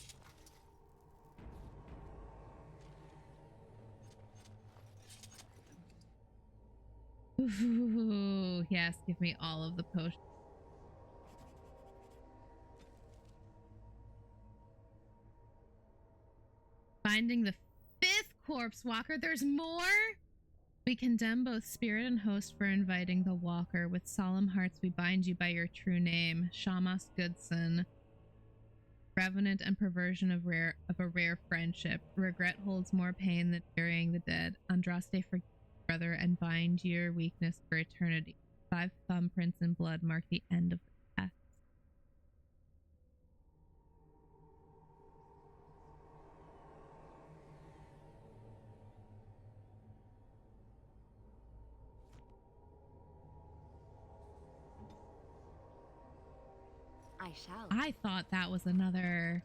Ooh, yes, give me all of the potions. Finding the 5th corpse walker. There's more? We condemn both spirit and host for inviting the walker. With solemn hearts we bind you by your true name, Shamas Goodson. Revenant and perversion of a rare friendship. Regret holds more pain than burying the dead. Andraste, forgive brother, and bind your weakness for eternity. 5 thumbprints in blood mark the end of the past. I shall. I thought that was another.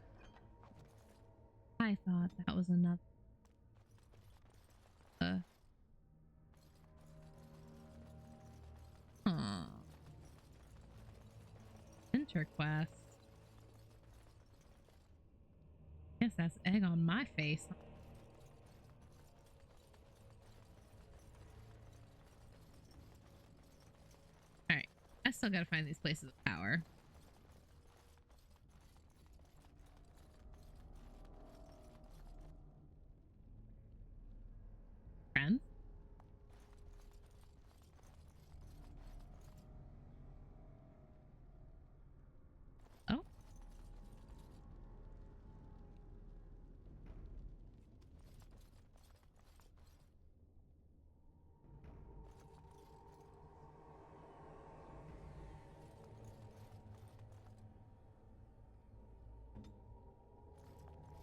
Interquest. Guess that's egg on my face. Alright. I still gotta find these places of power. Friends? Oh.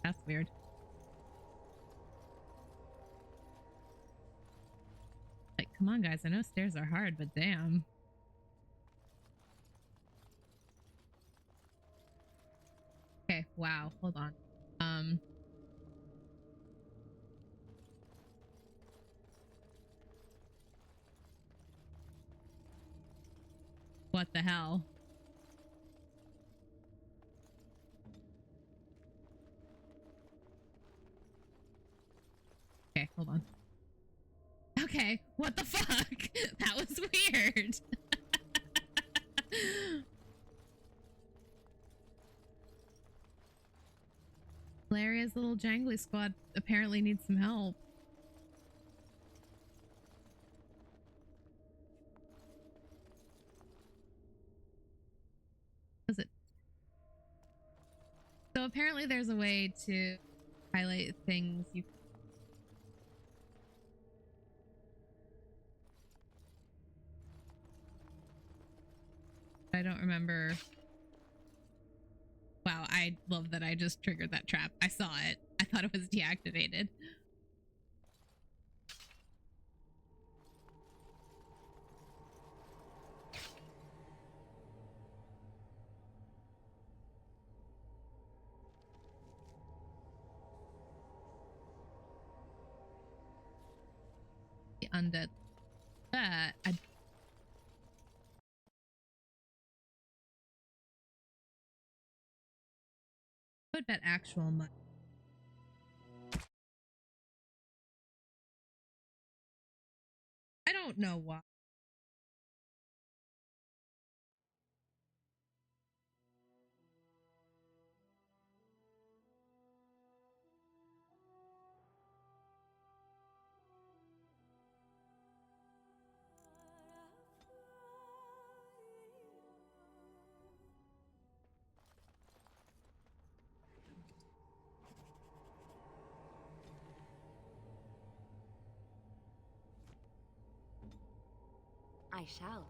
That's weird. Like, come on, guys. I know stairs are hard, but damn. Okay, wow. Hold on. What the hell? Okay, hold on. Okay, what the fuck? That was weird. Illaria's little Jangly Squad apparently needs some help. Was it? So apparently there's a way to highlight things you. I don't remember. Wow, I love that I just triggered that trap. I saw it. I thought it was deactivated. The undead. But I would bet actual money. I don't know why. I shall.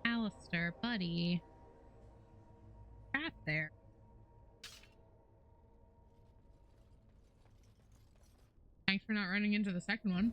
Alistair, buddy. Trap there. Thanks for not running into the second one.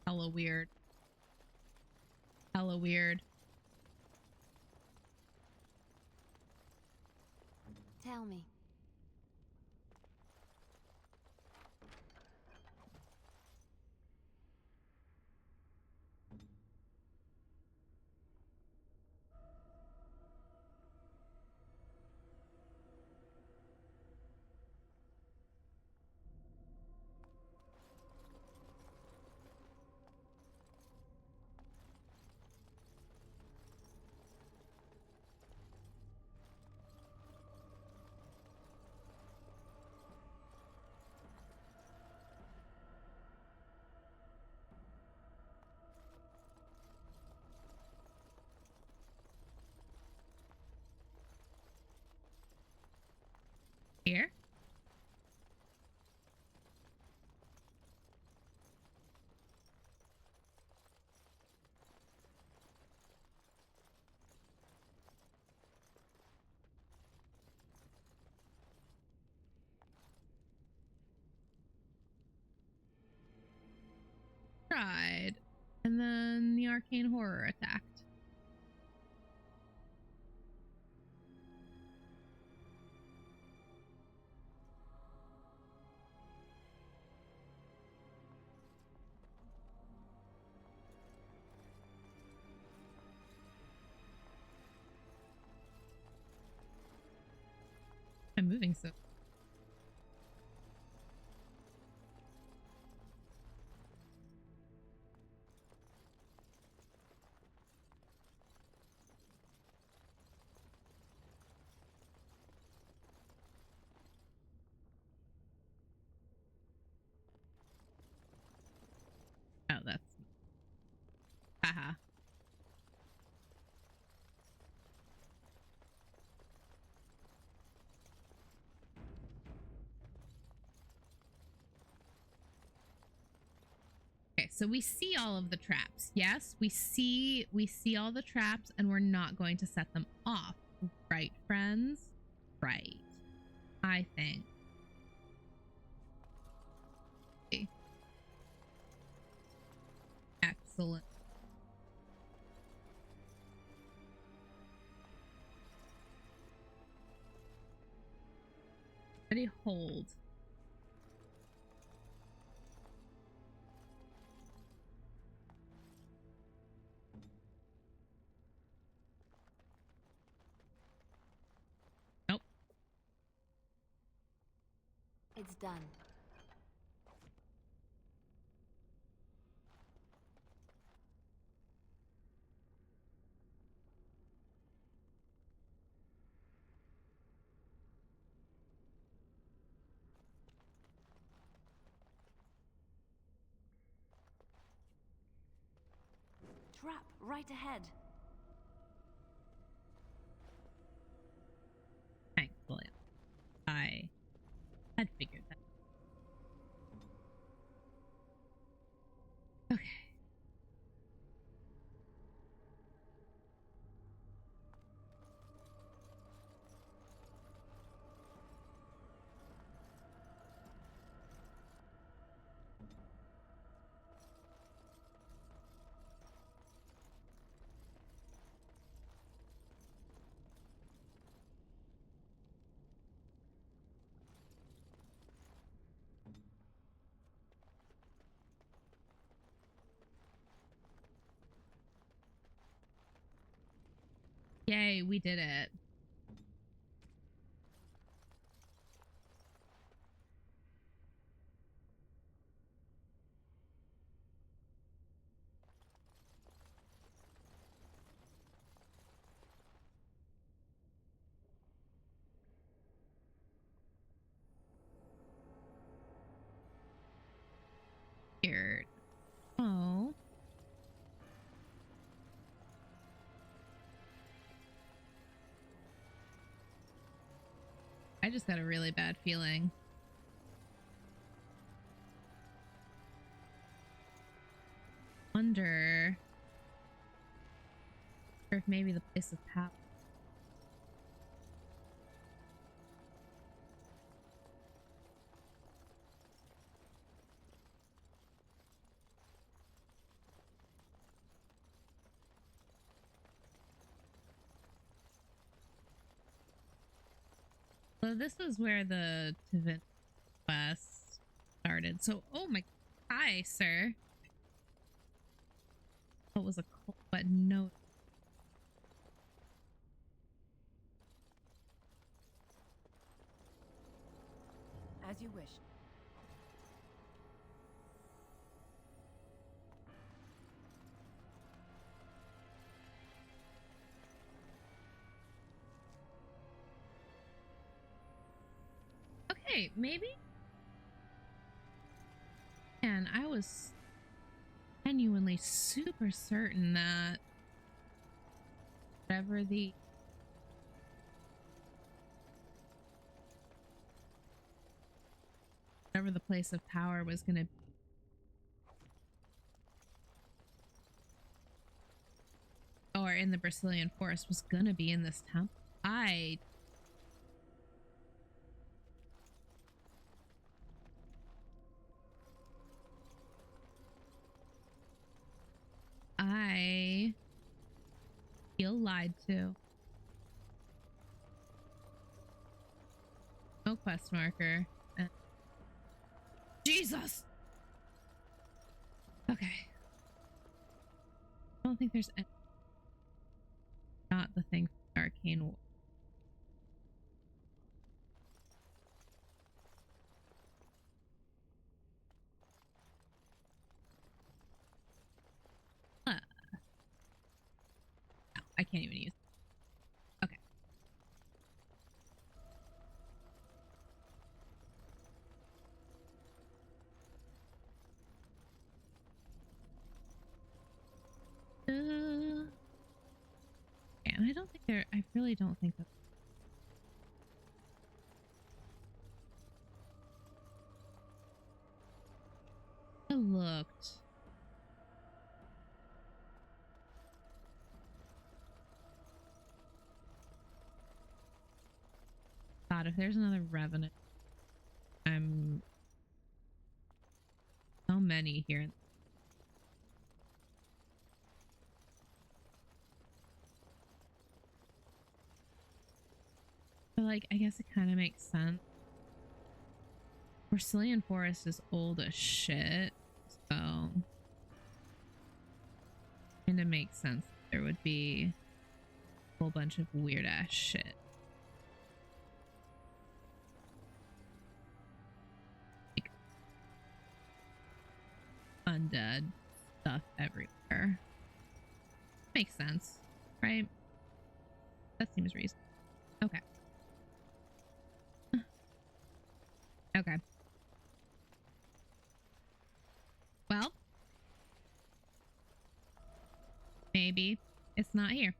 Hella weird. Hella weird. Tell me. Here? Tried. And then the arcane horror attacked. I'm moving so. Oh, that's. Haha. Okay, so we see all of the traps. Yes, we see all the traps and we're not going to set them off. Right, friends? Right. I think. Okay. Excellent. Ready, hold. It's done. Trap right ahead. Excellent. I had figured that. Okay. Yay, we did it. Weird. Oh. I just got a really bad feeling. Wonder if maybe the place of power. So this is where the Tivin quest started. So, oh my, hi, sir. What was a cold but no. As you wish. Okay, maybe. And I was genuinely super certain that whatever the place of power was gonna be, or in the Brazilian forest was gonna be in this town. I feel lied to. No quest marker. Jesus! Okay. I don't think there's any. Not the thing for Arcane War. No, I can't even use it. Okay. And I don't think I really don't think that. I looked. God, if there's another revenant, I'm so many here. But like, I guess it kind of makes sense. Brazilian forest is old as shit, so kind of makes sense. There would be a whole bunch of weird ass shit. undead stuff everywhere. Makes sense, right? That seems reasonable. Okay. Okay. Well, maybe it's not here.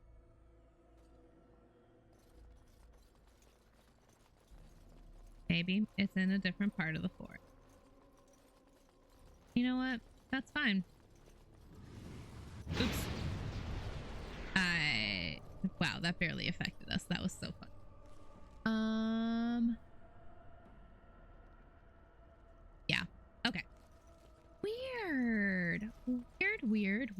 Maybe it's in a different part of the fort. You know what? That's fine. Oops. Wow, that barely affected us. That was so fun. Yeah. Okay. Weird. Weird.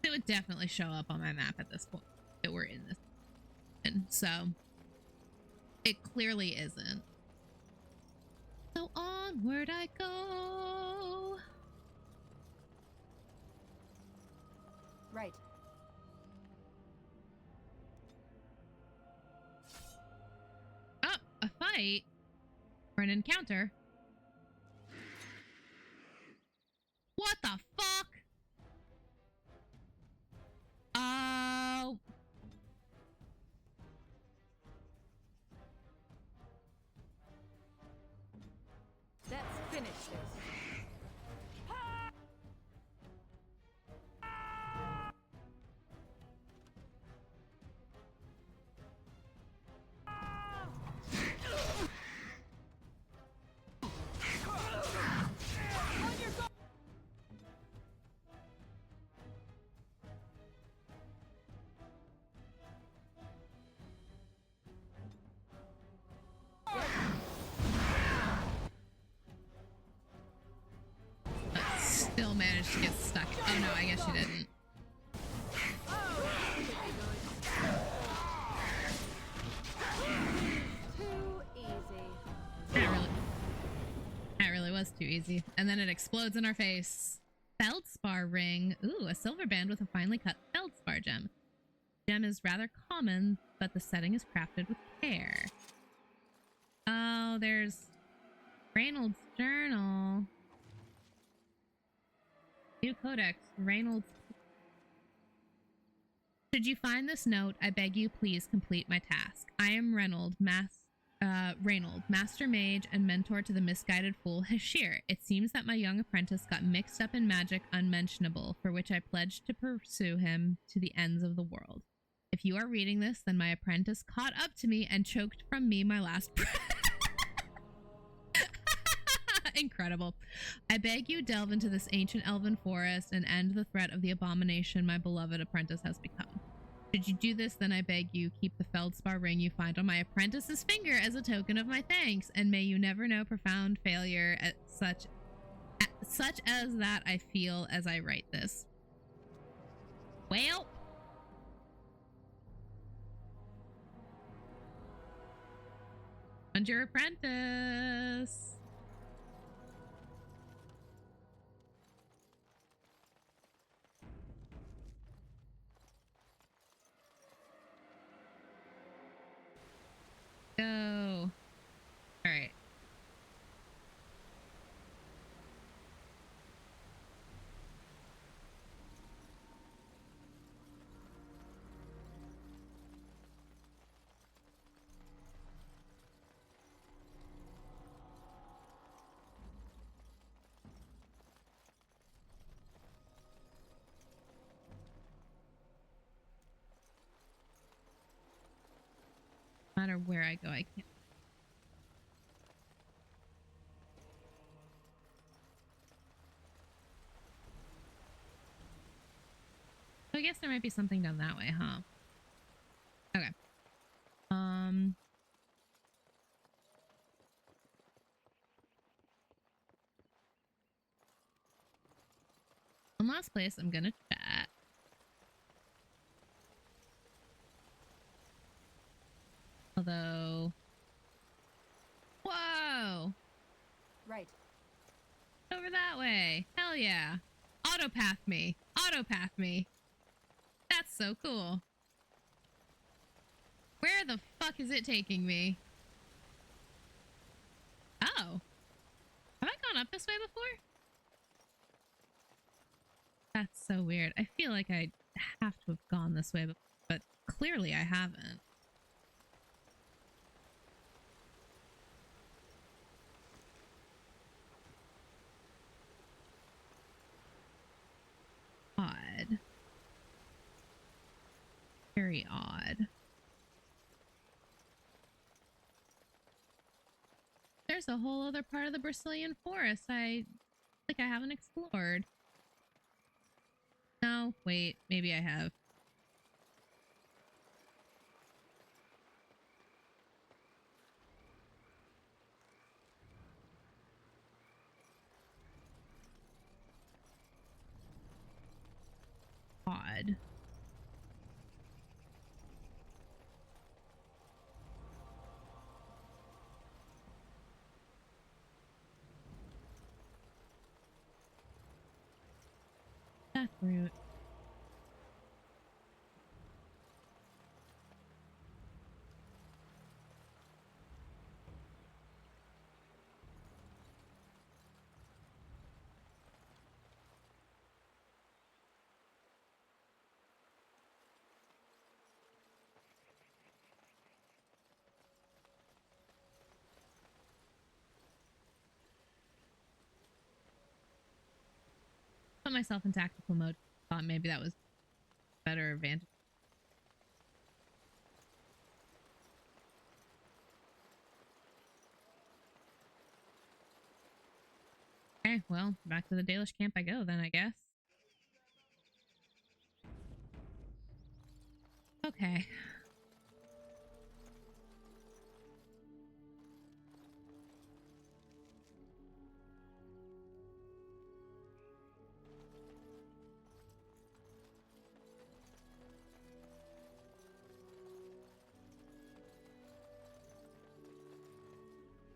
It would definitely show up on my map at this point that we're in this. And so it clearly isn't. So onward I go. Right. Oh, a fight? Or an encounter? What the fuck? Oh. Let's finish this. Still managed to get stuck. Oh no, I guess she didn't. Too easy. That really was too easy. And then it explodes in our face. Feldspar ring. Ooh, a silver band with a finely cut feldspar gem. Gem is rather common, but the setting is crafted with care. Oh, there's Reynolds' journal. New codex, Reynolds. Should you find this note, I beg you please complete my task. I am Reynolds, master mage and mentor to the misguided fool Hashir. It seems that my young apprentice got mixed up in magic unmentionable, for which I pledged to pursue him to the ends of the world. If you are reading this, then my apprentice caught up to me and choked from me my last breath. Incredible. I beg you delve into this ancient elven forest and end the threat of the abomination my beloved apprentice has become. Should you do this, then I beg you keep the feldspar ring you find on my apprentice's finger as a token of my thanks, and may you never know profound failure at such as that I feel as I write this. Well, and your apprentice. Go. All right. No matter where I go, I can't. So I guess there might be something down that way, huh? Okay. One last place I'm gonna chat. Although... Whoa! Right. Over that way. Hell yeah. Autopath me. Autopath me. so cool. Where the fuck is it taking me? Oh. Have I gone up this way before? That's so weird. I feel like I have to have gone this way, but clearly I haven't. Odd. Very odd. There's a whole other part of the Brazilian forest I haven't explored. No, wait, maybe I have. Odd. That route. Put myself in tactical mode. Thought maybe that was better advantage. Okay, well, back to the Dalish camp I go then, I guess. Okay.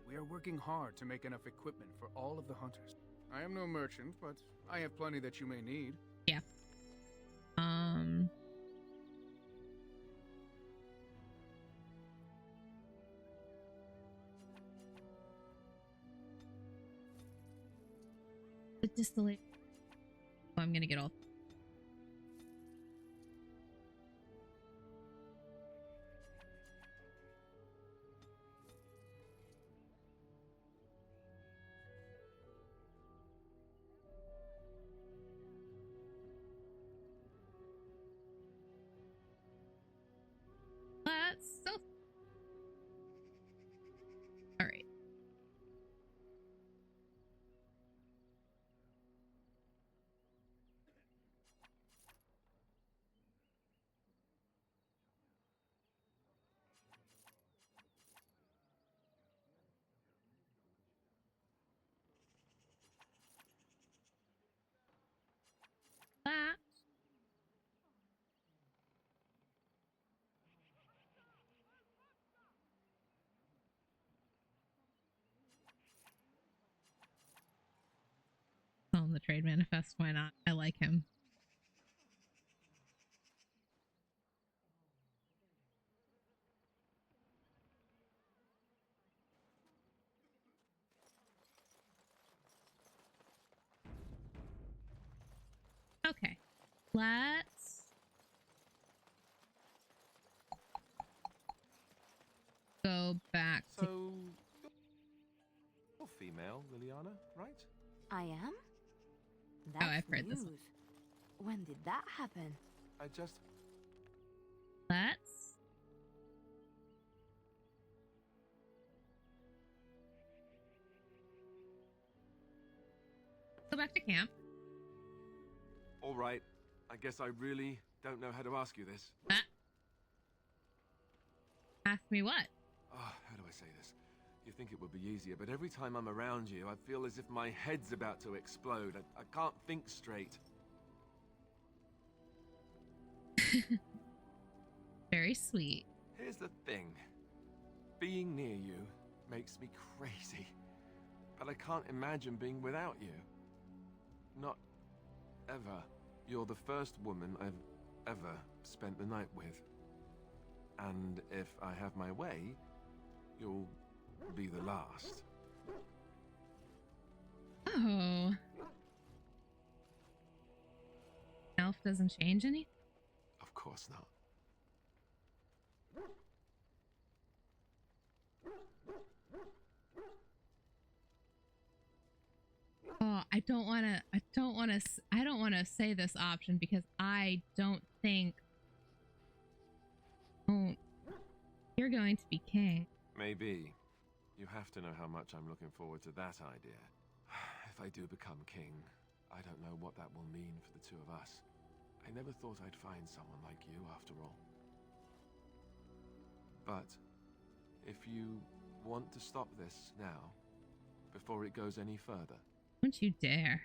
We are working hard to make enough equipment for all of the hunters. I am no merchant, but I have plenty that you may need. Yeah. The distillate. Oh, I'm gonna get all. So. All right. That. On the trade manifest, why not? I like him. Okay. Let's go back to... So, you're female, Liliana, right? I am? That's I've heard news. this one. When did that happen? I just... Let's... go back to camp. All right. I guess I really don't know how to ask you this. Ask me what? Oh, how do I say this? You think it would be easier, but every time I'm around you, I feel as if my head's about to explode. I can't think straight. Very sweet. Here's the thing. Being near you makes me crazy. But I can't imagine being without you. Not ever. You're the first woman I've ever spent the night with. And if I have my way, you'll be the last. Oh. Elf doesn't change anything? Of course not. Oh, I don't want to say this option because I don't think you're going to be king. Maybe. You have to know how much I'm looking forward to that idea. If I do become king, I don't know what that will mean for the two of us. I never thought I'd find someone like you, after all. But if you want to stop this now, before it goes any further... Don't you dare.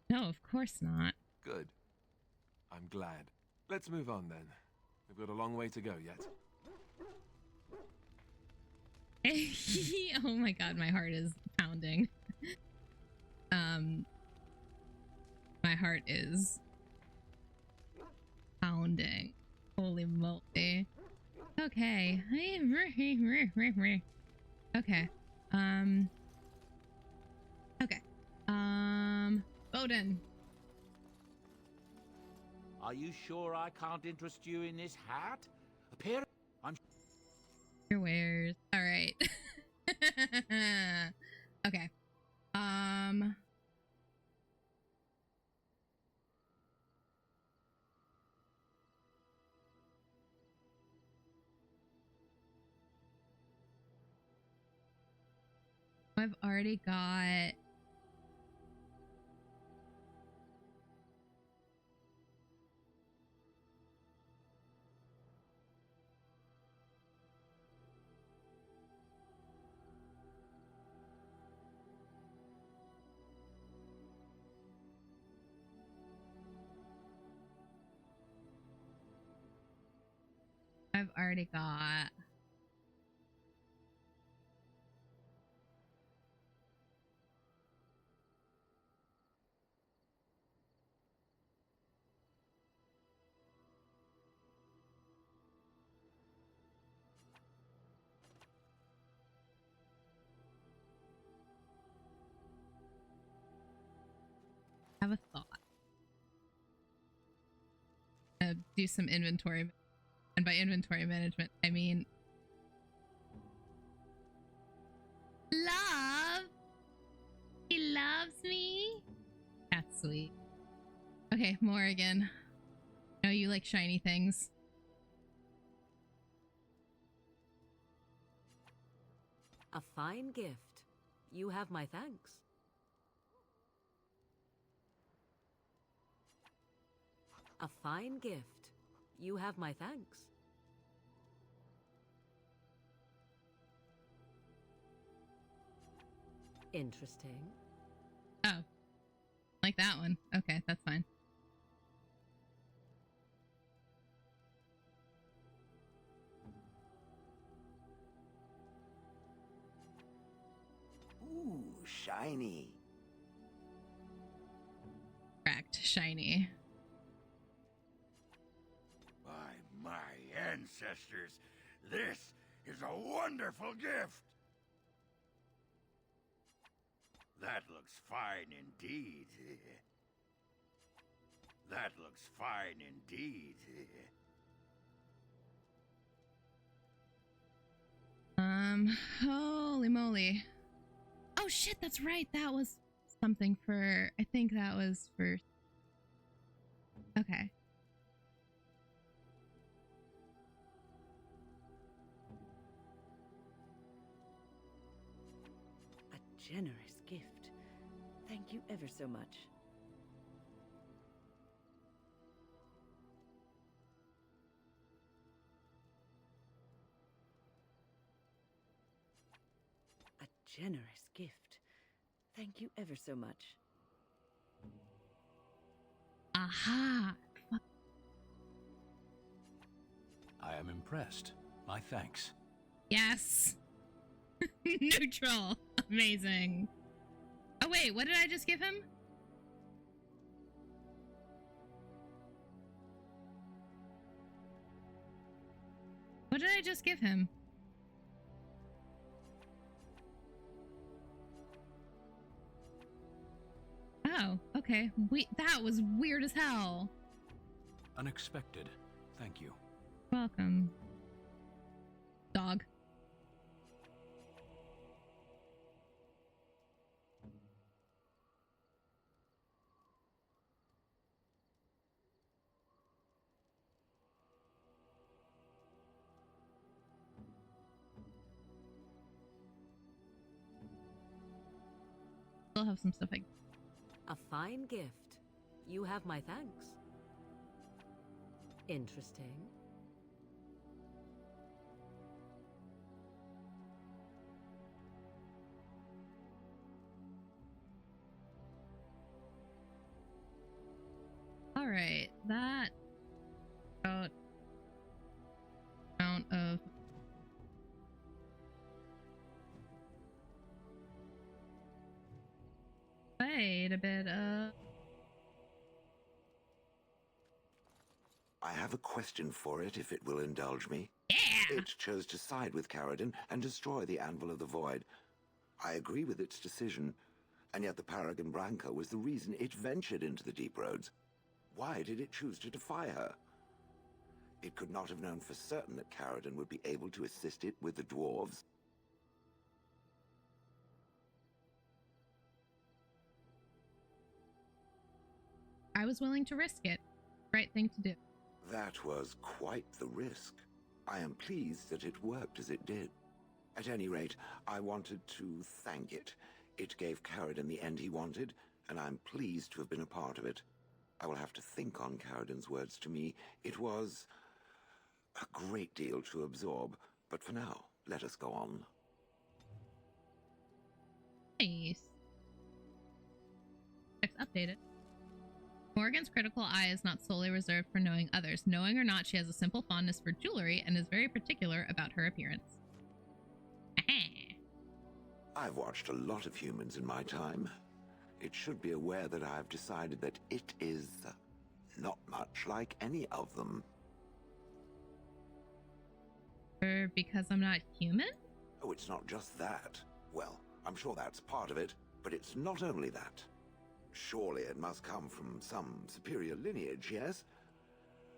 No, of course not. Good. I'm glad. Let's move on then. We've got a long way to go yet. Oh my god, my heart is pounding. My heart is pounding. Holy moly. Okay. Okay. Okay. Odin. Are you sure I can't interest you in this hat? I'm... Your wares. All right. Okay. I've already got... have a thought. Do some inventory, and by inventory management I mean love. He loves me. That's sweet. Okay, Morrigan. I know you like shiny things. A fine gift. You have my thanks. A fine gift. You have my thanks. Interesting. Oh. Like that one. Okay, that's fine. Ooh, shiny. Correct. Shiny. By my ancestors, this is a wonderful gift. That looks fine indeed. That looks fine indeed. Holy moly. Oh shit, that's right. That was something for, I think that was for, okay. A generous gift. Thank you ever so much. A generous gift. Thank you ever so much. Aha! I am impressed. My thanks. Yes! Neutral! Amazing. Oh wait, what did I just give him? What did I just give him? Oh, okay. That was weird as hell. Unexpected. Thank you. Welcome. Dog. Still have some stuff A fine gift. You have my thanks. Interesting. Alright, that about amount of wait a bit I have a question for it, if it will indulge me. Yeah! It chose to side with Caradon and destroy the Anvil of the Void. I agree with its decision, and yet the Paragon Branca was the reason it ventured into the deep roads. Why did it choose to defy her? It could not have known for certain that Caradon would be able to assist it with the dwarves. I was willing to risk it. Right thing to do. That was quite the risk. I am pleased that it worked as it did. At any rate, I wanted to thank it. It gave Caradon the end he wanted, and I'm pleased to have been a part of it. I will have to think on Caradon's words to me. It was a great deal to absorb, but for now, let us go on. Nice. Text updated. Morgan's critical eye is not solely reserved for knowing others. Knowing or not, she has a simple fondness for jewelry and is very particular about her appearance. I've watched a lot of humans in my time. It should be aware that I've decided that it is not much like any of them. Because I'm not human? Oh, it's not just that. Well, I'm sure that's part of it, but it's not only that. Surely it must come from some superior lineage, yes?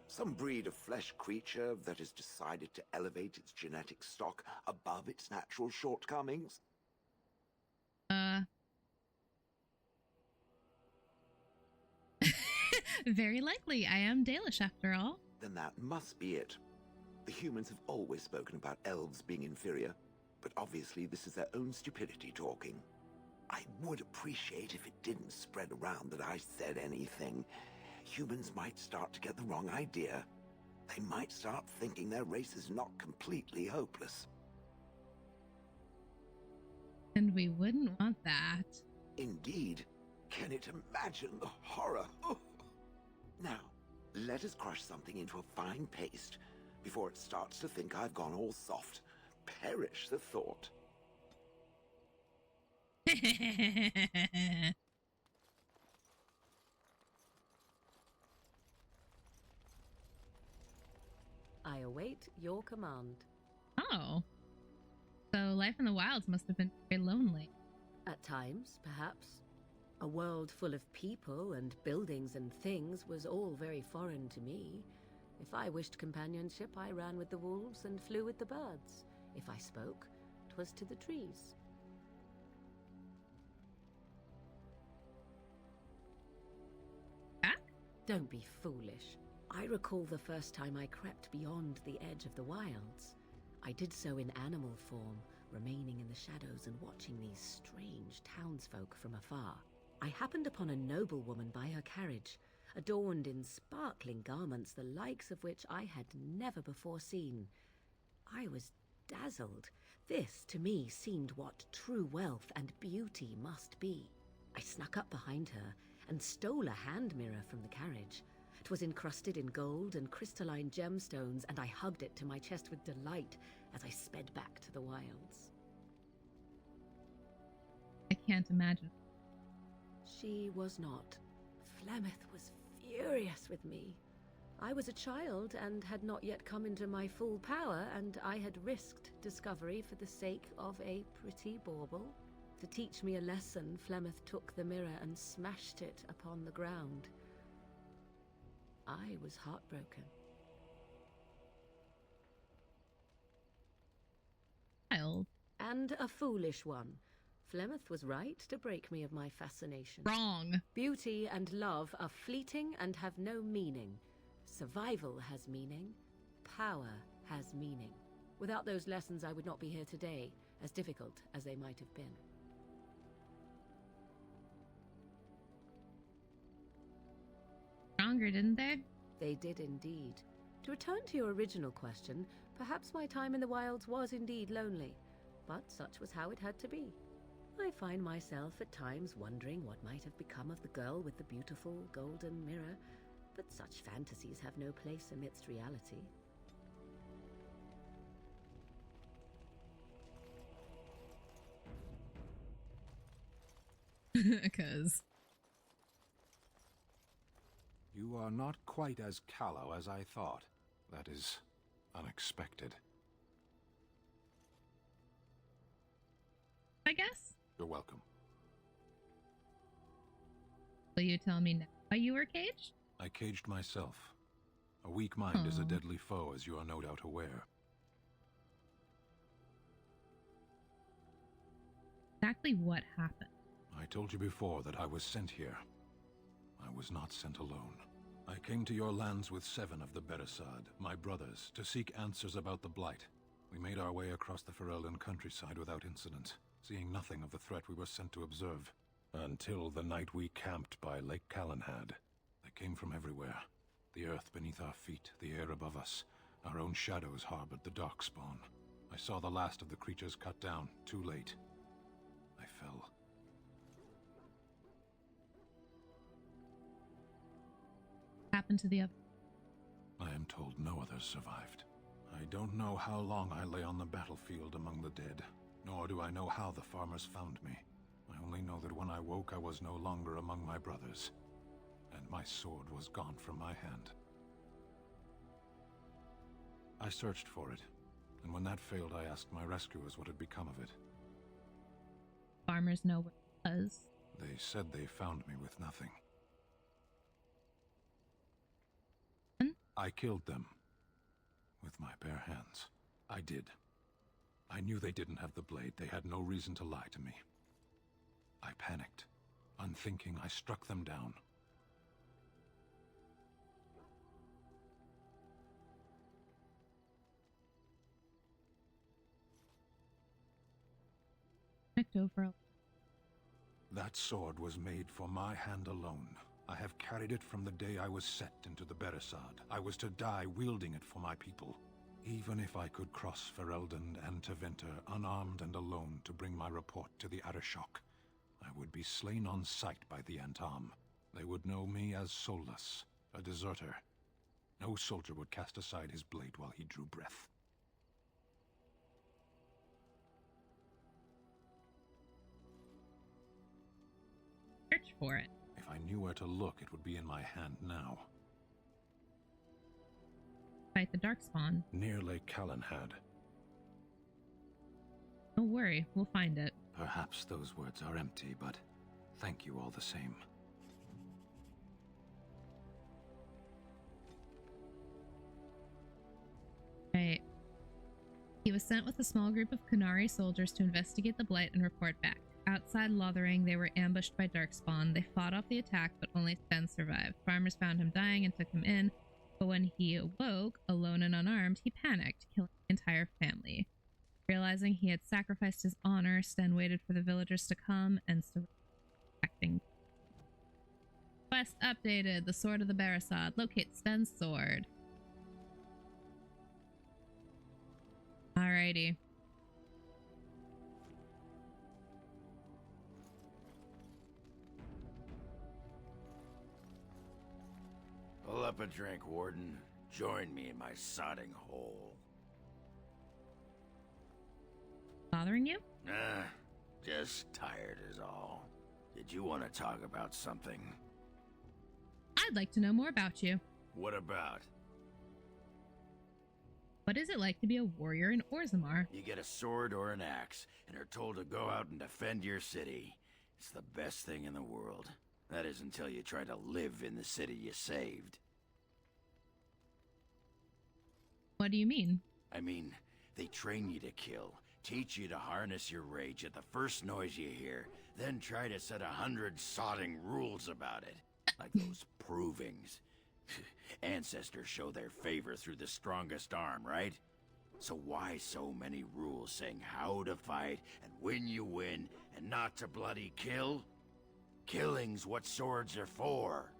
Some breed of flesh creature that has decided to elevate its genetic stock above its natural shortcomings? Very likely. I am Dalish after all. Then that must be it. The humans have always spoken about elves being inferior, but obviously this is their own stupidity talking. I would appreciate if it didn't spread around that I said anything. Humans might start to get the wrong idea. They might start thinking their race is not completely hopeless. And we wouldn't want that. Indeed. Can it imagine the horror? Oh. Now, let us crush something into a fine paste before it starts to think I've gone all soft. Perish the thought. I await your command. Oh. So life in the wilds must have been very lonely. At times, perhaps. A world full of people and buildings and things was all very foreign to me. If I wished companionship, I ran with the wolves and flew with the birds. If I spoke, 'twas to the trees. Don't be foolish. I recall the first time I crept beyond the edge of the wilds. I did so in animal form, remaining in the shadows and watching these strange townsfolk from afar. I happened upon a noblewoman by her carriage, adorned in sparkling garments the likes of which I had never before seen. I was dazzled. This, to me, seemed what true wealth and beauty must be. I snuck up behind her and stole a hand mirror from the carriage. 'Twas encrusted in gold and crystalline gemstones, and I hugged it to my chest with delight as I sped back to the wilds. I can't imagine. She was not. Flemeth was furious with me. I was a child and had not yet come into my full power, and I had risked discovery for the sake of a pretty bauble. To teach me a lesson, Flemeth took the mirror and smashed it upon the ground. I was heartbroken. And a foolish one. Flemeth was right to break me of my fascination. Wrong. Beauty and love are fleeting and have no meaning. Survival has meaning. Power has meaning. Without those lessons, I would not be here today, as difficult as they might have been. Stronger, didn't they? They did indeed. To return to your original question, perhaps my time in the wilds was indeed lonely, but such was how it had to be. I find myself at times wondering what might have become of the girl with the beautiful golden mirror, but such fantasies have no place amidst reality. Because You are not quite as callow as I thought. That is unexpected. I guess. You're welcome. Will you tell me now why you were caged? I caged myself. A weak mind is a deadly foe, as you are no doubt aware. Exactly what happened? I told you before that I was sent here. I was not sent alone. I came to your lands with 7 of the Beresad, my brothers, to seek answers about the Blight. We made our way across the Ferelden countryside without incident, seeing nothing of the threat we were sent to observe. Until the night we camped by Lake Calenhad. They came from everywhere. The earth beneath our feet, the air above us. Our own shadows harbored the darkspawn. I saw the last of the creatures cut down, too late. I fell. Happened to the other? I am told no others survived. I don't know how long I lay on the battlefield among the dead, nor do I know how the farmers found me. I only know that when I woke I was no longer among my brothers, and my sword was gone from my hand. I searched for it, and when that failed I asked my rescuers what had become of it. Farmers know what it was. They said they found me with nothing. I killed them. With my bare hands. I did. I knew they didn't have the blade. They had no reason to lie to me. I panicked. Unthinking, I struck them down. That sword was made for my hand alone. I have carried it from the day I was set into the Beresad. I was to die wielding it for my people. Even if I could cross Ferelden and Tevinter unarmed and alone to bring my report to the Arishok, I would be slain on sight by the Antam. They would know me as soulless, a deserter. No soldier would cast aside his blade while he drew breath. Search for it. If I knew where to look, it would be in my hand now. Fight the Darkspawn. Near Lake Calenhad. Don't worry, we'll find it. Perhaps those words are empty, but thank you all the same. Right. He was sent with a small group of Qunari soldiers to investigate the Blight and report back. Outside Lothering, they were ambushed by Darkspawn. They fought off the attack, but only Sven survived. Farmers found him dying and took him in, but when he awoke, alone and unarmed, he panicked, killing the entire family. Realizing he had sacrificed his honor, Sten waited for the villagers to come and acting. Quest updated. The Sword of the Beresad. Locate Sten's sword. Alrighty. Pull up a drink, Warden. Join me in my sodding hole. Bothering you? Nah, just tired is all. Did you want to talk about something? I'd like to know more about you. What about? What is it like to be a warrior in Orzammar? You get a sword or an axe, and are told to go out and defend your city. It's the best thing in the world. That is until you try to live in the city you saved. What do you mean? I mean, they train you to kill, teach you to harness your rage at the first noise you hear, then try to set 100 sodding rules about it. Like those provings. Ancestors show their favor through the strongest arm, right? So why so many rules saying how to fight and when you win and not to bloody kill? Killing's what swords are for.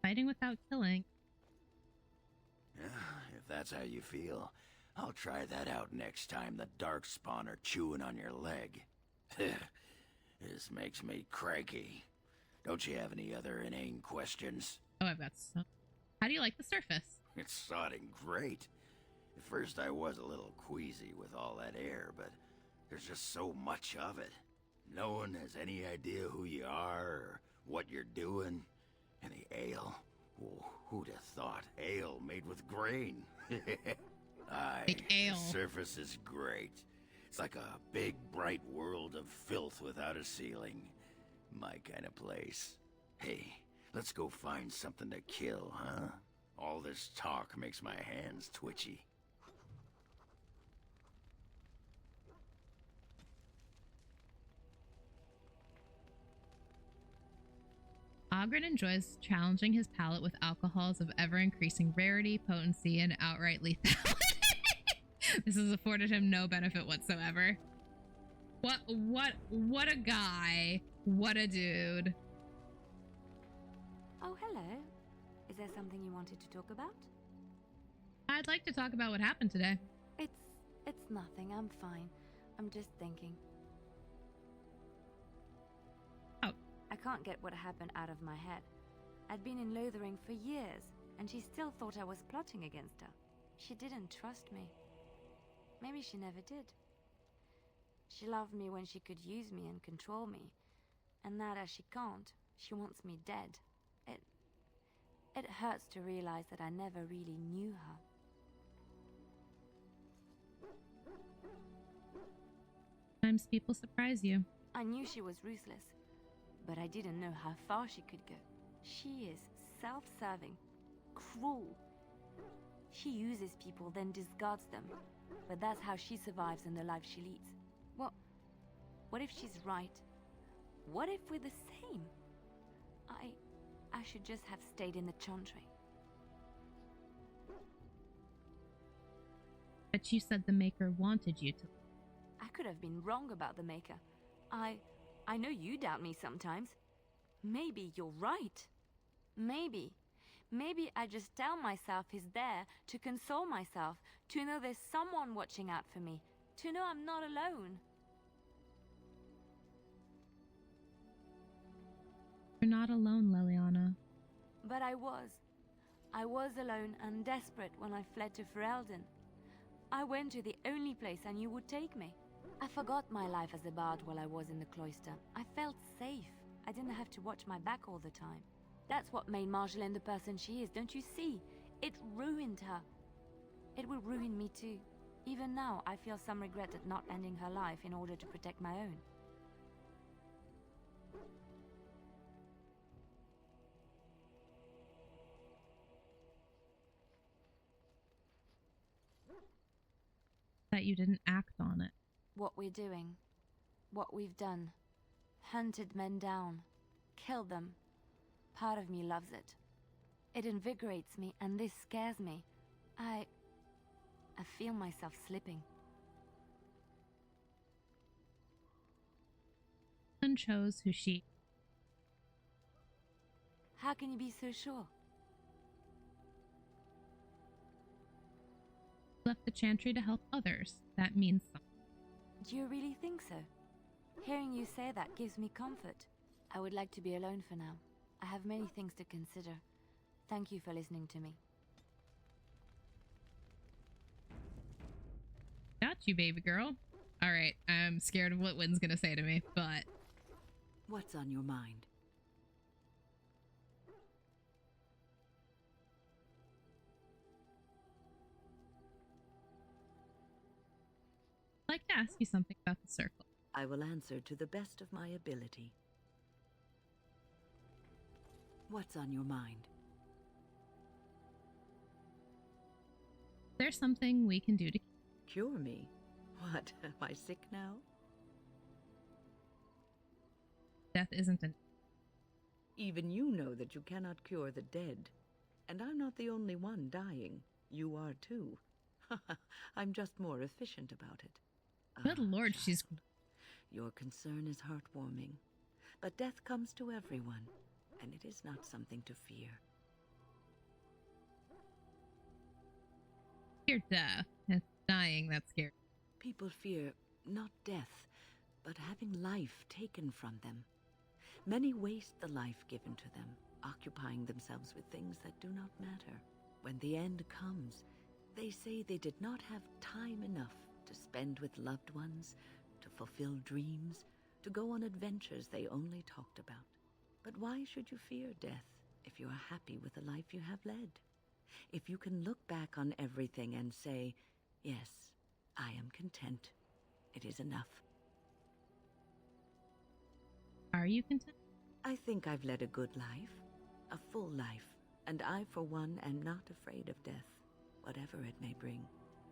Fighting without killing. If that's how you feel, I'll try that out next time the Darkspawn are chewing on your leg. This makes me cranky. Don't you have any other inane questions? Oh, I've got some. How do you like the surface? It's sodding great. At first I was a little queasy with all that air, but there's just so much of it. No one has any idea who you are or what you're doing. And the ale? Oh, who'd have thought? Ale made with grain. Aye, Like ale. The surface is great. It's like a big, bright world of filth without a ceiling. My kind of place. Hey, let's go find something to kill, huh? All this talk makes my hands twitchy. Ogren enjoys challenging his palate with alcohols of ever-increasing rarity, potency, and outright lethality. This has afforded him no benefit whatsoever. What a guy. What a dude. Oh, hello. Is there something you wanted to talk about? I'd like to talk about what happened today. It's nothing. I'm fine. I'm just thinking. Oh. I can't get what happened out of my head. I'd been in Lothering for years, and she still thought I was plotting against her. She didn't trust me. Maybe she never did. She loved me when she could use me and control me. And now that she can't, she wants me dead. It hurts to realize that I never really knew her. Sometimes people surprise you. I knew she was ruthless, but I didn't know how far she could go. She is self-serving, cruel. She uses people, then discards them. But that's how she survives in the life she leads. What if she's right? What if we're the same? I should just have stayed in the Chantry. But you said the Maker wanted you to. I could have been wrong about the Maker. I know you doubt me sometimes. Maybe you're right. Maybe I just tell myself he's there to console myself, to know there's someone watching out for me, to know I'm not alone. You're not alone, Leliana. But I was. I was alone and desperate when I fled to Ferelden. I went to the only place I knew would take me. I forgot my life as a bard while I was in the cloister. I felt safe. I didn't have to watch my back all the time. That's what made Marjolaine the person she is, don't you see? It ruined her. It will ruin me too. Even now, I feel some regret at not ending her life in order to protect my own. That you didn't act on it. What we're doing, what we've done, hunted men down, killed them. Part of me loves it. It invigorates me, and this scares me. I feel myself slipping. And chose who she. How can you be so sure? Left the Chantry to help others. That means something. Do you really think so? Hearing you say that gives me comfort. I would like to be alone for now. I have many things to consider. Thank you for listening to me. Got you, baby girl. All right, I'm scared of what Wynn's gonna say to me, but What's on your mind? I'd like to ask you something about the circle. I will answer to the best of my ability. What's on your mind? There's something we can do to Cure me? What, am I sick now? death isn't an Even you know that you cannot cure the dead. And I'm not the only one dying. You are too. I'm just more efficient about it. Good lord, she's... Your concern is heartwarming. But death comes to everyone, and it is not something to fear. Fear death. It's dying that's scary. People fear not death, but having life taken from them. Many waste the life given to them, occupying themselves with things that do not matter. When the end comes, they say they did not have time enough to spend with loved ones, to fulfill dreams, to go on adventures they only talked about. But why should you fear death if you are happy with the life you have led? If you can look back on everything and say, yes, I am content. It is enough. Are you content? I think I've led a good life, a full life, and I, for one, am not afraid of death, whatever it may bring.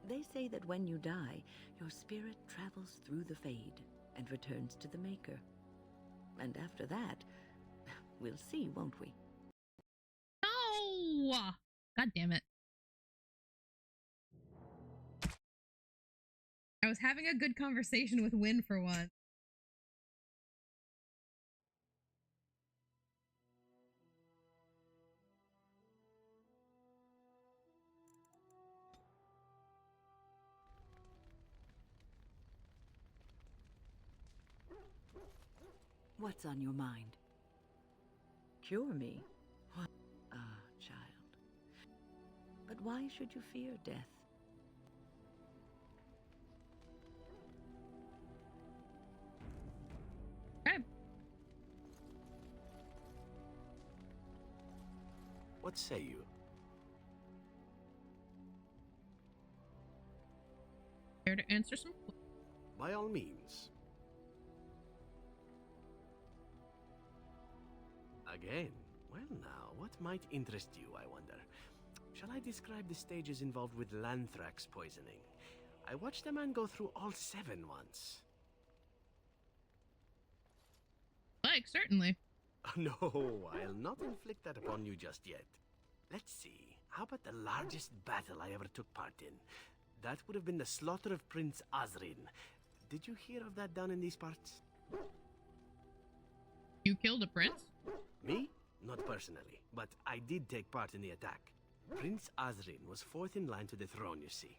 They say that when you die, your spirit travels through the fade and returns to the Maker. And after that, we'll see, won't we? No! God damn it. I was having a good conversation with Wynn for once. What's on your mind? Cure me? What? Ah, child. But why should you fear death? What say you? Here to answer some questions. By all means. Again? Well now, what might interest you, I wonder? Shall I describe the stages involved with Lanthrax poisoning? I watched a man go through all 7 once. Like, certainly. No, I'll not inflict that upon you just yet. Let's see, how about the largest battle I ever took part in? That would have been the slaughter of Prince Azrin. Did you hear of that down in these parts? You killed a prince? Me? Not personally, but I did take part in the attack. Prince Azrin was 4th in line to the throne, you see.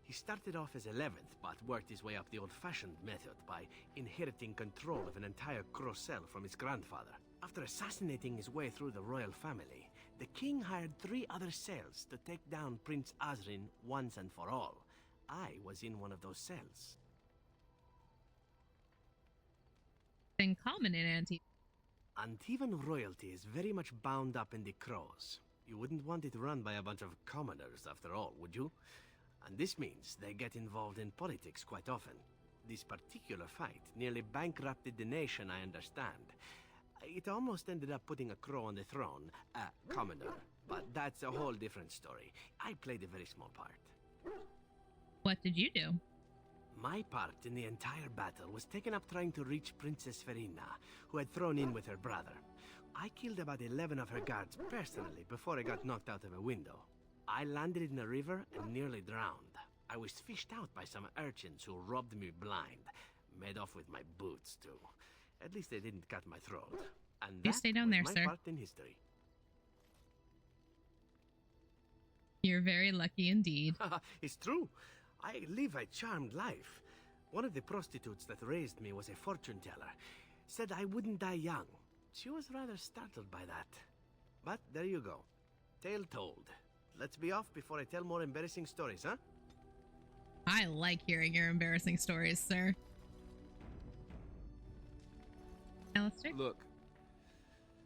He started off as 11th, but worked his way up the old-fashioned method by inheriting control of an entire Crocel from his grandfather. After assassinating his way through the royal family, the king hired 3 other cells to take down Prince Azrin once and for all. I was in one of those cells. Thing common in Antivan royalty is very much bound up in the Crows. You wouldn't want it run by a bunch of commoners, after all, would you? And this means they get involved in politics quite often. This particular fight nearly bankrupted the nation, I understand. It almost ended up putting a crow on the throne, a commoner. But that's a whole different story. I played a very small part. What did you do? My part in the entire battle was taken up trying to reach Princess Verina, who had thrown in with her brother. I killed about 11 of her guards personally before I got knocked out of a window. I landed in a river and nearly drowned. I was fished out by some urchins who robbed me blind. Made off with my boots, too. At least they didn't cut my throat. And You stay down there, my sir. part in history. You're very lucky indeed. It's true. I live a charmed life. One of the prostitutes that raised me was a fortune teller. Said I wouldn't die young. She was rather startled by that. But there you go. Tale told. Let's be off before I tell more embarrassing stories, huh? I like hearing your embarrassing stories, sir. Alistair? Look,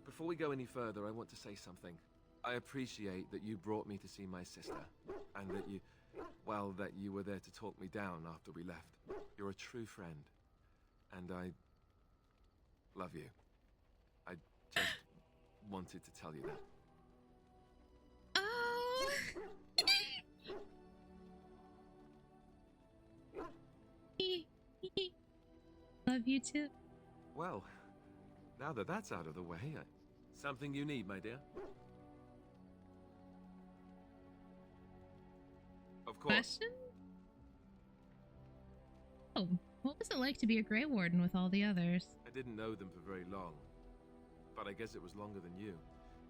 before we go any further, I want to say something. I appreciate that you brought me to see my sister, and that you were there to talk me down after we left. You're a true friend, and I love you. I just wanted to tell you that. Oh. Love you too. Well, now that that's out of the way, something you need, my dear? Of course. Question? Oh, what was it like to be a Grey Warden with all the others? I didn't know them for very long, but I guess it was longer than you.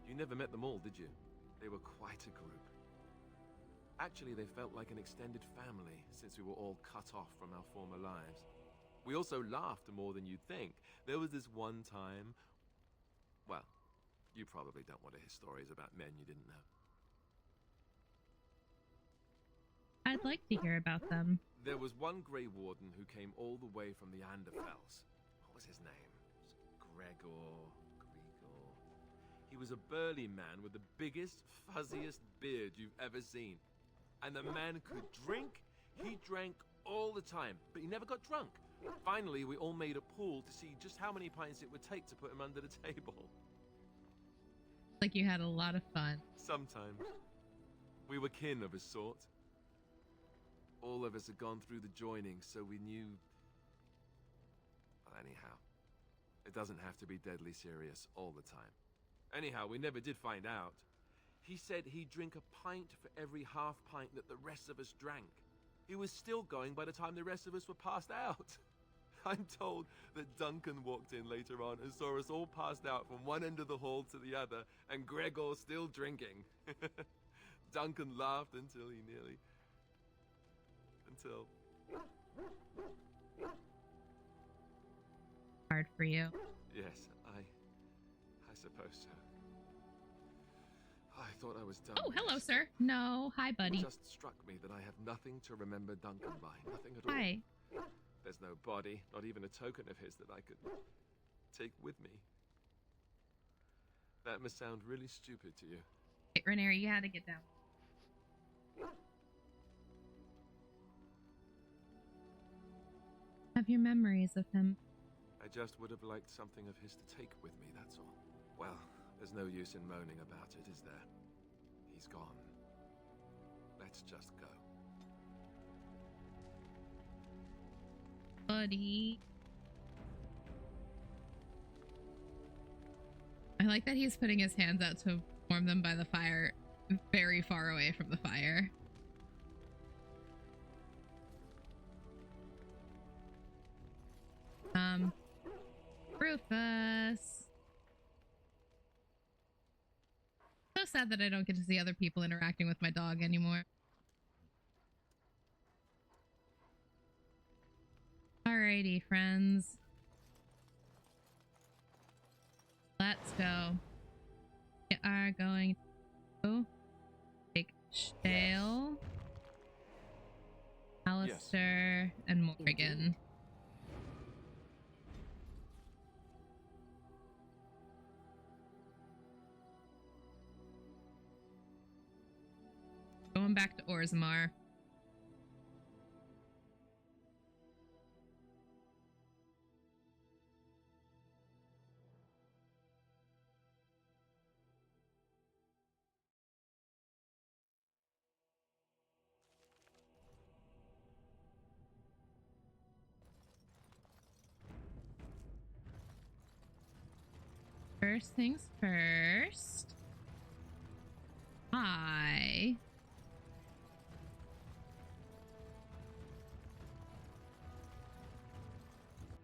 You never met them all, did you? They were quite a group. Actually, they felt like an extended family since we were all cut off from our former lives. We also laughed more than you'd think. There was this one time... Well, you probably don't want to hear stories about men you didn't know. I'd like to hear about them. There was one Grey Warden who came all the way from the Anderfells. What was his name? Gregor. He was a burly man with the biggest, fuzziest beard you've ever seen. And the man could drink. He drank all the time, but he never got drunk. Finally, we all made a pool to see just how many pints it would take to put him under the table. Like you had a lot of fun. Sometimes. We were kin of a sort. All of us had gone through the joining, so we knew... Well, anyhow, it doesn't have to be deadly serious all the time. Anyhow, we never did find out. He said he'd drink a pint for every half pint that the rest of us drank. He was still going by the time the rest of us were passed out. I'm told that Duncan walked in later on and saw us all passed out from one end of the hall to the other, and Gregor still drinking. Duncan laughed until he nearly... Until... Hard for you. Yes, I suppose so. I thought I was done. Oh, hello, sir. No, hi, buddy. It just struck me that I have nothing to remember Duncan by. Nothing at all. Hi. There's no body, not even a token of his that I could take with me. That must sound really stupid to you. Hey, Rhaenyra, you had to get down. Have your memories of him? I just would have liked something of his to take with me, that's all. Well, there's no use in moaning about it, is there? He's gone. Let's just go. Buddy. I like that he's putting his hands out to warm them by the fire, very far away from the fire. Rufus. So sad that I don't get to see other people interacting with my dog anymore. Alrighty, friends. Let's go. We are going to take Shale, Alistair, and Morgan. Going back to Orzammar. First things first. I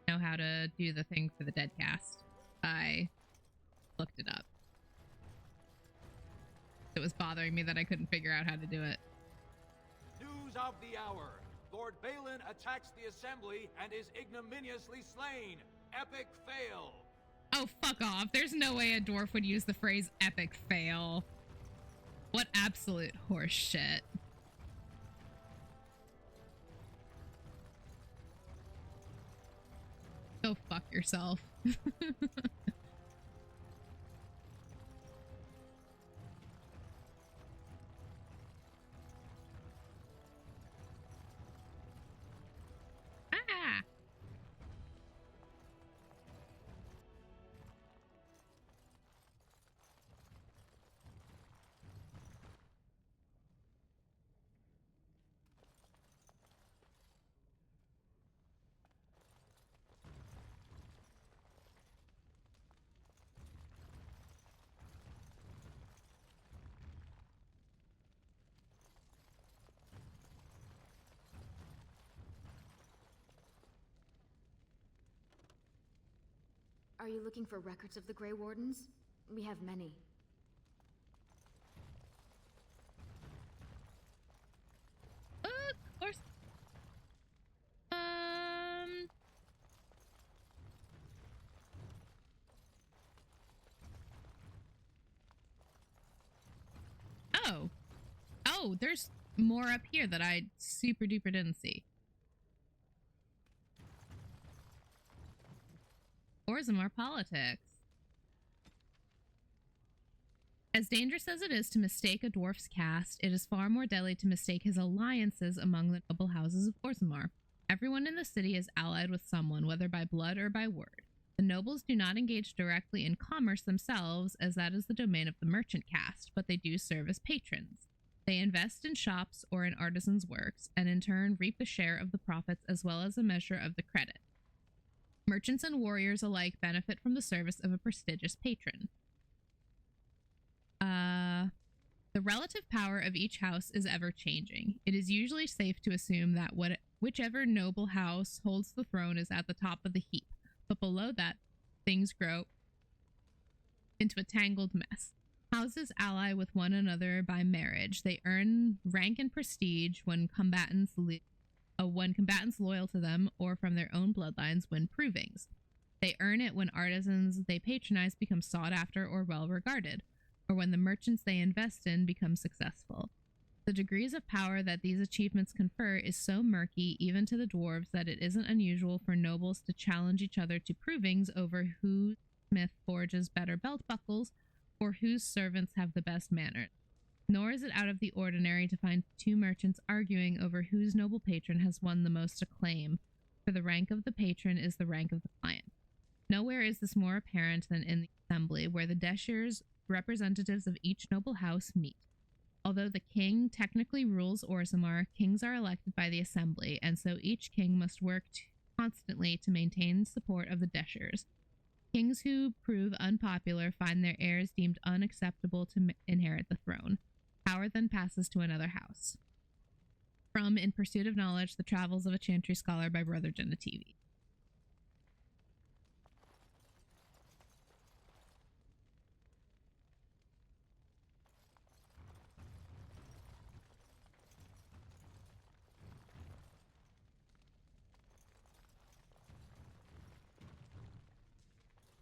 know how to do the thing for the dead cast. I looked it up. It was bothering me that I couldn't figure out how to do it. News of the hour. Lord Balin attacks the assembly and is ignominiously slain. Epic fail. Oh, fuck off. There's no way a dwarf would use the phrase epic fail. What absolute horse shit. Go fuck yourself. Ah! Are you looking for records of the Grey Wardens? We have many. Of course. Oh. Oh, there's more up here that I super duper didn't see. Orzammar politics. As dangerous as it is to mistake a dwarf's caste, it is far more deadly to mistake his alliances among the noble houses of Orzammar. Everyone in the city is allied with someone, whether by blood or by word. The nobles do not engage directly in commerce themselves, as that is the domain of the merchant caste, but they do serve as patrons. They invest in shops or in artisans' works, and in turn reap a share of the profits as well as a measure of the credit. Merchants and warriors alike benefit from the service of a prestigious patron. The relative power of each house is ever changing. It is usually safe to assume that whichever noble house holds the throne is at the top of the heap, but below that, things grow into a tangled mess. Houses ally with one another by marriage. They earn rank and prestige when combatants loyal to them or from their own bloodlines win provings. They earn it when artisans they patronize become sought after or well regarded, or when the merchants they invest in become successful. The degrees of power that these achievements confer is so murky, even to the dwarves, that it isn't unusual for nobles to challenge each other to provings over whose smith forges better belt buckles or whose servants have the best manners. Nor is it out of the ordinary to find two merchants arguing over whose noble patron has won the most acclaim, for the rank of the patron is the rank of the client. Nowhere is this more apparent than in the assembly, where the Deshirs, representatives of each noble house, meet. Although the king technically rules Orzammar, kings are elected by the assembly, and so each king must work constantly to maintain support of the Deshirs. Kings who prove unpopular find their heirs deemed unacceptable to inherit the throne. Power then passes to another house. From In Pursuit of Knowledge, The Travels of a Chantry Scholar by Brother Genetivi.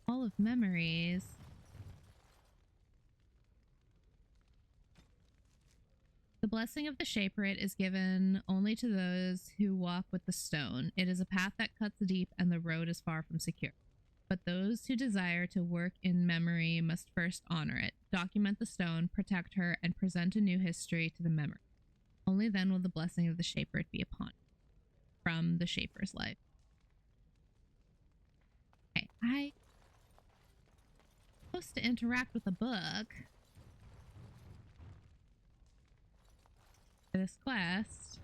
All of memories. The blessing of the Shaperate is given only to those who walk with the stone. It is a path that cuts deep and the road is far from secure. But those who desire to work in memory must first honor it, document the stone, protect her, and present a new history to the memory. Only then will the blessing of the Shaperate be upon it. From the Shaper's Life. Okay, I'm supposed to interact with a book. This quest.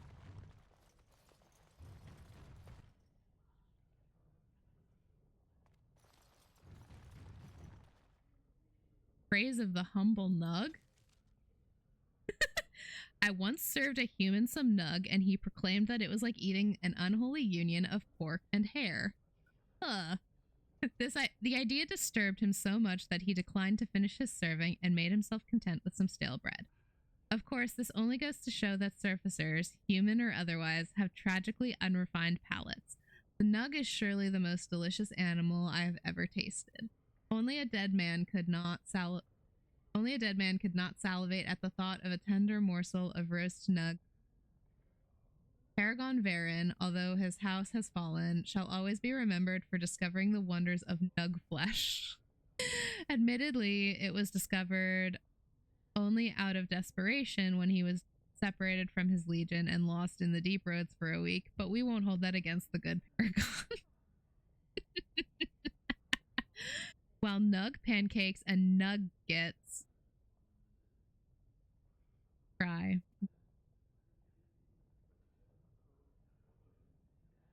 Praise of the humble nug. I once served a human some nug, and he proclaimed that it was like eating an unholy union of pork and hare. The idea disturbed him so much that he declined to finish his serving and made himself content with some stale bread. Of course, this only goes to show that surfacers, human or otherwise, have tragically unrefined palates. The nug is surely the most delicious animal I have ever tasted. Only a dead man could not salivate at the thought of a tender morsel of roast nug Paragon Varen, although his house has fallen, shall always be remembered for discovering the wonders of nug flesh. Admittedly, it was discovered only out of desperation when he was separated from his legion and lost in the deep roads for a week, but we won't hold that against the good Paragon. While nug pancakes and nuggets fry.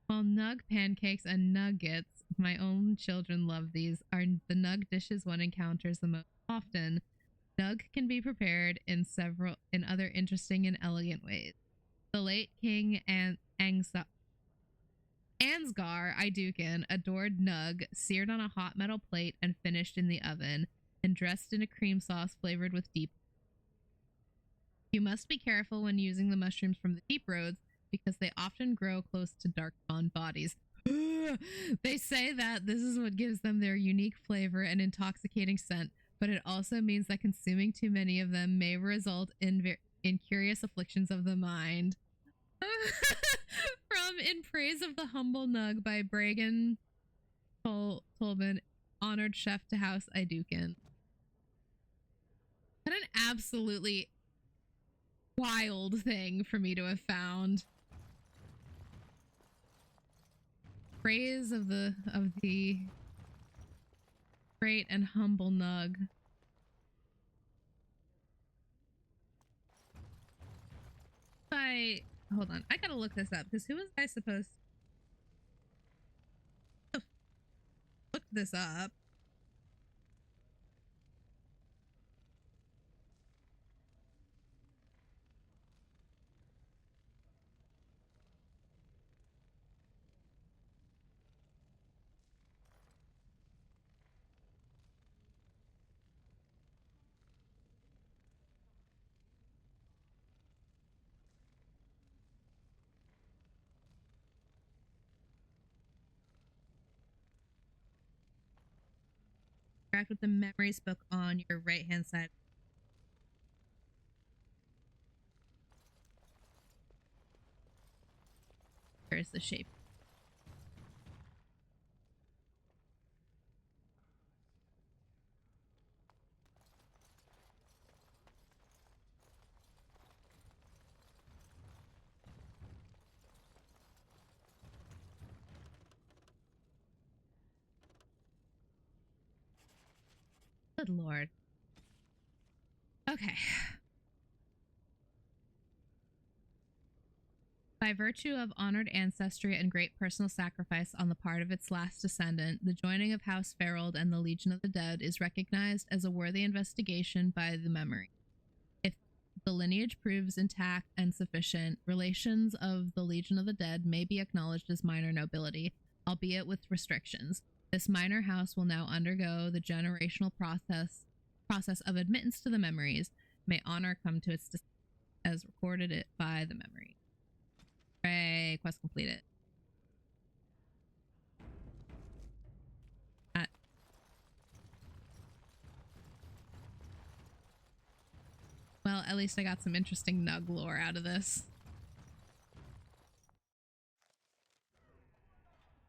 While nug pancakes and nuggets, my own children love these, are the nug dishes one encounters the most often. Nug can be prepared in other interesting and elegant ways. The late King Ansgar Idukin adored nug, seared on a hot metal plate and finished in the oven, and dressed in a cream sauce flavored with deep. You must be careful when using the mushrooms from the deep roads because they often grow close to dark-spawned bodies. They say that this is what gives them their unique flavor and intoxicating scent, but it also means that consuming too many of them may result in curious afflictions of the mind. From In Praise of the Humble Nug by Bragan Tolman, honored chef to House Idukin. What an absolutely wild thing for me to have found. Praise of the great and humble nug. Hold on, I gotta look this up because who was I supposed to look this up? Interact with the memories book on your right hand side. There's the shape. Good lord. Okay. By virtue of honored ancestry and great personal sacrifice on the part of its last descendant, the joining of House Ferold and the Legion of the Dead is recognized as a worthy investigation by the memory. If the lineage proves intact and sufficient, relations of the Legion of the Dead may be acknowledged as minor nobility, albeit with restrictions. This minor house will now undergo the generational process of admittance to the memories. May honor come to its as recorded it by the memory. Hooray, quest completed. Well, at least I got some interesting nug lore out of this.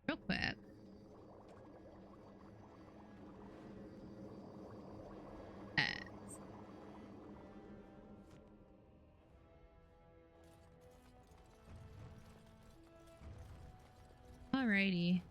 Real quick. Alrighty.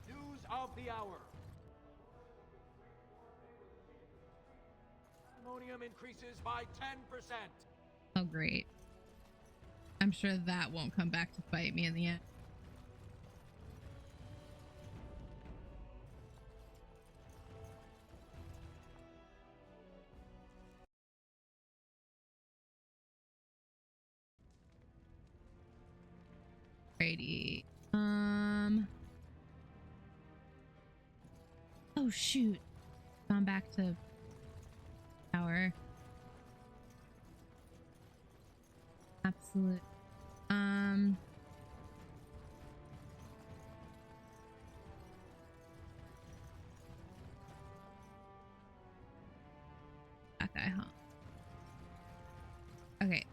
News of the hour. Ammonium increases by 10%. Oh, great. I'm sure that won't come back to bite me in the end. Alrighty. Oh shoot. Gone back to power. Absolute. That guy, huh? Okay.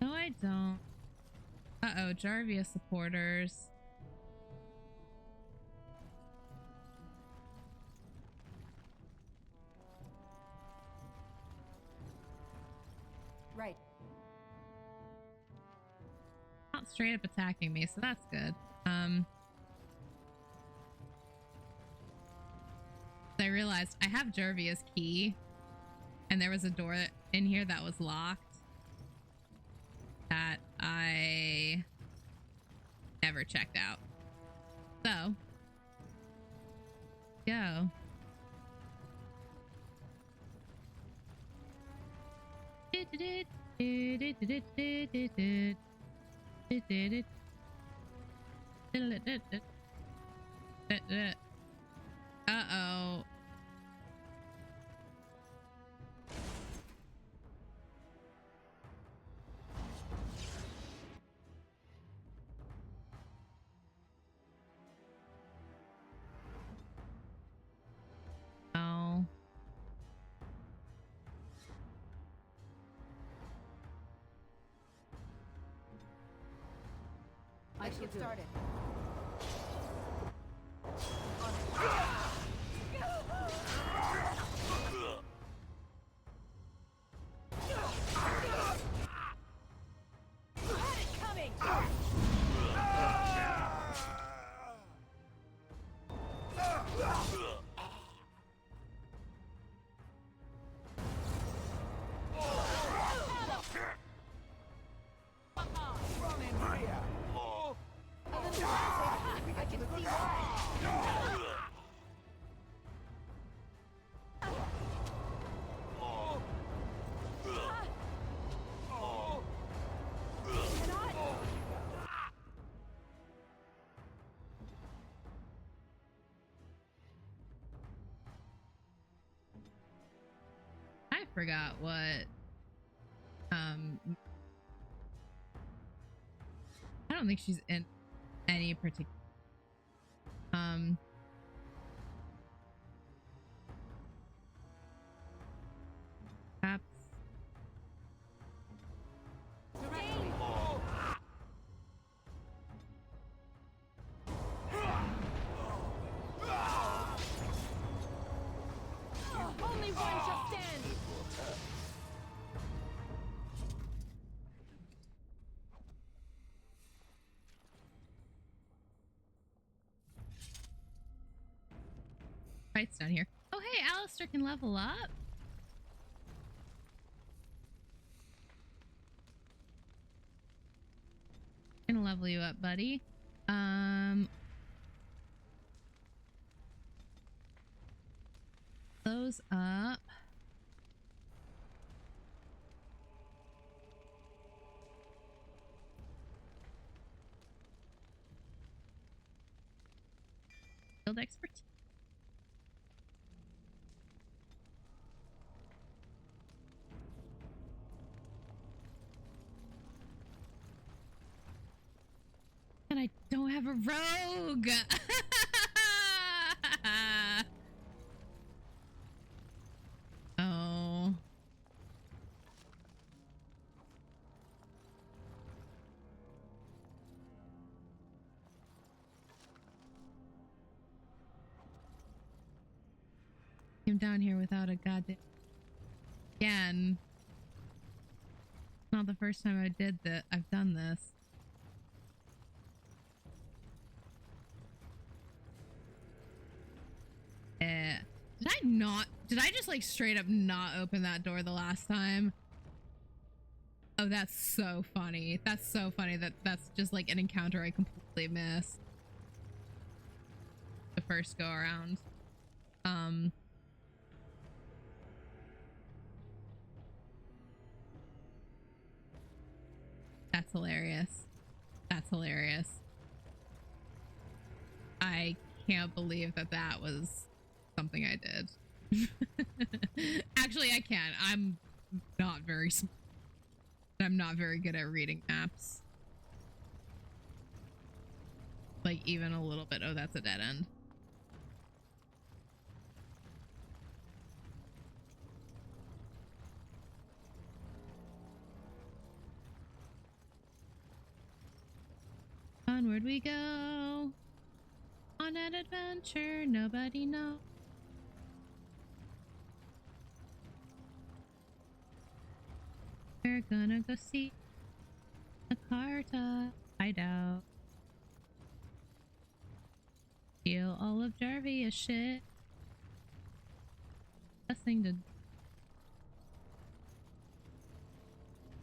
No, I don't. Uh-oh, Jarvia supporters. Right. Not straight up attacking me, so that's good. I realized I have Jarvia's key, and there was a door in here that was locked that I never checked out. So, go. Uh-oh. Oh. Let's get started. I forgot what I don't think she's in any particular perhaps. Only one shall stand! Fight's down here. Oh, hey, Alistair can level up. Gonna level you up, buddy. Those up. Field expertise. And I don't have a rogue. Oh. Came down here without a goddamn. Again. Not the first time I did that. I've done this. Did I just like straight up not open that door the last time? Oh, that's so funny. That's so funny that that's just like an encounter I completely missed. The first go around. That's hilarious. That's hilarious. can't believe that that was something I did. Actually, I can. I'm not very smart. I'm not very good at reading maps. Like, even a little bit. Oh, that's a dead end. Onward we go. On an adventure nobody knows. We're gonna go see a Carta hideout. Steal all of Jarvia's shit. Nothing to.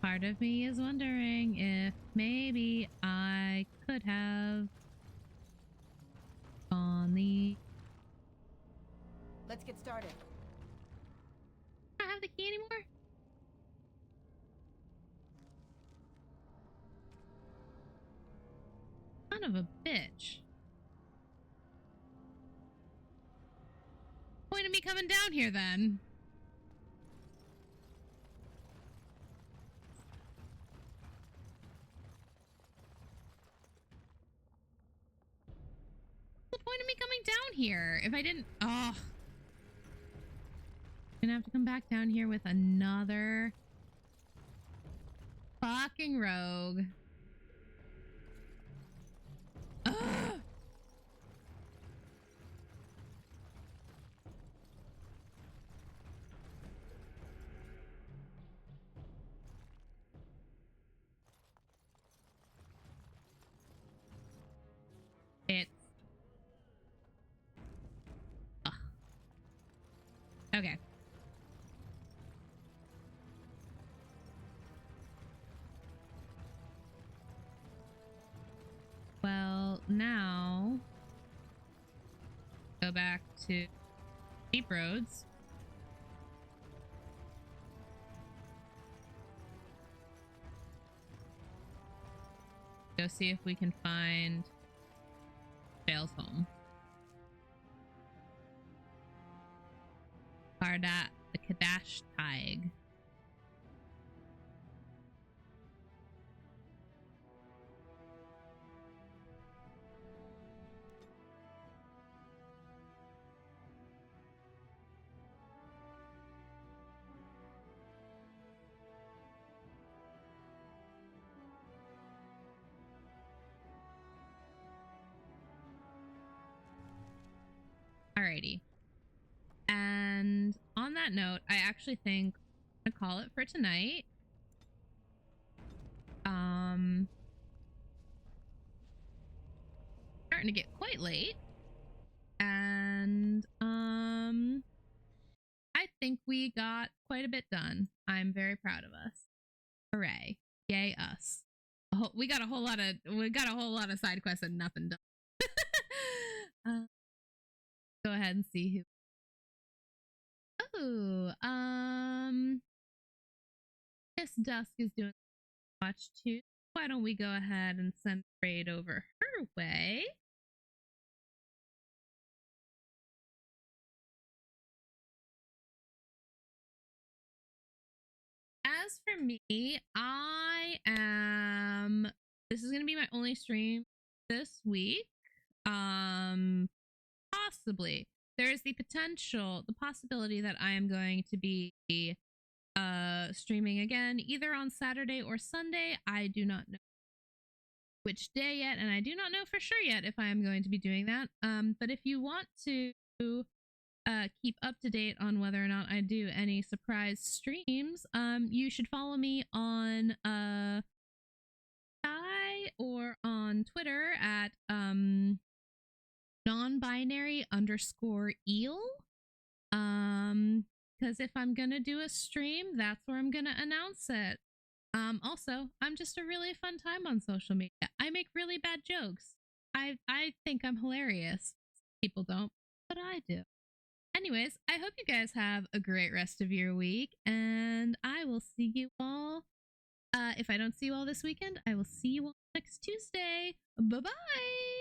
Part of me is wondering if maybe I could have on the. Let's get started. I don't have the key anymore. Son of a bitch. Point of me coming down here then. What's the point of me coming down here if I didn't? Oh. Gonna have to come back down here with another fucking rogue. Ugh. It's okay. Well, now go back to deep roads. Go see if we can find Jail's home. Kardat, the Kadash Tig. Alrighty. And on that note, I actually think I'm gonna call it for tonight. Starting to get quite late. And I think we got quite a bit done. I'm very proud of us. Hooray. Yay us. We got a whole lot of side quests and nothing done. Go ahead and see who. Oh, Miss Dusk is doing watch too. Why don't we go ahead and send raid over her way? As for me, this is gonna be my only stream this week. Possibly. There's the possibility that I am going to be streaming again either on Saturday or Sunday. I do not know which day yet, and I do not know for sure yet if I am going to be doing that. But if you want to keep up to date on whether or not I do any surprise streams, you should follow me on or on Twitter at non-binary_eel. Because if I'm gonna do a stream, that's where I'm gonna announce it. Also, I'm just a really fun time on social media. I make really bad jokes. I think I'm hilarious. People don't, but I do. Anyways, I hope you guys have a great rest of your week, and I will see you all. If I don't see you all this weekend, I will see you all next Tuesday. Bye-bye!